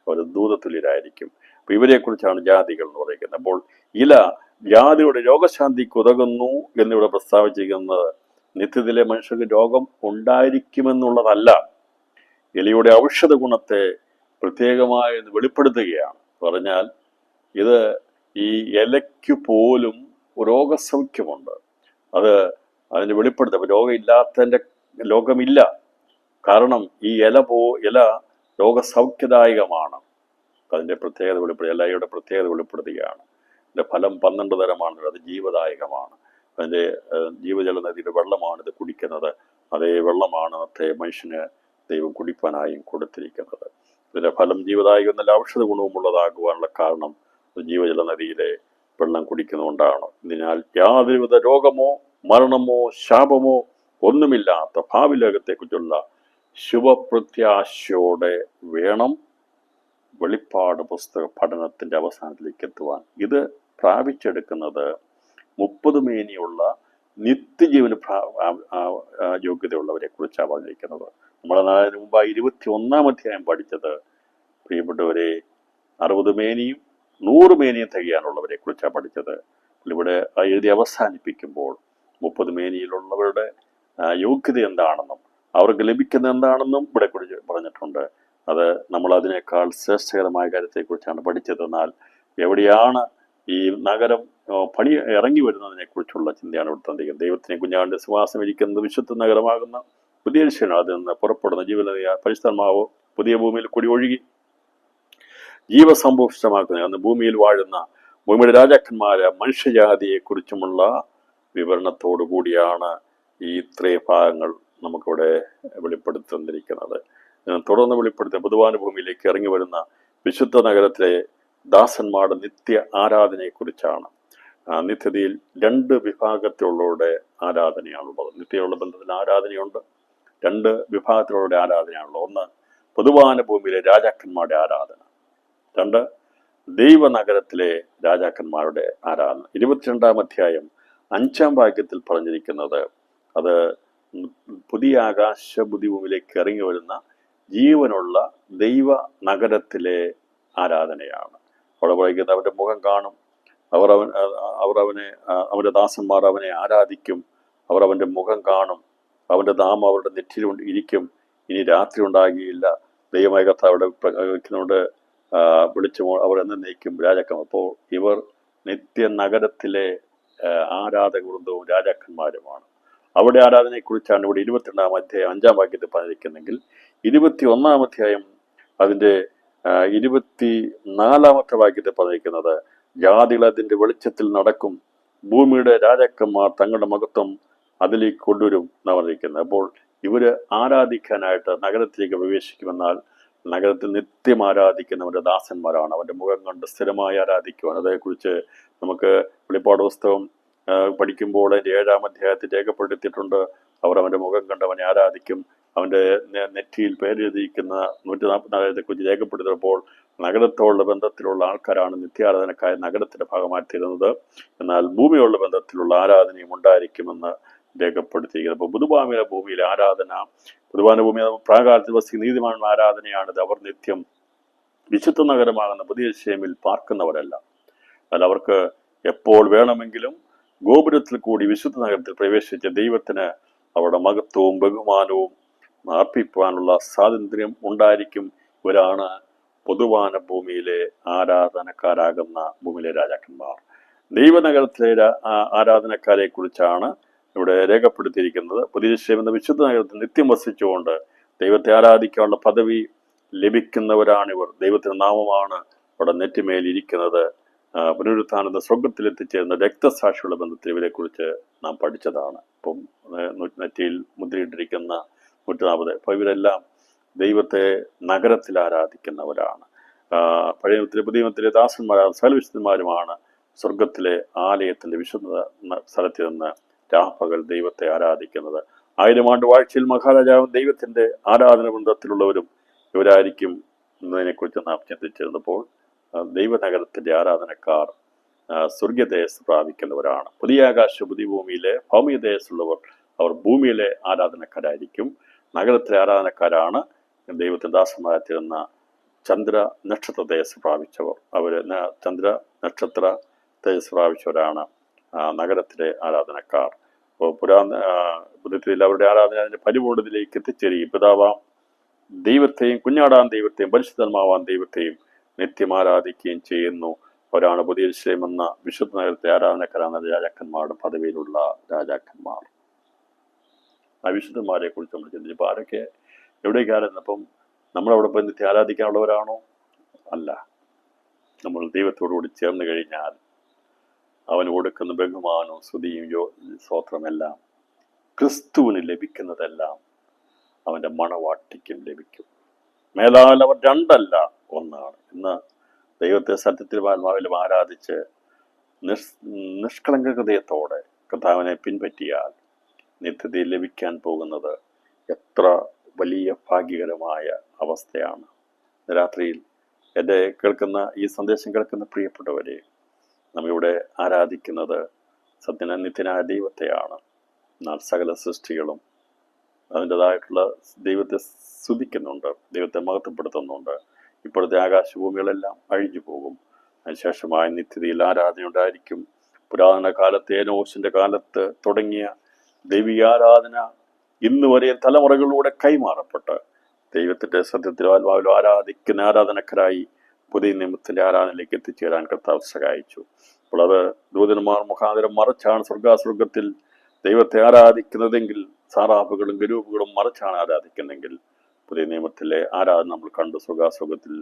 അവർ ദൂതത്തുല്യരായിരിക്കും. അപ്പൊ ഇവരെക്കുറിച്ചാണ് ജാതികൾ എന്ന് പറയുന്നത്. അപ്പോൾ ഇല ജാതിയുടെ രോഗശാന്തിക്ക് ഉതകുന്നു എന്നിവിടെ പ്രസ്താവിച്ചിരിക്കുന്നത് നിത്യത്തിലെ മനുഷ്യർക്ക് രോഗം ഉണ്ടായിരിക്കുമെന്നുള്ളതല്ല, ഇലയുടെ ഔഷധ ഗുണത്തെ പ്രത്യേകമായി വെളിപ്പെടുത്തുകയാണ്. പറഞ്ഞാൽ ഇത് ഈ ഇലയ്ക്ക് പോലും രോഗസൗഖ്യമുണ്ട്. അതിന് വെളിപ്പെടുത്തും. രോഗമില്ലാത്തതിൻ്റെ ലോകമില്ല. കാരണം ഈ ഇല രോഗസൗഖ്യദായകമാണ്. അതിൻ്റെ പ്രത്യേകത ഇലയുടെ പ്രത്യേകത വെളിപ്പെടുത്തുകയാണ്. അതിൻ്റെ ഫലം 12 തരമാണ്. അത് ജീവദായകമാണ്. അതിൻ്റെ ജീവജല നദിയുടെ വെള്ളമാണ് ഇത് കുടിക്കുന്നത്. അതേ വെള്ളമാണ് മനുഷ്യന് ദൈവം കുടിപ്പാനായും കൊടുത്തിരിക്കുന്നത്. ഇതിൻ്റെ ഫലം ജീവദായകം എന്നല്ല ഔഷധ ഗുണവുമുള്ളതാകുവാനുള്ള കാരണം ജീവജല നദിയിലെ വെള്ളം കുടിക്കുന്നതുകൊണ്ടാണ്. ഇതിനാൽ യാതൊരുവിധ രോഗമോ മരണമോ ശാപമോ ഒന്നുമില്ലാത്ത ഭാവി ലോകത്തെക്കുറിച്ചുള്ള ശുഭപ്രത്യാശയോടെ വേണം വെളിപ്പാട് പുസ്തക പഠനത്തിന്റെ അവസാനത്തിലേക്ക് എത്തുവാൻ. ഇത് പ്രാപിച്ചെടുക്കുന്നത് 30 മേനിയുള്ള നിത്യജീവന് യോഗ്യതയുള്ളവരെ കുറിച്ചാണ് പറഞ്ഞിരിക്കുന്നത്. നമ്മൾ അതിന് മുമ്പ് 21-ാം അധ്യായം പഠിച്ചത് പ്രിയപ്പെട്ടവരെ 60 മേനിയും 100 മേനിയും തികയാനുള്ളവരെ കുറിച്ചാണ് പഠിച്ചത്. ഇവിടെ എഴുതി അവസാനിപ്പിക്കുമ്പോൾ 30 മേനിയിലുള്ളവരുടെ യോഗ്യത എന്താണെന്നും അവർക്ക് ലഭിക്കുന്നത് എന്താണെന്നും ഇവിടെ കുറിച്ച് പറഞ്ഞിട്ടുണ്ട്. അത് നമ്മൾ അതിനേക്കാൾ ശ്രേഷ്ഠകരമായ കാര്യത്തെക്കുറിച്ചാണ് പഠിച്ചത്. എന്നാൽ എവിടെയാണ് ഈ നഗരം ഇറങ്ങി വരുന്നതിനെ കുറിച്ചുള്ള ചിന്തയാണ് ഇവിടെ തന്നിരിക്കുന്നത്. ദൈവത്തിനെ കുഞ്ഞാണ്ട് സുവാസം ഇരിക്കുന്നത് വിശുദ്ധ നഗരമാകുന്ന പുതിയ യെരൂശലേം, അതിൽ നിന്ന് പുറപ്പെടുന്ന ജീവനദിയ പരിശുദ്ധാത്മാവ് പുതിയ ഭൂമിയിൽ കൂടി ഒഴുകി ജീവസമ്പുഷ്ടമാക്കുന്ന അന്ന് ഭൂമിയിൽ വാഴുന്ന ഭൂമിയുടെ രാജാക്കന്മാരെ മനുഷ്യജാതിയെ കുറിച്ചുമുള്ള വിവരണത്തോടു കൂടിയാണ് ഈ ഇത്രയും ഭാഗങ്ങൾ നമുക്കിവിടെ വെളിപ്പെടുത്തിയിരിക്കുന്നത്. തുടർന്ന് വെളിപ്പെടുത്തിയ ബുധവാനുഭൂമിയിലേക്ക് ഇറങ്ങി വരുന്ന വിശുദ്ധ നഗരത്തിലെ ദാസന്മാരുടെ നിത്യ ആരാധനയെക്കുറിച്ചാണ്. നിത്യതയിൽ 2 വിഭാഗത്തിലുള്ളവരുടെ ആരാധനയാണുള്ളത്. നിത്യയുള്ള ബന്ധത്തിൽ ആരാധനയുണ്ട്. 2 വിഭാഗത്തിലുള്ളവരുടെ ആരാധനയാണുള്ളത്. ഒന്ന് ബുധവാനുഭൂമിയിലെ രാജാക്കന്മാരുടെ ആരാധന, 2 ദൈവനഗരത്തിലെ രാജാക്കന്മാരുടെ ആരാധന. 22-ാം അധ്യായം 5-ാം വാക്യത്തിൽ പറഞ്ഞിരിക്കുന്നത് അത് പുതിയ ആകാശ ഭൂമിയിലേക്ക് ഇറങ്ങി വരുന്ന ജീവനുള്ള ദൈവ നഗരത്തിലെ ആരാധനയാണ്. അവിടെ പറയുന്നത് അവന്റെ മുഖം കാണും, അവർ അവന്റെ ദാസന്മാർ അവനെ ആരാധിക്കും, അവർ അവന്റെ മുഖം കാണും, അവന്റെ നാമം അവരുടെ നെറ്റിയിൽ ഇരിക്കും, ഇനി രാത്രി ഉണ്ടാകുകയില്ല. ദൈവമായ കർത്താവിടെ വെക്കുന്നോട് വിളിച്ചു അവർ എന്നേക്കും രാജാക്കം. അപ്പോൾ ഇവർ നിത്യ നഗരത്തിലെ ആരാധക വൃന്ദവും രാജാക്കന്മാരുമാണ്. അവിടെ ആരാധനയെക്കുറിച്ചാണ് ഇവിടെ 22-ാം അധ്യായം 5-ാം വാക്യത്തിൽ പറഞ്ഞിരിക്കുന്നെങ്കിൽ 21-ാം അധ്യായം അതിൻ്റെ 24-ാമത്തെ വാക്യത്തിൽ പറഞ്ഞിരിക്കുന്നത് ജാതികൾ അതിൻ്റെ വെളിച്ചത്തിൽ നടക്കും, ഭൂമിയുടെ രാജാക്കന്മാർ തങ്ങളുടെ മഹത്വം അതിലേക്ക് കൊണ്ടുവരും എന്നാണ് പറഞ്ഞിരിക്കുന്നത്. അപ്പോൾ ഇവര് ആരാധിക്കാനായിട്ട് നഗരത്തിലേക്ക് പ്രവേശിക്കുമെന്നാൽ നഗരത്തിൽ നിത്യം ആരാധിക്കുന്നവരുടെ ദാസന്മാരാണ്. അവന്റെ മുഖം കണ്ട് സ്ഥിരമായി ആരാധിക്കുവാൻ. അതേക്കുറിച്ച് നമുക്ക് വെളിപ്പാട് പുസ്തകം പഠിക്കുമ്പോൾ അതിൻ്റെ 7-ാം അധ്യായത്തിൽ രേഖപ്പെടുത്തിയിട്ടുണ്ട്. അവർ അവന്റെ മുഖം കണ്ട് അവനെ ആരാധിക്കും. അവന്റെ നെറ്റിയിൽ പേരെഴുതിയിരിക്കുന്ന 144-നെക്കുറിച്ച് രേഖപ്പെടുത്തിയപ്പോൾ നഗരത്തോടുള്ള ബന്ധത്തിലുള്ള ആൾക്കാരാണ് നിത്യാരാധനക്കായ നഗരത്തിന്റെ ഭാഗമായി തീരുന്നത്. എന്നാൽ ഭൂമിയുള്ള ബന്ധത്തിലുള്ള ആരാധനയും ഉണ്ടായിരിക്കുമെന്ന് രേഖപ്പെടുത്തിയിരിക്കുന്നത്. അപ്പോൾ ഭൂമിയിലെ ആരാധന, ബുധവാന ഭൂമി പ്രാകാലത്തിൽ വസിക്കുന്ന നീതിമാനുള്ള ആരാധനയാണിത്. അവർ നിത്യം വിശുദ്ധ നഗരമാകുന്ന പുതിയ യെരൂശലേമിൽ പാർക്കുന്നവരല്ല. എന്നാൽ അവർക്ക് എപ്പോൾ വേണമെങ്കിലും ഗോപുരത്തിൽ കൂടി വിശുദ്ധ നഗരത്തിൽ പ്രവേശിച്ച ദൈവത്തിന് അവരുടെ മഹത്വവും ബഹുമാനവും അർപ്പിക്കുവാനുള്ള സ്വാതന്ത്ര്യം ഉണ്ടായിരിക്കും. ഇവരാണ് പൊതുവാന ഭൂമിയിലെ ആരാധനക്കാരാകുന്ന ഭൂമിയിലെ രാജാക്കന്മാർ. ദൈവനഗരത്തിലെ ആരാധനക്കാരെ കുറിച്ചാണ് ഇവിടെ രേഖപ്പെടുത്തിയിരിക്കുന്നത്. പുതിയ യെരൂശലേം എന്ന വിശുദ്ധ നഗരത്തിൽ നിത്യം വസിച്ചുകൊണ്ട് ദൈവത്തെ ആരാധിക്കാനുള്ള പദവി ലഭിക്കുന്നവരാണിവർ. ദൈവത്തിൻ്റെ നാമമാണ് അവിടെ നെറ്റിമേൽ ഇരിക്കുന്നത്. പുനരുത്ഥാനത്തെ സ്വർഗത്തിൽ എത്തിച്ചേരുന്ന രക്തസാക്ഷിയുള്ള ബന്ധത്തിൽ ഇവരെക്കുറിച്ച് നാം പഠിച്ചതാണ്. ഇപ്പം നെറ്റിയിൽ മുദ്രയിട്ടിരിക്കുന്ന 140. അപ്പോൾ ഇവരെല്ലാം ദൈവത്തെ നഗരത്തിൽ ആരാധിക്കുന്നവരാണ്. പഴയ പുതിയ നിയമത്തിലെ ദാസന്മാരും സകലവിശുദ്ധന്മാരുമാണ് സ്വർഗത്തിലെ ആലയത്തിൻ്റെ വിശുദ്ധ സ്ഥലത്തിൽ നിന്ന് രാപ്പകൽ ദൈവത്തെ ആരാധിക്കുന്നത്. 1000 ആണ്ട് വാഴ്ചയിൽ മഹാരാജാവും ദൈവത്തിൻ്റെ ആരാധന ബന്ധത്തിലുള്ളവരും ഇവരായിരിക്കും എന്നതിനെക്കുറിച്ച് നാം ചിന്തിച്ചിരുന്നപ്പോൾ ദൈവനഗരത്തിൻ്റെ ആരാധനക്കാർ സ്വർഗദേശത്ത് പ്രാപിക്കുന്നവരാണ്. പുതിയ ആകാശ പുതിയ ഭൂമിയിലെ ഭൗമികദേശത്തുള്ളവർ അവർ ഭൂമിയിലെ ആരാധനക്കാരായിരിക്കും. നഗരത്തിലെ ആരാധനക്കാരാണ് ദൈവത്തിൻ്റെ ദാസന്മാരായിരുന്ന ചന്ദ്ര നക്ഷത്ര തേജസ് പ്രാപിച്ചവർ. അവർ ചന്ദ്ര നക്ഷത്ര തേജസ് പ്രാപിച്ചവരാണ് നഗരത്തിലെ ആരാധനക്കാർ. അപ്പോൾ പുതിയത്തിൽ അവരുടെ ആരാധന അതിൻ്റെ പരിപൂർണതയിലേക്ക് എത്തിച്ചേരുകയും പിതാവാം ദൈവത്തെയും കുഞ്ഞാടാൻ ദൈവത്തെയും പരിശുദ്ധമാവാൻ ദൈവത്തെയും നിത്യം ആരാധിക്കുകയും ചെയ്യുന്നു. അവരാണ് പുതിയ യെരൂശലേം എന്ന വിശുദ്ധ നഗരത്തെ ആരാധനക്കാരാണ് രാജാക്കന്മാരുടെ പദവിയിലുള്ള രാജാക്കന്മാർ. ആ വിശുദ്ധന്മാരെ കുറിച്ച് നമ്മൾ ചിന്തിച്ചപ്പോൾ ആരൊക്കെ എവിടേക്കായിരുന്നു? അപ്പം നമ്മളവിടെ പോയി നിത്യം ആരാധിക്കാനുള്ളവരാണോ? അല്ല. നമ്മൾ ദൈവത്തോടുകൂടി ചേർന്ന് കഴിഞ്ഞാൽ അവന് കൊടുക്കുന്ന ബഹുമാനവും സ്തുതിയും സ്തോത്രമെല്ലാം ക്രിസ്തുവിന് ലഭിക്കുന്നതെല്ലാം അവൻ്റെ മണവാട്ടിക്കും ലഭിക്കും. മേലാൽ അവർ രണ്ടല്ല ഒന്നാണ്. ഇന്ന് ദൈവത്തെ സത്യത്തിൽ ആത്മാവിലും ആരാധിച്ച് നിഷ്കളങ്ക ഹൃദയത്തോടെ കർത്താവിനെ പിൻപറ്റിയാൽ നിത്യതയിൽ ലഭിക്കാൻ പോകുന്നത് എത്ര വലിയ ഭാഗ്യകരമായ അവസ്ഥയാണ്. രാത്രിയിൽ എൻ്റെ ഈ സന്ദേശം കേൾക്കുന്ന പ്രിയപ്പെട്ടവരെ, നമ്മളിവിടെ ആരാധിക്കുന്നത് നിത്യനായ ദൈവത്തെയാണ്. എന്നാൽ സകല സൃഷ്ടികളും അതിൻ്റെതായിട്ടുള്ള ദൈവത്തെ സ്തുതിക്കുന്നുണ്ട്, ദൈവത്തെ മഹത്വപ്പെടുത്തുന്നുണ്ട്. ഇപ്പോഴത്തെ ആകാശഭൂമികളെല്ലാം അഴിഞ്ഞു പോകും. അതിനുശേഷമായ നിത്യതയിൽ ആരാധന ഉണ്ടായിരിക്കും. പുരാതന കാലത്ത് ഏനോസിൻ്റെ കാലത്ത് തുടങ്ങിയ ദൈവികാരാധന ഇന്ന് വരെ തലമുറകളിലൂടെ കൈമാറപ്പെട്ട് ദൈവത്തിൻ്റെ സത്യത്തിലും ആത്മാവിലും ആരാധിക്കുന്ന ആരാധനക്കാരായി പുതിയ നിയമത്തിൻ്റെ ആരാധനയിലേക്ക് എത്തിച്ചേരാൻ കർത്താവ് സഹായിച്ചു. അപ്പോൾ അത് ദൂതന്മാർ മുഖാന്തരം മറച്ചാണ് സ്വർഗാസ്വർഗത്തിൽ ദൈവത്തെ ആരാധിക്കുന്നതെങ്കിൽ, സാറാഫുകളും ഗരൂപുകളും മറച്ചാണ് ആരാധിക്കുന്നെങ്കിൽ, പുതിയ നിയമത്തിലെ ആരാധന നമ്മൾ കണ്ടു. സ്വർഗാസ്വർഗത്തിൽ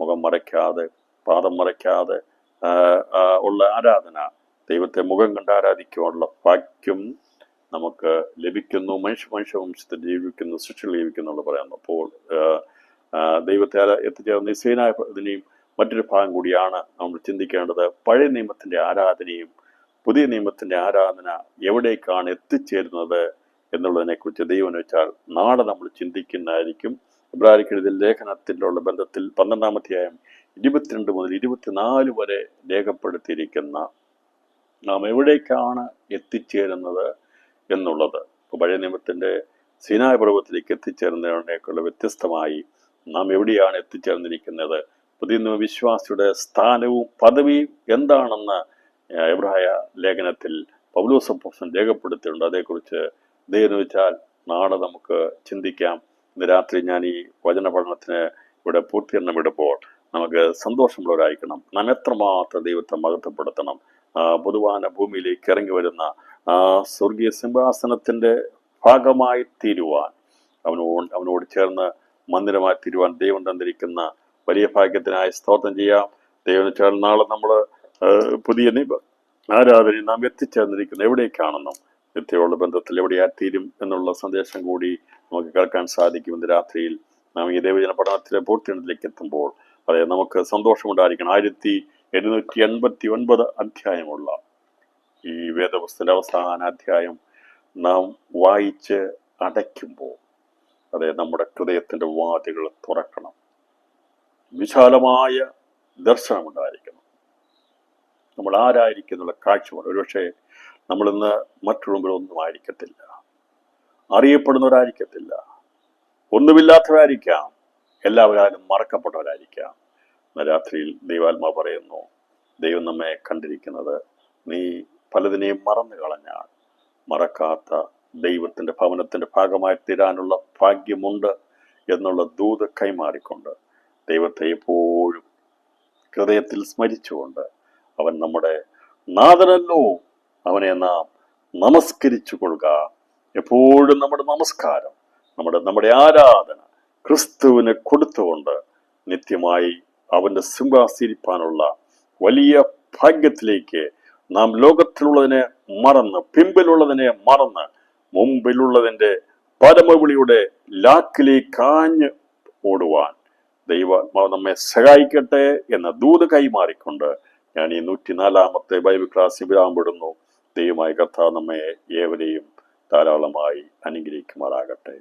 മുഖം മറയ്ക്കാതെ പാദം മറയ്ക്കാതെ ഉള്ള ആരാധന, ദൈവത്തെ മുഖം കണ്ട് ആരാധിക്കുവാനുള്ള ഭാഗ്യം നമുക്ക് ലഭിക്കുന്നു. മനുഷ്യവംശത്തിൽ ജീവിക്കുന്നു, സൃഷ്ടികൾ ജീവിക്കുന്നു എന്ന് പറയുന്നു. അപ്പോൾ ദൈവത്തെ എത്തിച്ചേർന്ന നിസ്സീനായ ഇതിനെയും മറ്റൊരു ഭാഗം കൂടിയാണ് നമ്മൾ ചിന്തിക്കേണ്ടത്. പഴയ നിയമത്തിൻ്റെ ആരാധനയും പുതിയ നിയമത്തിൻ്റെ ആരാധന എവിടേക്കാണ് എത്തിച്ചേരുന്നത് എന്നുള്ളതിനെക്കുറിച്ച് ദൈവം വെച്ചാൽ നാളെ നമ്മൾ ചിന്തിക്കുന്നതായിരിക്കും. ഇബ്രാഹിം ലേഖനത്തിലുള്ള ബന്ധത്തിൽ 12-ാം അധ്യായം 22 മുതൽ 24 വരെ രേഖപ്പെടുത്തിയിരിക്കുന്ന നാം എവിടേക്കാണ് എത്തിച്ചേരുന്നത് എന്നുള്ളത്. ഇപ്പോൾ പഴയ നിയമത്തിൻ്റെ സീനായ പർവ്വതത്തിലേക്ക് എത്തിച്ചേരുന്നതിനേക്കുള്ള വ്യത്യസ്തമായി നാം എവിടെയാണ് എത്തിച്ചേർന്നിരിക്കുന്നത്, പുതിയ നിയമ വിശ്വാസിയുടെ സ്ഥാനവും പദവിയും എന്താണെന്ന് എബ്രായ ലേഖനത്തിൽ പൗലോസ് അപ്പോസ്തലൻ രേഖപ്പെടുത്തിയിട്ടുണ്ട്. അതേക്കുറിച്ച് ദൈവം വെച്ചാൽ നാളെ നമുക്ക് ചിന്തിക്കാം. ഇന്ന് രാത്രി ഞാൻ ഈ വചന പഠനത്തിന് ഇവിടെ പൂർത്തീകരണം ഇടുമ്പോൾ നമുക്ക് സന്തോഷമുള്ളവരായിരിക്കണം. നാം എത്രമാത്രം ദൈവത്തെ മഹത്വപ്പെടുത്തണം. പൊതുവാന ഭൂമിയിലേക്ക് ഇറങ്ങി വരുന്ന സ്വർഗീയ സിംഹാസനത്തിൻ്റെ ഭാഗമായി തീരുവാൻ, അവനോട് ചേർന്ന് മന്ദിരമായി തീരുവാൻ ദൈവം തന്നിരിക്കുന്ന വലിയ ഭാഗ്യത്തിനായി സ്തോത്രം ചെയ്യാം. ദൈവം വെച്ചാൽ നാളെ നമ്മൾ പുതിയ ആരാധന നാം എത്തിച്ചേർന്നിരിക്കുന്നത് എവിടേക്കാണെന്നും നിത്യമുള്ള ബന്ധത്തിൽ എവിടെയായിത്തീരും എന്നുള്ള സന്ദേശം കൂടി നമുക്ക് കേൾക്കാൻ സാധിക്കും. ഇന്ന് രാത്രിയിൽ നാം ഈ ദൈവജന പഠനത്തിലെ പൂർത്തീകരണത്തിലേക്ക് എത്തുമ്പോൾ അതെ നമുക്ക് സന്തോഷമുണ്ടായിരിക്കണം. 1789 അധ്യായമുള്ള ഈ വേദപുസ്തകത്തിൻ്റെ അവസാന അധ്യായം നാം വായിച്ച് അടയ്ക്കുമ്പോൾ അതെ നമ്മുടെ ഹൃദയത്തിൻ്റെ വാതിലുകൾ തുറക്കണം. വിശാലമായ ദർശനമുണ്ടായിരിക്കണം. നമ്മൾ ആരായിരിക്കുന്നുള്ള കാഴ്ചപ്പാട്. ഒരുപക്ഷെ നമ്മളിന്ന് മറ്റുള്ളവരൊന്നും ആയിരിക്കത്തില്ല, അറിയപ്പെടുന്നവരായിരിക്കത്തില്ല, ഒന്നുമില്ലാത്തവരായിരിക്കാം, എല്ലാവരും മറക്കപ്പെട്ടവരായിരിക്കാം. രാത്രിയിൽ ദൈവാത്മാ പറയുന്നു, ദൈവം നമ്മെ കണ്ടിരിക്കുന്നത് നീ പലതിനെയും മറന്നു കളഞ്ഞാൽ മറക്കാത്ത ദൈവത്തിൻ്റെ ഭവനത്തിൻ്റെ ഭാഗമായി തീരാനുള്ള ഭാഗ്യമുണ്ട് എന്നുള്ള ദൂത് കൈമാറിക്കൊണ്ട് ദൈവത്തെ എപ്പോഴും ഹൃദയത്തിൽ സ്മരിച്ചുകൊണ്ട് അവൻ നമ്മുടെ നാഥനല്ലോ, അവനെ നാം നമസ്കരിച്ചു കൊള്ളുക. എപ്പോഴും നമ്മുടെ നമസ്കാരം, നമ്മുടെ ആരാധന ക്രിസ്തുവിന് കൊടുത്തുകൊണ്ട് നിത്യമായി അവൻ്റെ സിംഹാസീരിപ്പാനുള്ള വലിയ ഭാഗ്യത്തിലേക്ക് നാം ലോകത്തിലുള്ളതിനെ മറന്ന്, പിമ്പിലുള്ളതിനെ മറന്ന്, മുമ്പിലുള്ളതിൻ്റെ പരമവിളിയുടെ ലാക്കിലേക്ക് ആഞ്ഞ് ഓടുവാൻ ദൈവാത്മാവ് നമ്മെ സഹായിക്കട്ടെ എന്ന ദൂത് കൈമാറിക്കൊണ്ട് ഞാൻ ഈ 104-ാമത്തെ ബൈബിൾ ക്ലാസ് വിരാമപ്പെടുന്നു. ദൈവമായ കർത്താവ് നമ്മെ ഏവരെയും ധാരാളമായി അനുഗ്രഹിക്കുമാറാകട്ടെ.